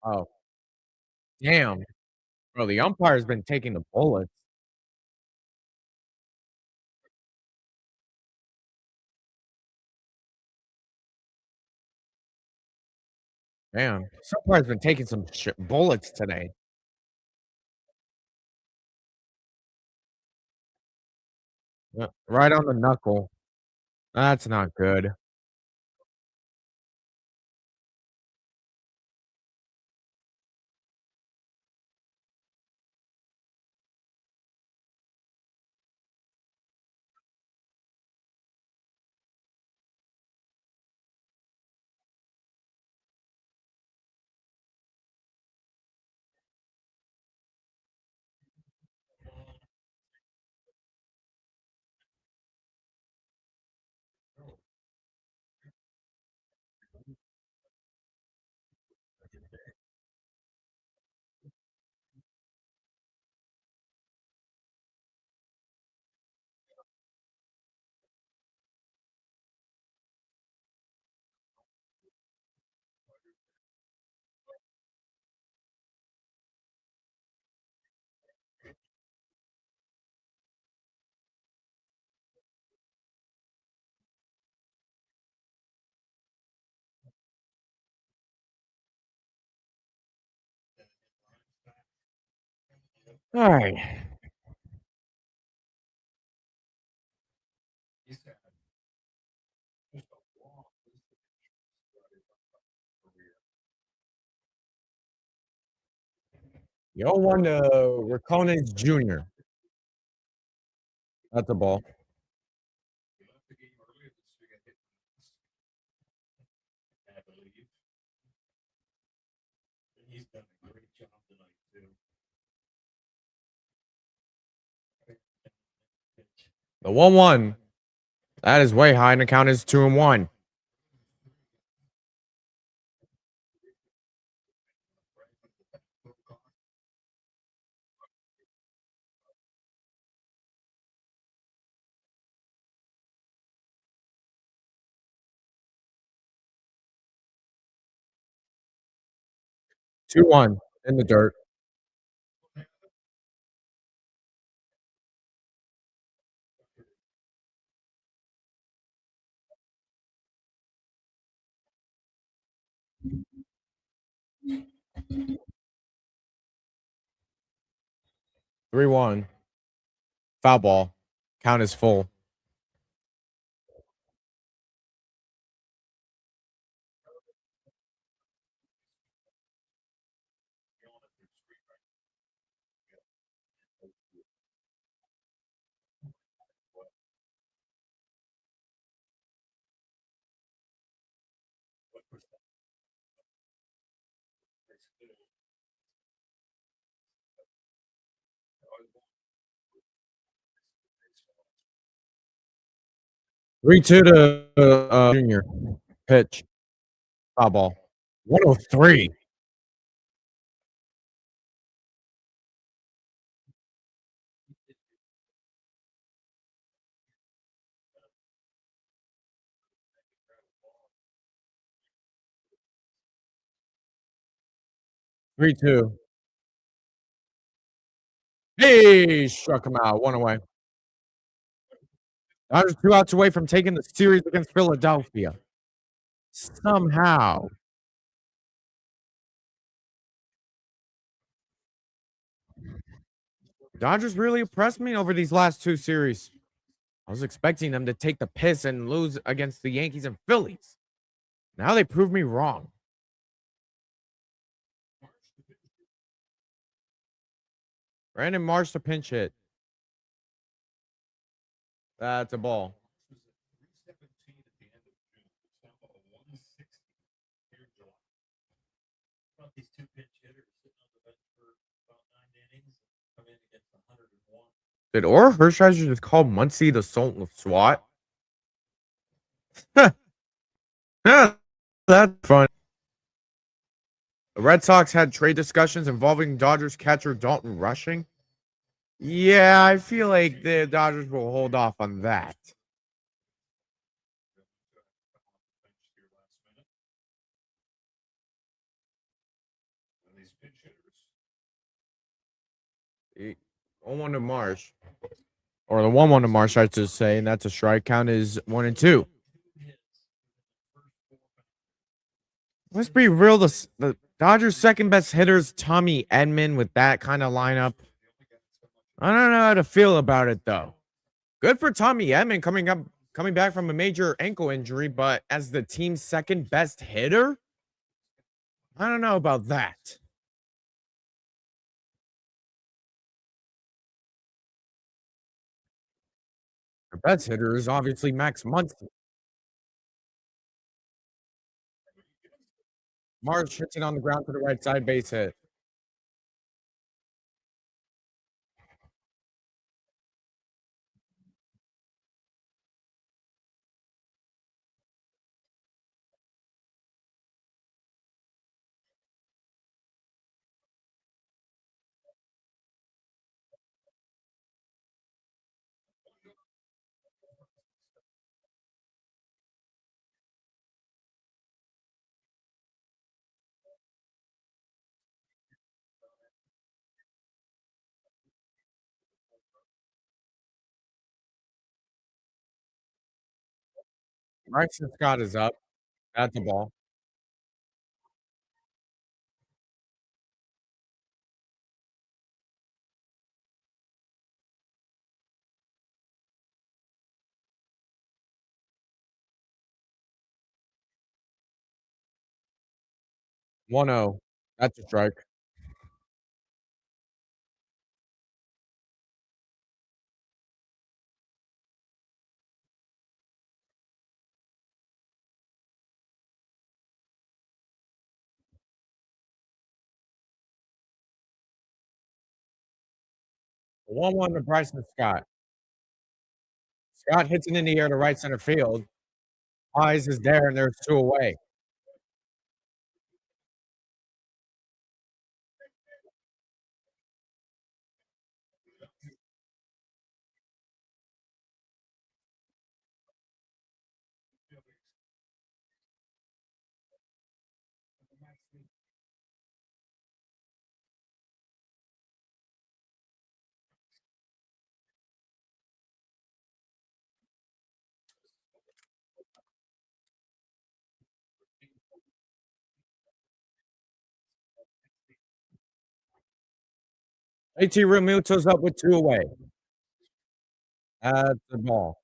Oh, damn. Bro, the umpire's been taking the bullets. Man, Subway's been taking some bullets today. Right on the knuckle. That's not good. All right. The 0-1 to Racones Jr. That's a ball. He's done a great job tonight, too. The 1-1. That is way high, and the count is 2-1. Two one in the dirt. Three one. Foul ball. Count is full. Three two to Junior. Pitch. Foul ball. 103. Three two. Hey, struck him out. One away. Dodgers 2 outs away from taking the series against Philadelphia. Somehow. Dodgers really impressed me over these last two series. I was expecting them to take the piss and lose against the Yankees and Phillies. Now they proved me wrong. Brandon Marsh to pinch hit. That's a ball. These two pinch hitters sitting on the bench for about 9 innings, come in against 101. Did Orr Hershiser just call Muncy the Sultan of SWAT? Yeah, that's fun. The Red Sox had trade discussions involving Dodgers catcher Dalton Rushing. Yeah, I feel like the Dodgers will hold off on that. These pinch hitters. The 0-1 to Marsh. Or the 1-1 to Marsh, I should say, and that's a strike. Count is 1-2. Let's be real. The Dodgers' second best hitter is Tommy Edman with that kind of lineup. I don't know how to feel about it though. Good for Tommy Edman coming back from a major ankle injury, but as the team's second best hitter, I don't know about that. The best hitter is obviously Max Muncy. Marsh hits it on the ground to the right side, base hit. Bryson Scott is up at the ball. One 0. That's a strike. One 1 to Bryson Scott. Scott hits it in the air to right center field. Eyes is there, and there's 2 away. JT Realmuto's up with 2 away. At the ball.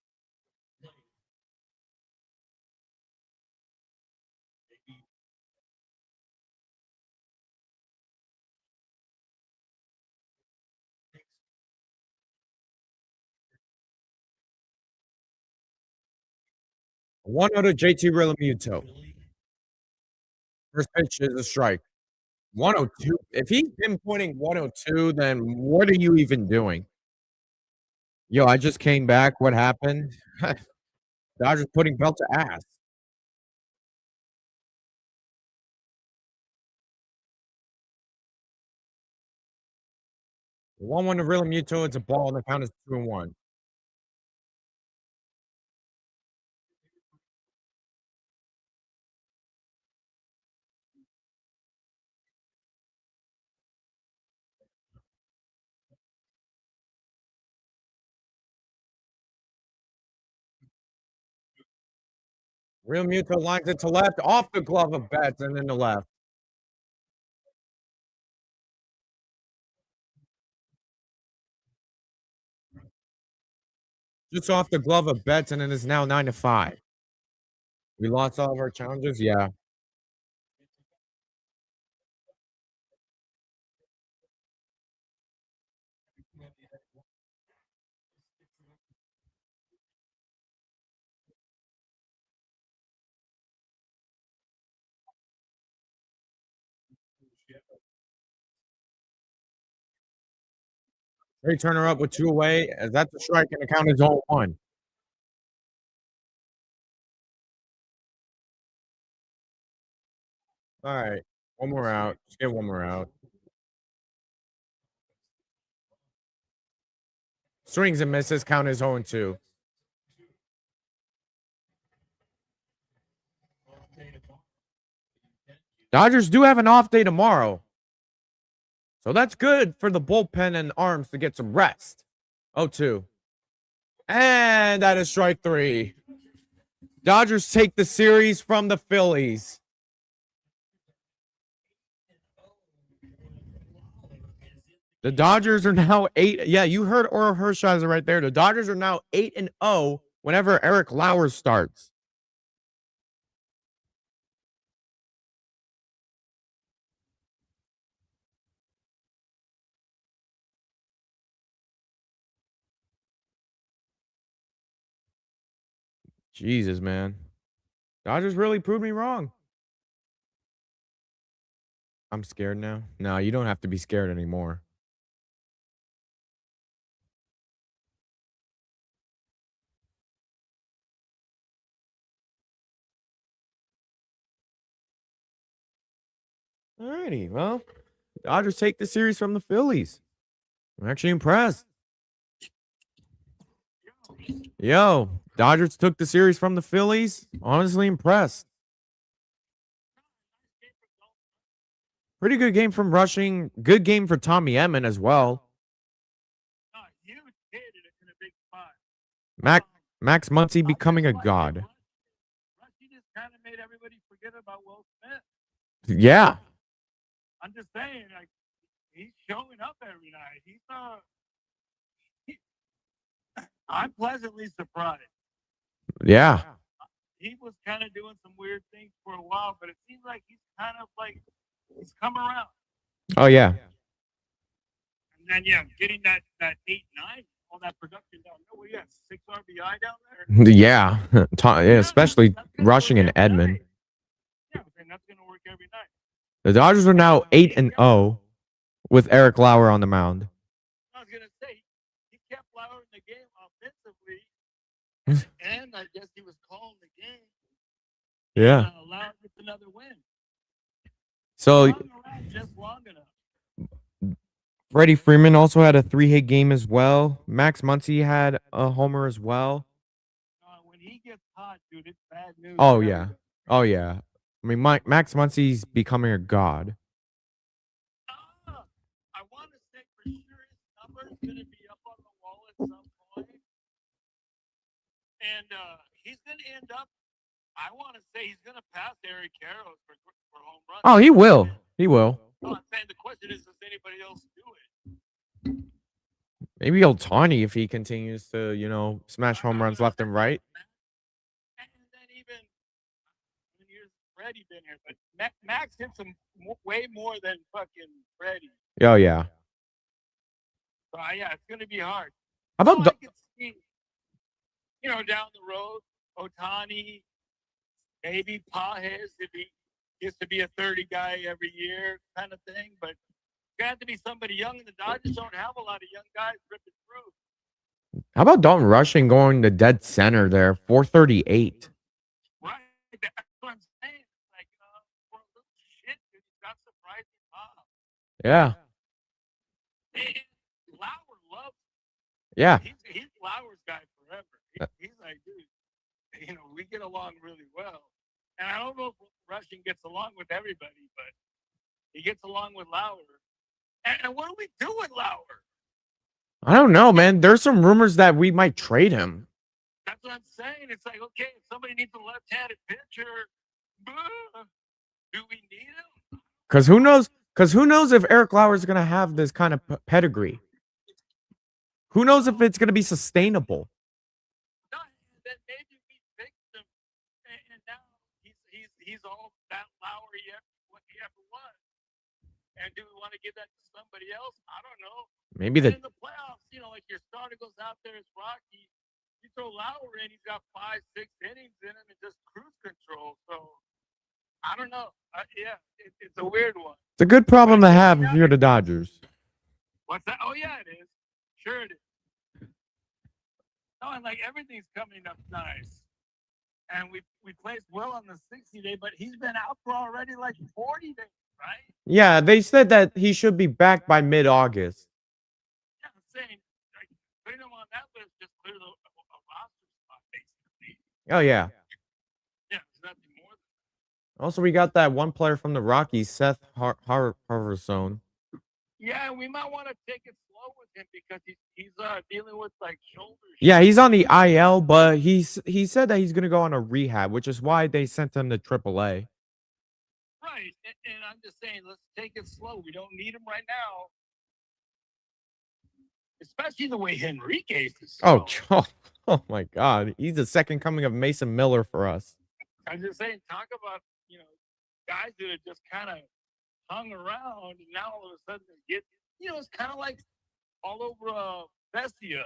One 0 to JT Realmuto. First pitch is a strike. 102. If he's pinpointing 102, then what are you even doing? Yo, I just came back. What happened? Dodgers putting belt to ass. 1-1 to Realmuto. It's a ball, and the count is 2-1. Realmuto lines it to left, off the glove of Betts, and then to left. Just off the glove of Betts, and it is now 9-5. We lost all of our challenges? Yeah. Trey Turner up with 2 away. As that's a strike, and the count is 0-1. All right. One more out. Just get one more out. Swings and misses. Count is 0-2. Dodgers do have an off day tomorrow. So that's good for the bullpen and arms to get some rest. 0-2. And that is strike 3. Dodgers take the series from the Phillies. The Dodgers are now 8. Yeah, you heard Oral Hershiser right there. The Dodgers are now 8-0 whenever Eric Lauer starts. Jesus, man. Dodgers really proved me wrong. I'm scared now. No, you don't have to be scared anymore. Alrighty, well, Dodgers take the series from the Phillies. I'm actually impressed. Yo, Dodgers took the series from the Phillies. Honestly impressed. Pretty good game from Rushing. Good game for Tommy Edman as well. Huge hit in a big spot. Max Muncy becoming a god. Rushy just kind of made everybody forget about Will Smith. Yeah. I'm just saying, like, he's showing up every night. I'm pleasantly surprised. Yeah. He was kind of doing some weird things for a while, but it seems like he's kind of like he's come around. Oh, yeah. And then getting that 8-9, all that production down there. Well, 6 RBI down there. Yeah. Especially Rushing and Edman. Yeah, and that's gonna work every night. The Dodgers are now 8-0 with Eric Lauer on the mound. I was gonna say he kept Lauer in the game offensively, and I guess he was calling the game. Yeah. Lauer gets another win. So just long enough. Freddie Freeman also had a 3-hit game as well. Max Muncy had a homer as well. When he gets hot, dude, it's bad news. Oh, yeah. Oh, yeah. I mean, Max Muncy's becoming a god. I want to say for sure his number is going to be up on the wall at some point. And he's going to end up, I want to say he's going to pass Eric Karros for home runs. Oh, he will. He will. I'm saying the question is, does anybody else do it? Maybe Ohtani if he continues to, smash home runs left and right. And then even when here's Freddie been here, but Max hits him way more than fucking Freddie. Oh, yeah. So, it's going to be hard. How about I could see, down the road, Ohtani, maybe Pages if he gets to be a 30 guy every year kind of thing, but it had to be somebody young, and the Dodgers don't have a lot of young guys ripping through. How about Dalton Rushing going to dead center there, 438? Right, that's what I'm saying. Like, for a little shit, dude, he's got surprising pop. Yeah. And Lauer loves him. Yeah. He's Lauer's guy forever. He's like, dude, we get along really well. And I don't know if Rushing gets along with everybody, but he gets along with Lauer. And what do we do with Lauer? I don't know, man. There's some rumors that we might trade him. That's what I'm saying. It's like, okay, if somebody needs a left-handed pitcher, do we need him? Because who knows? Because who knows if Eric Lauer is going to have this kind of pedigree? Who knows if it's going to be sustainable? No, then maybe we fixed him, and now he's all that Lauer he ever was. And do we want to give that to somebody else? I don't know. Maybe in the playoffs, like your starter goes out there as Rocky, you throw Lauer in, he's got 5-6 innings in him and just cruise control. So I don't know. It's a weird one. It's a good problem to have if you're the Dodgers. What's that? Oh yeah, it is. Sure it is. No, and like everything's coming up nice. And we placed well on the 60-day, but he's been out for already like 40 days. Right? Yeah, they said that he should be back by mid-August. Yeah, I'm saying, like, putting him on that list just clears a roster spot, basically. Oh, yeah. Yeah, there's nothing more than that. Also, we got that one player from the Rockies, Seth Harverson. Yeah, we might want to take it slow with him because he's dealing with, like, shoulder. Yeah, he's on the IL, but he said that he's going to go on a rehab, which is why they sent him to AAA. Right, and I'm just saying, let's take it slow. We don't need him right now. especially the way Henriquez is. Oh, oh my God. He's the second coming of Mason Miller for us. I'm just saying, talk about, guys that have just kind of hung around, and now all of a sudden they get, it's kind of like all over Vestia.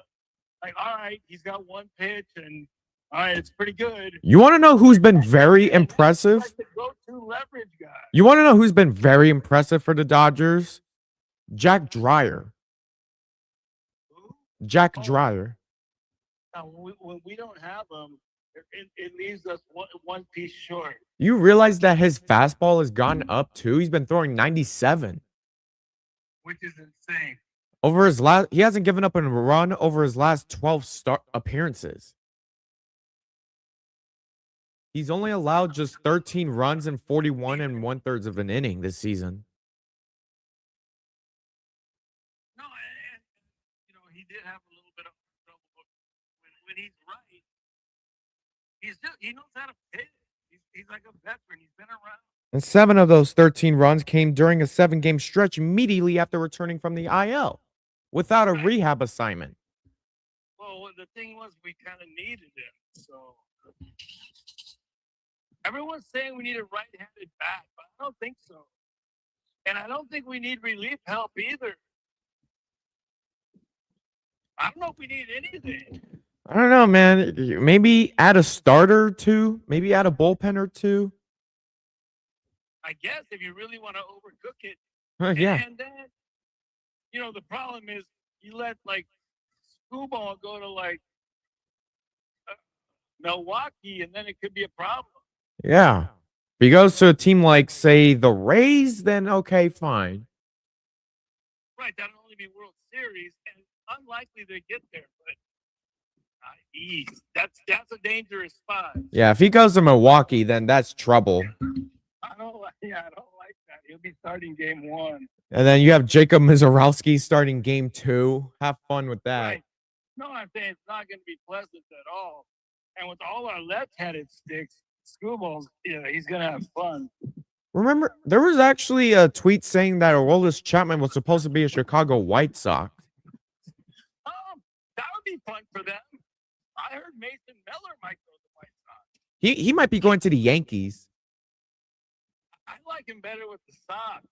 Like, all right, he's got one pitch, and all right, it's pretty good. You want to know who's been very impressive? Like the go-to leverage guy. You want to know who's been very impressive for the Dodgers? Jack Dreyer. Jack Dreyer. Now, when we don't have him, it leaves us one piece short. You realize that his fastball has gone up too? He's been throwing 97. Which is insane. He hasn't given up a run over his last 12 start appearances. He's only allowed just 13 runs in 41 and 1/3 of an inning this season. No, and he did have a little bit of trouble, but when he's right, he knows how to pitch. He's like a veteran. He's been around. And 7 of those 13 runs came during a 7-game stretch immediately after returning from the IL without a rehab assignment. Well, the thing was, we kind of needed him. So everyone's saying we need a right-handed bat, but I don't think so. And I don't think we need relief help either. I don't know if we need anything. I don't know, man. Maybe add a starter or two. Maybe add a bullpen or two. I guess if you really want to overcook it. Yeah. And then, the problem is you let, Screwball go to, Milwaukee, and then it could be a problem. Yeah. If he goes to a team like, say, the Rays, then okay, fine. Right. That'll only be World Series, and unlikely to get there, but that's a dangerous spot. Yeah, if he goes to Milwaukee, then that's trouble. I don't like that. He'll be starting game 1. And then you have Jacob Mizorowski starting game 2. Have fun with that. Right. No, I'm saying it's not going to be pleasant at all. And with all our left-handed sticks, Screwball's, he's going to have fun. Remember, there was actually a tweet saying that Aroldis Chapman was supposed to be a Chicago White Sox. That would be fun for them. I heard Mason Miller might go to the White Sox. He might be going to the Yankees. I like him better with the Sox.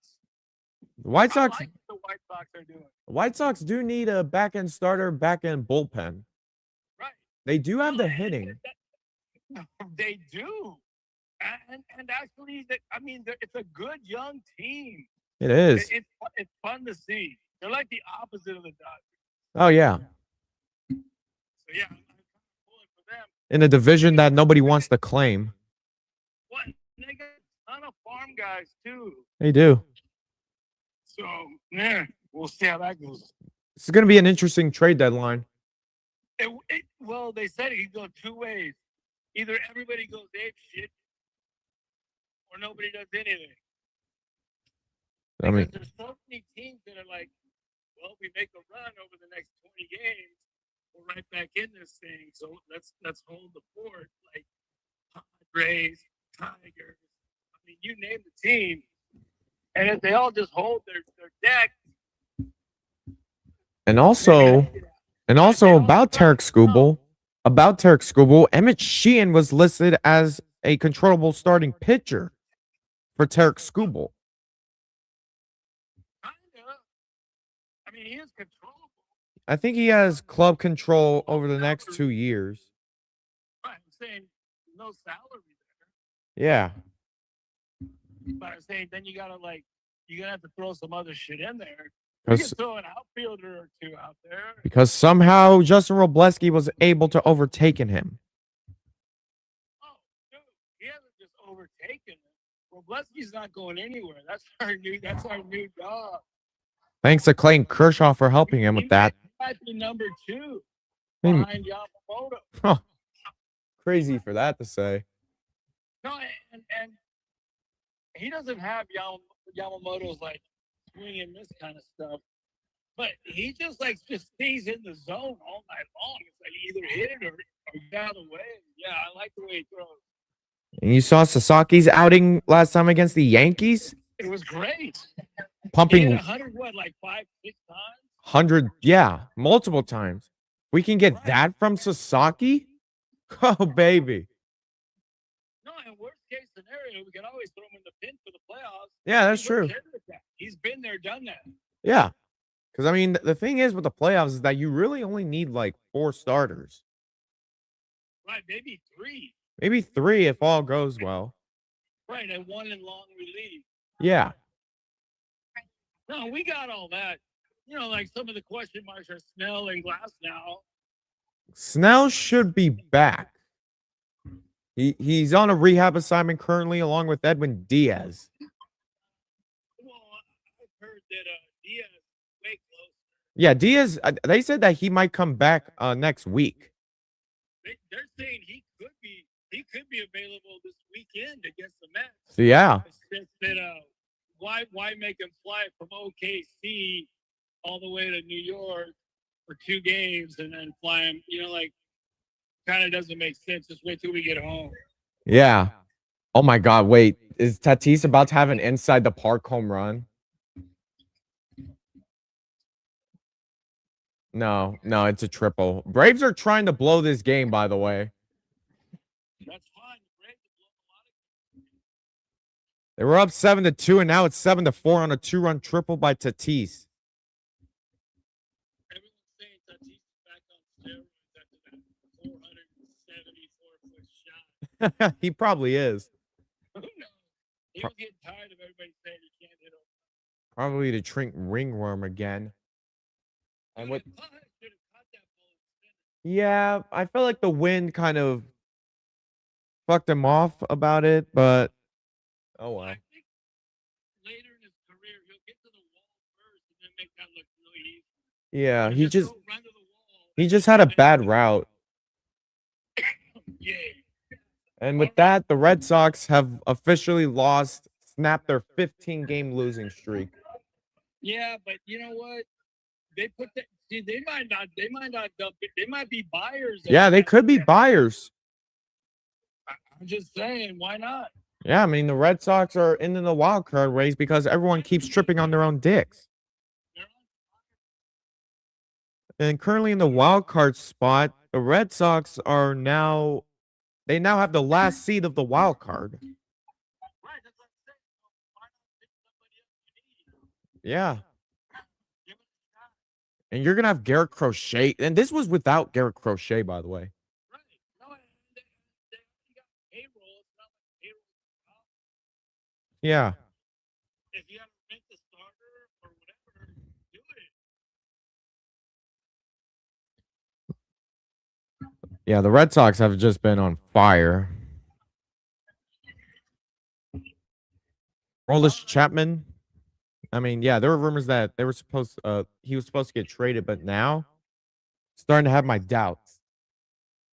The White Sox. I like what the White Sox are doing. The White Sox do need a back-end starter, back-end bullpen. Right. They do have the hitting. They do. And actually, it's a good young team. It is. It's fun to see. They're like the opposite of the Dodgers. Oh, yeah. So, yeah, I'm pulling for them. In a division that nobody wants to claim. What? They got a ton of farm guys, too. They do. So, yeah, we'll see how that goes. This is going to be an interesting trade deadline. Well, they said it could go 2 ways. Either everybody goes ape shit, or nobody does anything. Because there's so many teams that are like, well, we make a run over the next 20 games, we're right back in this thing. So let's hold the fort, like Padres, Tigers. You name the team, and if they all just hold their deck. And also about Tarek Skubal, Emmet Sheehan was listed as a controllable starting pitcher for Tarek Skubal. He is controllable. I think he has club control over the next 2 years. Right, I'm saying no salary there. Yeah. But I'm saying then you're gonna have to throw some other shit in there. You can throw an outfielder or 2 out there. Because somehow Justin Wrobleski was able to overtake him. Oh, dude, he hasn't just overtaken him. Wrobleski's not going anywhere. That's our new dog. Thanks to Clayton Kershaw for helping him with that. He might be number 2 behind Yamamoto. Huh. Crazy for that to say. No, and he doesn't have Yamamoto's swing and miss kind of stuff, but he just stays in the zone all night long. It's either hit it or get out of the way. Yeah, I like the way he throws. And you saw Sasaki's outing last time against the Yankees? It was great. Pumping he hit 100, 5, 6 times? 100, yeah, multiple times. We can get that from Sasaki? Oh, baby. No, in worst case scenario, we can always throw him in the pin for the playoffs. Yeah, that's He's true. okay with that. He's been there, done that. Yeah. Because, I mean, the thing is with the playoffs is that you really only need like 4 starters. Right, maybe 3. Maybe 3 if all goes well. Right, and 1 in long relief. Yeah. No, we got all that. You know, like some of the question marks are Snell and Glass now. Snell should be back. He's on a rehab assignment currently along with Edwin Diaz. Well, I've heard that Diaz is way close. Yeah, Diaz, they said that he might come back next week. They're saying he could be available this weekend against the Mets. So, yeah. It's just that why make him fly from OKC all the way to New York for 2 games and then fly him? You know, like kind of doesn't make sense. Just wait till we get home. Yeah. Oh my God! Wait, is Tatis about to have an inside the park home run? No, it's a triple. Braves are trying to blow this game, by the way. That's fine. The Braves have blown a lot of. They were up 7-2, and now it's 7-4 on a 2-run triple by Tatis. Everyone's saying Tatis is back on steroids after that 474-foot shot. He probably is. Who knows? He'll get tired of everybody saying he can't hit him. Probably to drink ringworm again. And what? Yeah, I feel like the wind kind of fucked him off about it, but oh well. I think later in his career he'll get to the wall first and then make that look really easy. Yeah, He'll he just go run to the wall. he just had a bad route. Yeah. And with that, the Red Sox have officially snapped their 15-game losing streak. Yeah, but you know what? They put that. See, they might not dump it. They might be buyers. Yeah, they could be buyers. I'm just saying, why not? Yeah, I mean, the Red Sox are in the wild card race because everyone keeps tripping on their own dicks. And currently in the wild card spot, the Red Sox are now have the last seed of the wild card. Right, that's what I'm saying. Why not pick somebody else you need? Yeah. Give it a shot. And you're gonna have Garrett Crochet. And this was without Garrett Crochet, by the way. Right. No, they got payroll. It's not like payroll. Yeah. If you have to rent the starter or whatever, do it. Yeah, the Red Sox have just been on fire. Roldis Chapman. I mean, yeah, there were rumors that he was supposed to get traded, but now starting to have my doubts.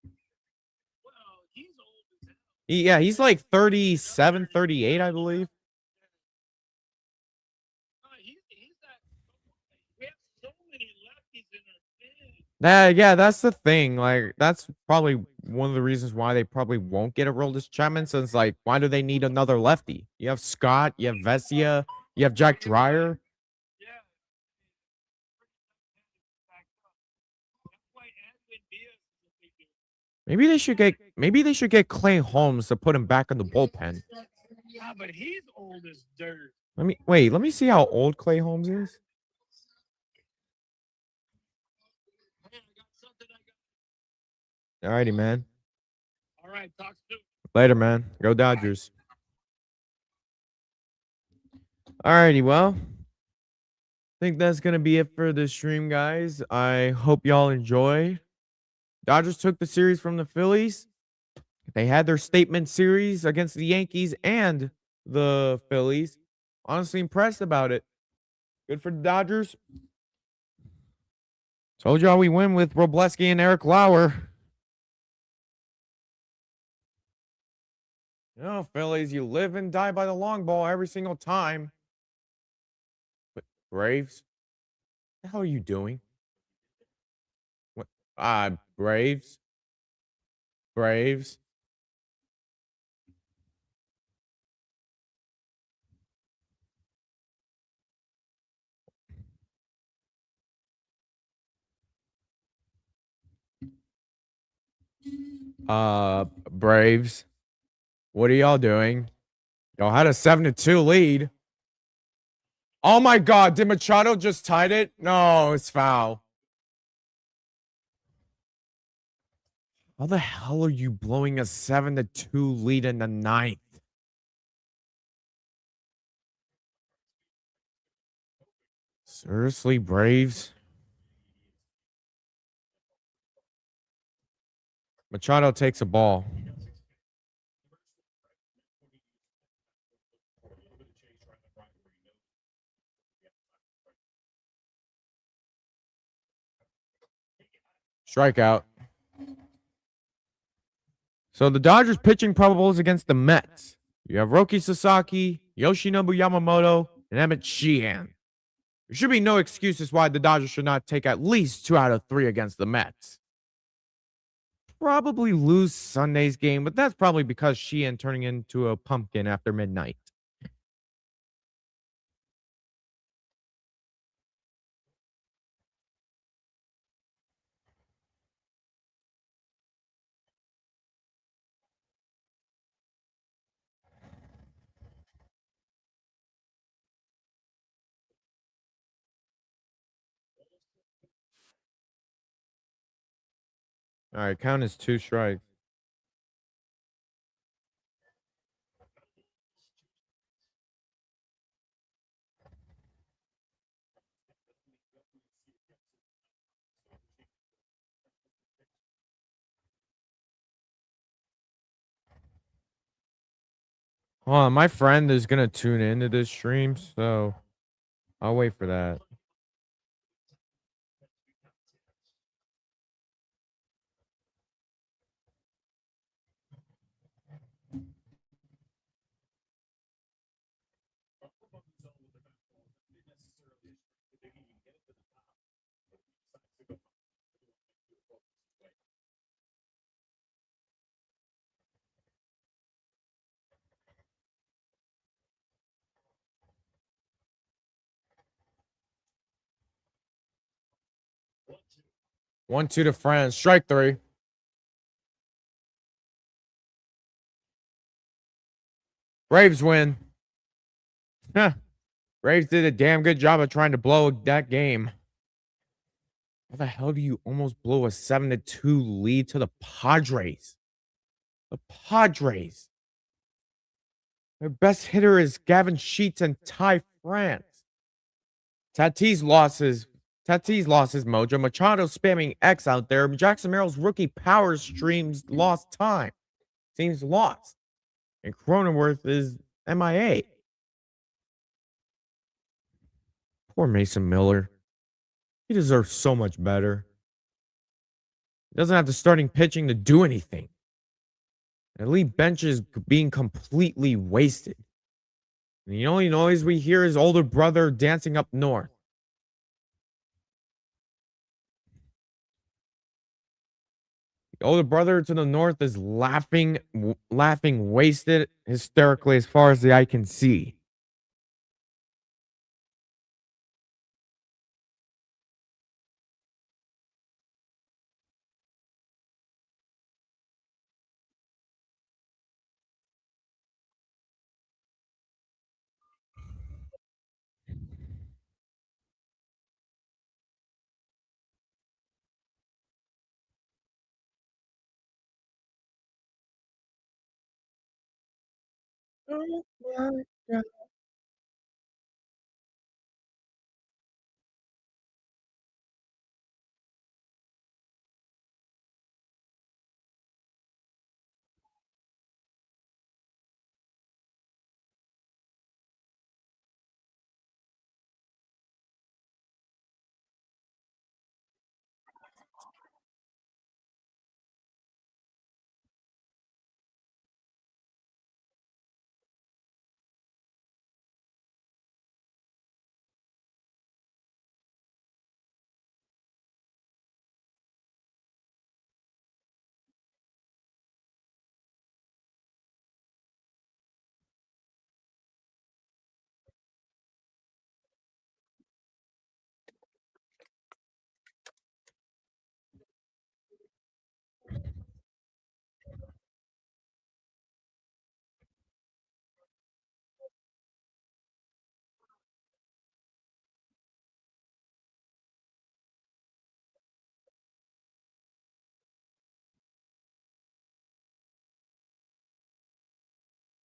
Well, he's old as hell. Yeah, he's like 37, 38, I believe. No, he's that. We have so many lefties in our team. Yeah, that's the thing. Like, that's probably one of the reasons why they probably won't get a Roldis Chapman. Since, like, why do they need another lefty? You have Scott, you have Vesia, you have Jack Dreyer. Yeah. That's why Edman Diaz is a big deal. Maybe they should get Clay Holmes to put him back in the bullpen. Yeah, but he's old as dirt. Let me see how old Clay Holmes is. Hey, I got something. Alrighty, man. All right, talk soon. Later, man. Go Dodgers. Alrighty, well, I think that's gonna be it for the stream, guys. I hope y'all enjoy. Dodgers took the series from the Phillies. They had their statement series against the Yankees and the Phillies. Honestly impressed about it. Good for the Dodgers. Told y'all we win with Wrobleski and Eric Lauer. You know, Phillies, you live and die by the long ball every single time. But Braves, what the hell are you doing? What? Braves? Braves? Braves. What are y'all doing? Y'all had a 7-2 lead. Oh my God, did Machado just tied it? No, it's foul. How the hell are you blowing a 7-2 lead in the ninth? Seriously, Braves? Machado takes a ball. Strikeout. So the Dodgers pitching probables against the Mets. You have Roki Sasaki, Yoshinobu Yamamoto, and Emmet Sheehan. There should be no excuses why the Dodgers should not take at least 2 out of 3 against the Mets. Probably lose Sunday's game, but that's probably because Sheehan turning into a pumpkin after midnight. All right, count is 2 strikes. Hold on, my friend is gonna tune into this stream, so I'll wait for that. One, two to France. Strike 3. Braves win. Huh. Braves did a damn good job of trying to blow that game. How the hell do you almost blow a 7-2 lead to the Padres? The Padres. Their best hitter is Gavin Sheets and Ty France. Tatis lost his mojo. Machado spamming X out there. Jackson Merrill's rookie power streams lost time. Seems lost. And Cronenworth is MIA. Poor Mason Miller. He deserves so much better. He doesn't have the starting pitching to do anything. The elite bench is being completely wasted. And the only noise we hear is older brother dancing up north. The older brother to the north is laughing wasted hysterically as far as the eye can see. Oh my God.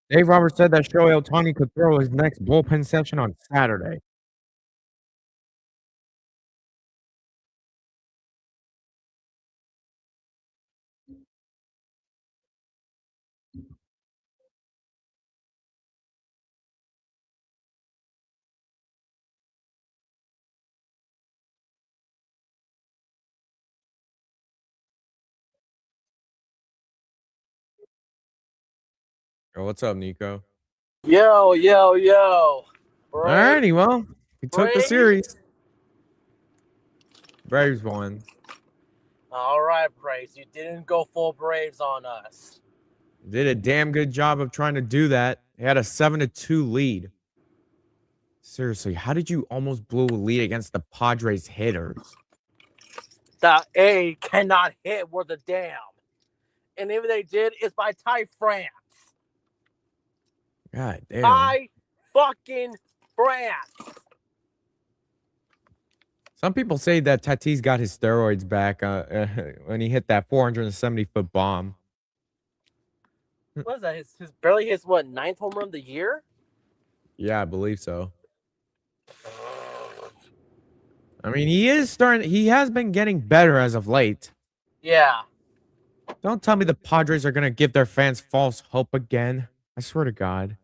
Dave Roberts said that Shohei Ohtani could throw his next bullpen session on Saturday. Oh, what's up, Nico? Yo, yo, yo. Alrighty, well, he took the Braves? series. Braves won. All right, Braves. You didn't go full Braves on us. Did a damn good job of trying to do that. He had a 7-2 lead. Seriously, how did you almost blow a lead against the Padres hitters? The A cannot hit worth a damn. And if they did, it's by Ty France. God damn. Ty fucking France. Some people say that Tatis got his steroids back when he hit that 470-foot bomb. What is that? His barely his what, 9th home run of the year? Yeah, I believe so. I mean, he has been getting better as of late. Yeah. Don't tell me the Padres are going to give their fans false hope again. I swear to God.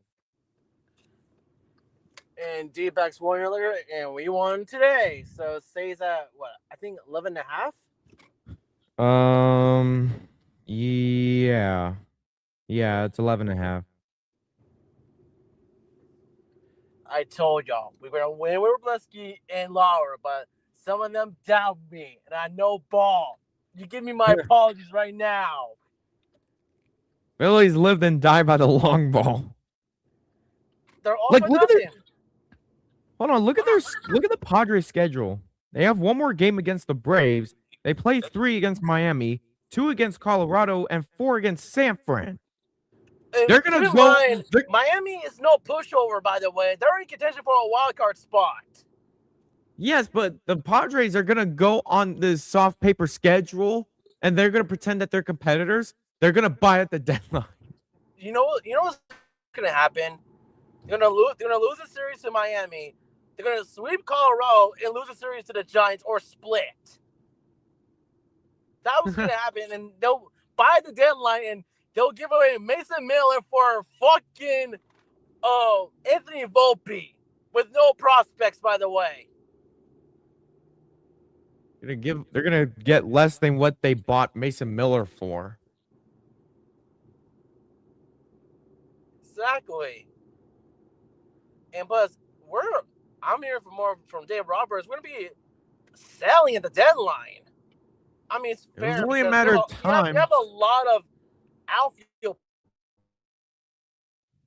And D-backs won earlier, and we won today. So it stays at, what, I think 11 and a half? Yeah. Yeah, it's 11.5. I told y'all we were gonna win with Wrobleski and Lauer, but some of them doubt me, and I know ball. You give me my apologies right now. Phillies lived and died by the long ball. They're all Like, for look at nothing. Hold on, look at the Padres schedule. They have one more game against the Braves. They play 3 against Miami, 2 against Colorado, and 4 against San Fran. They're gonna go. Miami is no pushover, by the way. They're in contention for a wild card spot. Yes, but the Padres are gonna go on this soft paper schedule, and they're gonna pretend that they're competitors. They're gonna buy at the deadline. You know what's gonna happen? They're gonna lose the series to Miami. They're gonna sweep Colorado and lose the series to the Giants or split. That was gonna happen, and they'll buy the deadline and they'll give away Mason Miller for fucking Anthony Volpe with no prospects, by the way. They're gonna get less than what they bought Mason Miller for. Exactly. And plus, I'm hearing more from Dave Roberts. We're gonna be selling at the deadline. I mean, it's fair. It was only a matter of time. You have a lot of outfield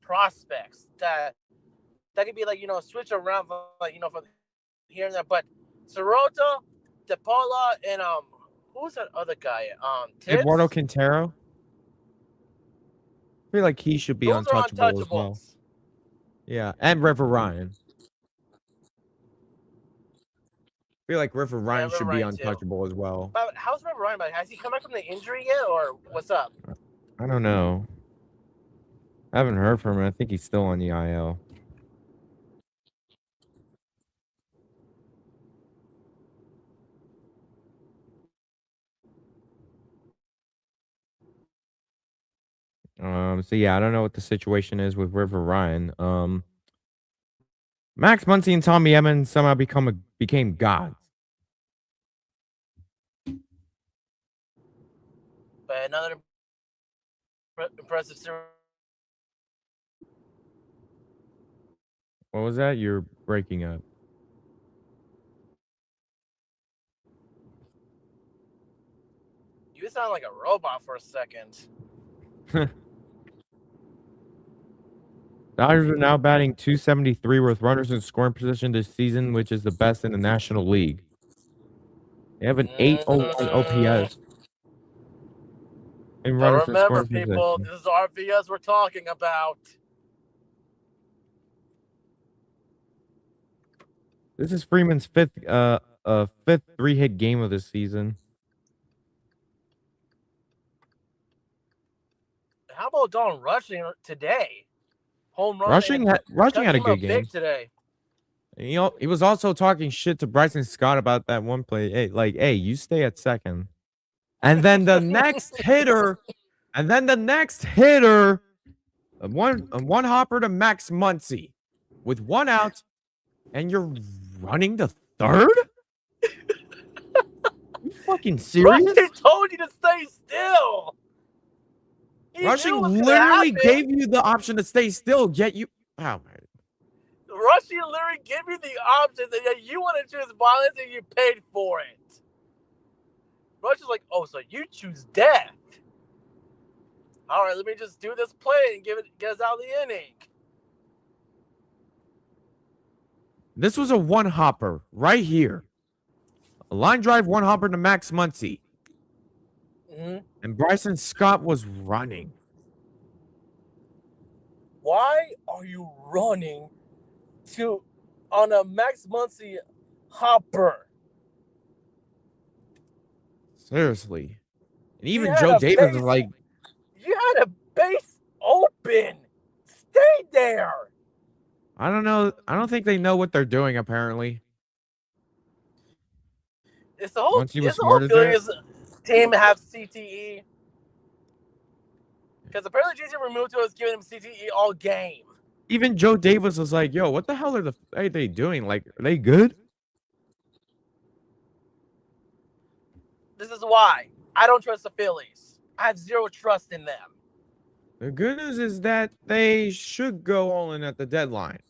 prospects that could be like, switch around from, like, from here and there. But Soroka, DePaula, and who's that other guy? Tibbs? Eduardo Quintero. I feel like he should be Those are untouchable as well. Yeah, and River Ryan. I feel like River Ryan should be untouchable as well. But how's River Ryan? Has he come back from the injury yet, or what's up? I don't know. I haven't heard from him. I think he's still on the IL. So yeah, I don't know what the situation is with River Ryan. Max Muncy and Tommy Edman somehow became gods. But another impressive series. What was that? You're breaking up. You sound like a robot for a second. Dodgers are now batting .273 with runners in scoring position this season, which is the best in the National League. They have an 801 OPS. And runners in Remember, scoring people, position. this is RVS we're talking about. This is Freeman's fifth 3-hit game of the season. How about Dalton Rushing today? home run. Rushing and had a touched him good up big game. today. Rushing had a Touched him good up game. big today. You know, he was also talking shit to Bryson Scott about that one play. Hey, like, hey, you stay at second. And then the next hitter, a one hopper to Max Muncy with one out, and you're running to third? You fucking serious? Rushing told you to stay still. He knew Rushing it was gonna literally happen. gave you the option to stay still, yet you. Oh, man. Rushing literally gave you the options, and yet you want to choose violence, and you paid for it. Rushing's like, oh, so you choose death. All right, let me just do this play and get us out of the inning. This was a one hopper right here. A line drive one hopper to Max Muncy. Mm-hmm. And Bryson Scott was running. Why are you running on a Max Muncy hopper? Seriously. And even You had Joe a Davis is base- like, You had a base open. Stay there. I don't know. I don't think they know what they're doing, apparently. It's the whole, Once he was it's the whole smarter feeling there. is team have CTE. Because apparently JC Remuto is giving him CTE all game. Even Joe Davis was like, yo, what the hell are they doing? Like, are they good? This is why I don't trust the Phillies. I have zero trust in them. The good news is that they should go all in at the deadline.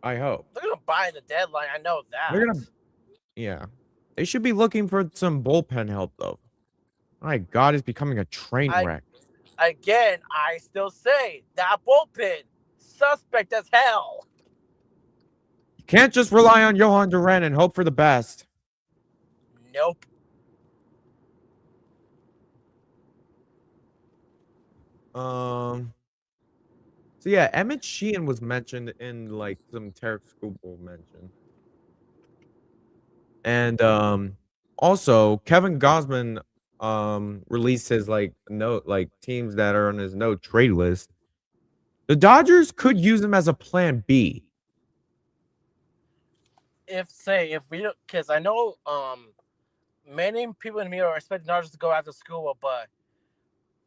I hope. They're going to buy the deadline. I know that. They're gonna, yeah. They should be looking for some bullpen help, though. My God, it's becoming a train wreck. Again, I still say that bullpen, suspect as hell. You can't just rely on Johan Duran and hope for the best. Nope. So yeah, Emmet Sheehan was mentioned in like some Tarek Schoolbowl mention. And also Kevin Gosman released his like note, like teams that are on his no trade list. The Dodgers could use him as a plan B. If we don't, because I know many people in the media are expecting Dodgers to go after Schoolbowl, but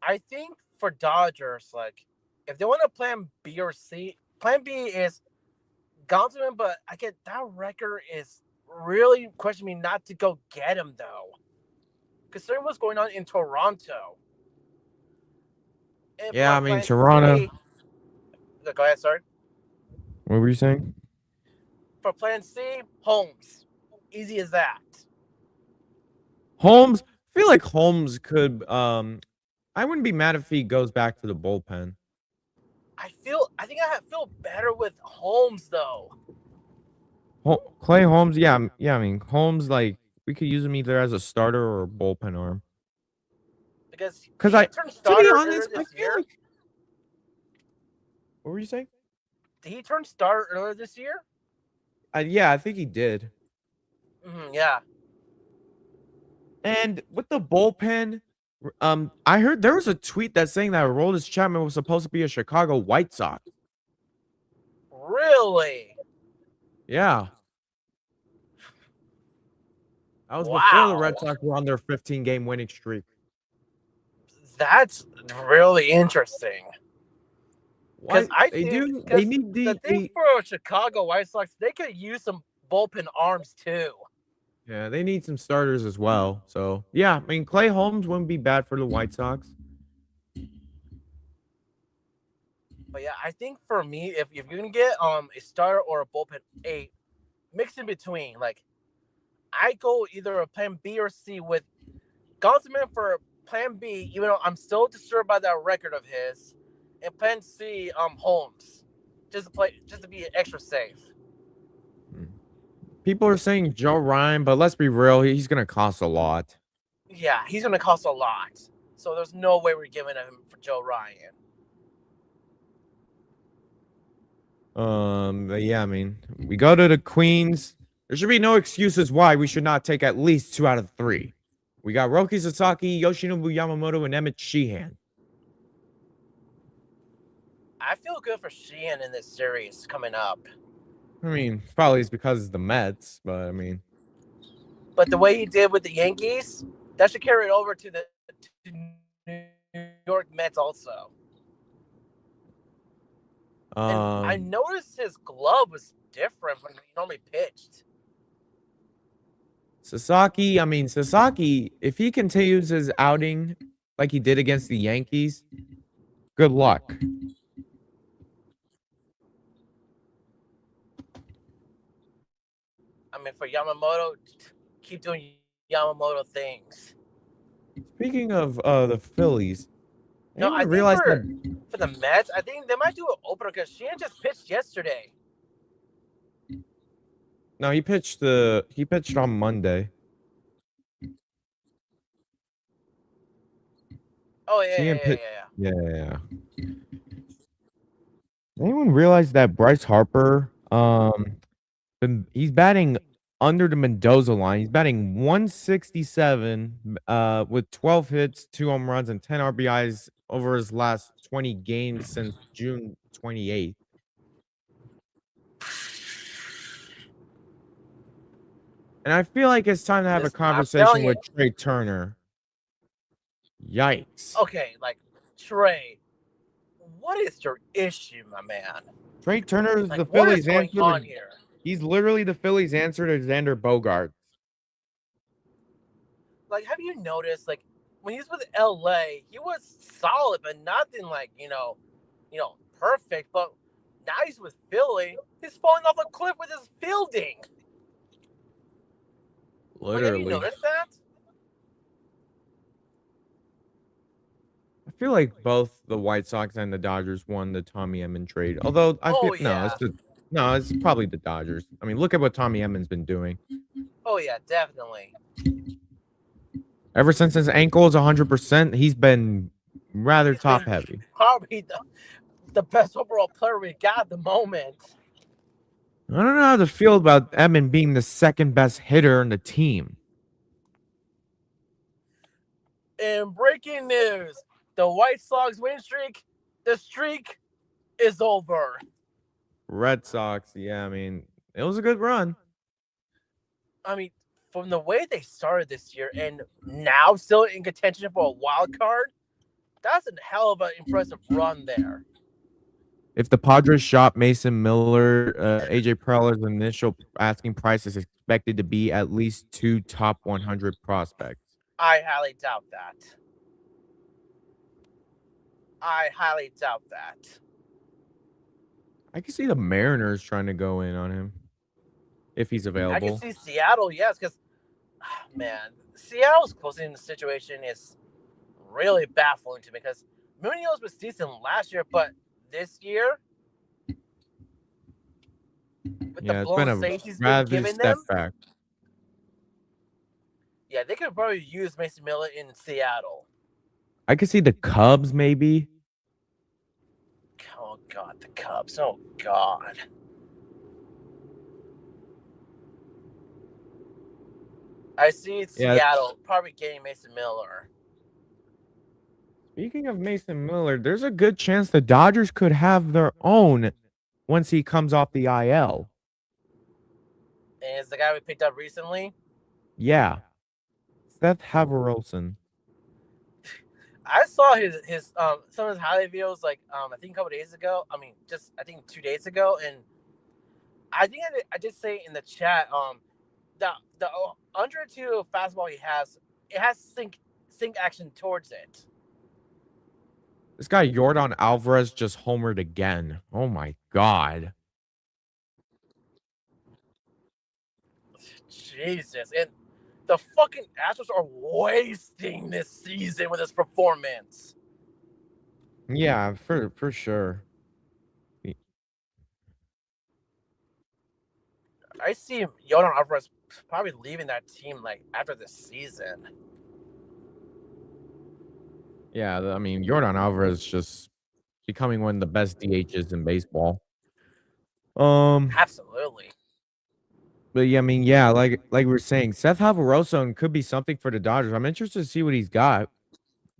I think for Dodgers, like, if they want a plan B or C, plan B is Gosman, but I get that record is really questioning me not to go get him, though. Considering what's going on in Toronto. And Yeah, for I mean, plan Toronto. C, go ahead, sorry. What were you saying? For plan C, Holmes. Easy as that. Holmes. I feel like Holmes could. I wouldn't be mad if he goes back to the bullpen. I think I feel better with Holmes, though. Clay Holmes, yeah. I mean, Holmes, like, we could use him either as a starter or a bullpen arm. Because to starter be earlier honest, I this feel year. like. What were you saying? Did he turn starter earlier this year? Yeah, I think he did. Yeah. And with the bullpen, I heard there was a tweet that's saying that Aroldis Chapman was supposed to be a Chicago White Sox. Really? Yeah. That was before the Red Sox were on their 15-game winning streak. That's really interesting. Because They need the thing for Chicago White Sox, they could use some bullpen arms too. Yeah, they need some starters as well. So yeah, I mean, Clay Holmes wouldn't be bad for the White Sox. But yeah, I think for me, if you're gonna get a starter or a bullpen, a mix in between, like I go either a plan B or C with Gosman for plan B, even though I'm still disturbed by that record of his, and plan C, Holmes, just to be extra safe. People are saying Joe Ryan, but let's be real, he's gonna cost a lot. Yeah, he's gonna cost a lot, so there's no way we're giving him for Joe Ryan. But yeah, I mean, we go to the Queens. There should be no excuses why we should not take at least 2 out of 3. We got Roki Sasaki, Yoshinobu Yamamoto, and Emmet Sheehan. I feel good for Sheehan in this series coming up. I mean, probably it's because it's the Mets, but I mean, But the way he did with the Yankees, that should carry it over to the New York Mets also. And I noticed his glove was different from when he normally pitched. Sasaki, if he continues his outing like he did against the Yankees, good luck. I mean, for Yamamoto, keep doing Yamamoto things. Speaking of the Phillies, No, I think for the Mets, I think they might do an opener because Sheehan just pitched yesterday. No, he pitched on Monday. Oh yeah. Anyone realize that Bryce Harper, he's batting under the Mendoza line. He's batting 167 with 12 hits, 2 home runs, and 10 RBIs over his last 20 games since June 28th. And I feel like it's time to have a conversation with Trey Turner. Yikes. Okay, like, Trey, what is your issue, my man? Trey Turner is like, the Phillies answer on here? He's literally the Phillies' answer to Xander Bogaerts. Like, have you noticed, like, when he was with LA, he was solid, but nothing like, perfect. But now he's with Philly, he's falling off a cliff with his fielding. Literally. Like, have you noticed that? I feel like both the White Sox and the Dodgers won the Tommy Edman trade. Although I feel it's probably the Dodgers. I mean, look at what Tommy Edman's been doing. Oh yeah, definitely. Ever since his ankle is 100%, he's been rather top heavy. Probably the best overall player we got at the moment. I don't know how to feel about Edman being the second best hitter in the team. And breaking news, the White Sox win streak, the streak is over. Red Sox, yeah, I mean, it was a good run. I mean, from the way they started this year and now still in contention for a wild card, that's a hell of an impressive run there. If the Padres shop Mason Miller, AJ Preller's initial asking price is expected to be at least 2 top 100 prospects. I highly doubt that. I can see the Mariners trying to go in on him if he's available. I can see Seattle, yes, because, man, Seattle's closing situation is really baffling to me because Munoz was decent last year, but this year, with the blown safeties been giving them, back. Yeah, they could probably use Mason Miller in Seattle. I could see the Cubs maybe. Oh God, the Cubs! Oh God. I see Seattle probably getting Mason Miller. Speaking of Mason Miller, there's a good chance the Dodgers could have their own once he comes off the IL. And it's the guy we picked up recently? Yeah. Seth Haverolson. I saw his some of his highlight videos like I think a couple days ago. I mean, I think 2 days ago, and I think I did say in the chat the under 2 fastball he has, it has sink action towards it. This guy Yordan Alvarez just homered again. Oh my God. Jesus. And the fucking Astros are wasting this season with his performance. Yeah, for sure. I see Yordan Alvarez probably leaving that team like after this season. Yeah, I mean, Yordan Alvarez just becoming one of the best DHs in baseball. Absolutely. But yeah, I mean, yeah, like we were saying, Seth Haverolson could be something for the Dodgers. I'm interested to see what he's got.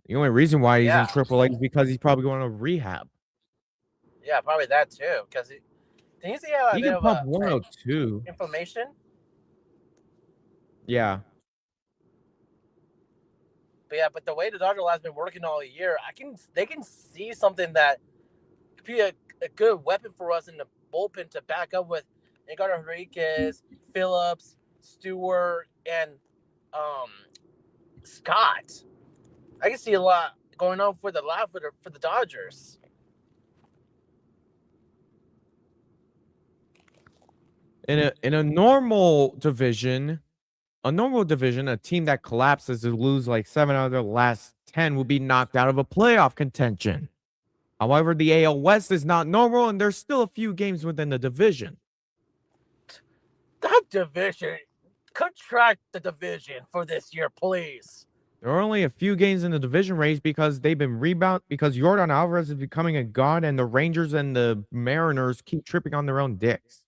The only reason why he's in AAA is because he's probably going to rehab. Yeah, probably that too. Because did you see how He they can have pump 102. inflammation? Yeah. But yeah, but the way the Dodgers has been working all year, they can see something that could be a good weapon for us in the bullpen to back up with Edgar Enriquez, Phillips, Stewart, and Scott. I can see a lot going on for the Dodgers. In a normal division, a team that collapses and lose like 7 out of their last 10 will be knocked out of a playoff contention. However, the AL West is not normal, and there's still a few games within the division. That division, contract the division for this year, please. There are only a few games in the division race because they've been because Yordan Alvarez is becoming a god, and the Rangers and the Mariners keep tripping on their own dicks.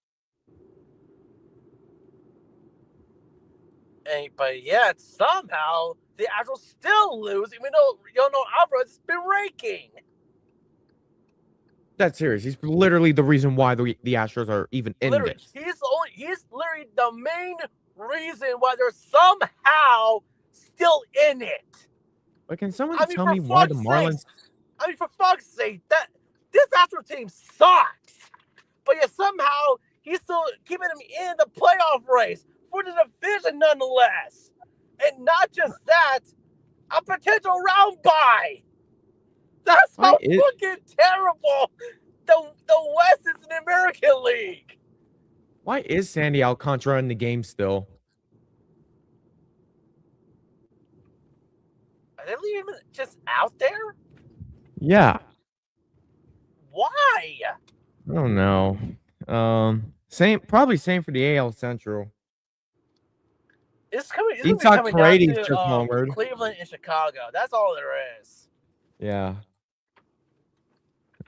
But yet, somehow, the Astros still lose, even though Yordan Alvarez has been raking. That's serious. He's literally the reason why the Astros are even in this. He's literally the main reason why they're somehow still in it. But can someone tell me why the Marlins? For fuck's sake, this Astros team sucks. But yet somehow he's still keeping him in the playoff race for the division nonetheless. And not just that, a potential round bye. That's how fucking terrible the West is in the American League. Why is Sandy Alcantara in the game still? Are they leaving him just out there? Yeah. Why? I don't know. Probably same for the AL Central. It's coming. He's coming down to Cleveland and Chicago. That's all there is. Yeah.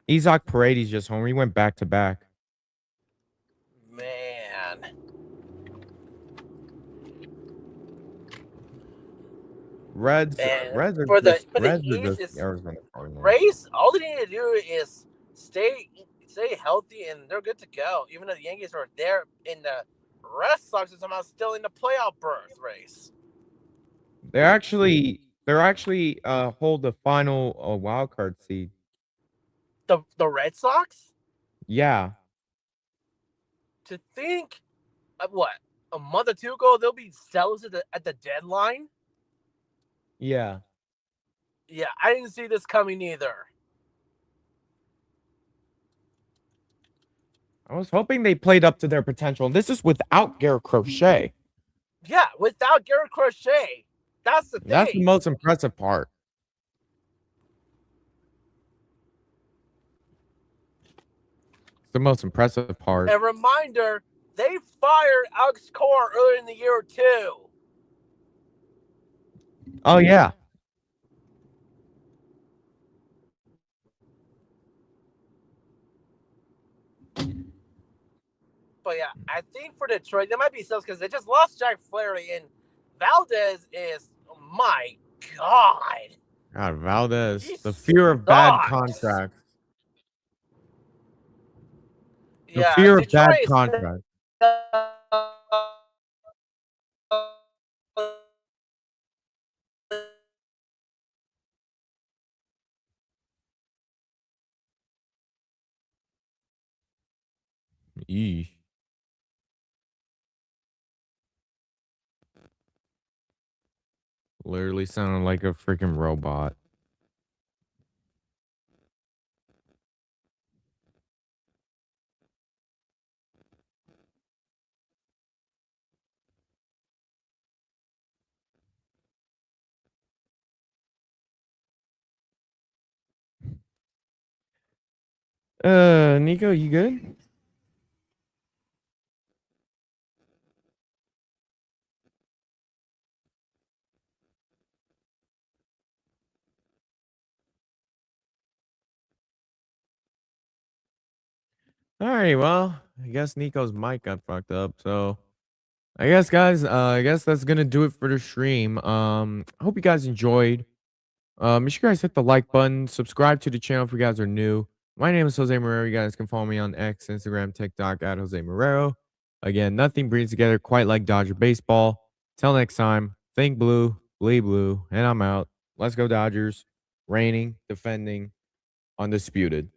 Isaac Paredes just home. He went back to back. Man. Reds for the East, Rays, all they need to do is stay healthy and they're good to go. Even though the Yankees are there in the Red Sox are somehow still in the playoff berth race. They're actually hold the final wild card seed. The Red Sox? Yeah. To think of what, a month or two ago they'll be sellers at the deadline? Yeah. Yeah, I didn't see this coming either. I was hoping they played up to their potential. This is without Garrett Crochet. Yeah, without Garrett Crochet. That's the thing. That's the most impressive part. The most impressive part. A reminder, they fired Alex Cora earlier in the year too. Oh yeah. But yeah, I think for Detroit, there might be sales because they just lost Jack Flaherty and Valdez is, oh my God. God, Valdez. The fear of bad contracts. The fear of bad contracts. Eesh. Literally sounded like a freaking robot. Nico, you good? All right, well, I guess Nico's mic got fucked up, so I guess guys, I guess that's gonna do it for the stream. I hope you guys enjoyed. Make sure you guys hit the like button, subscribe to the channel if you guys are new. My name is Jose Marrero. You guys can follow me on X, Instagram, TikTok at Jose Marrero. Again, nothing brings together quite like Dodger baseball. Till next time, think blue, bleed blue, and I'm out. Let's go Dodgers. Reigning, defending, undisputed.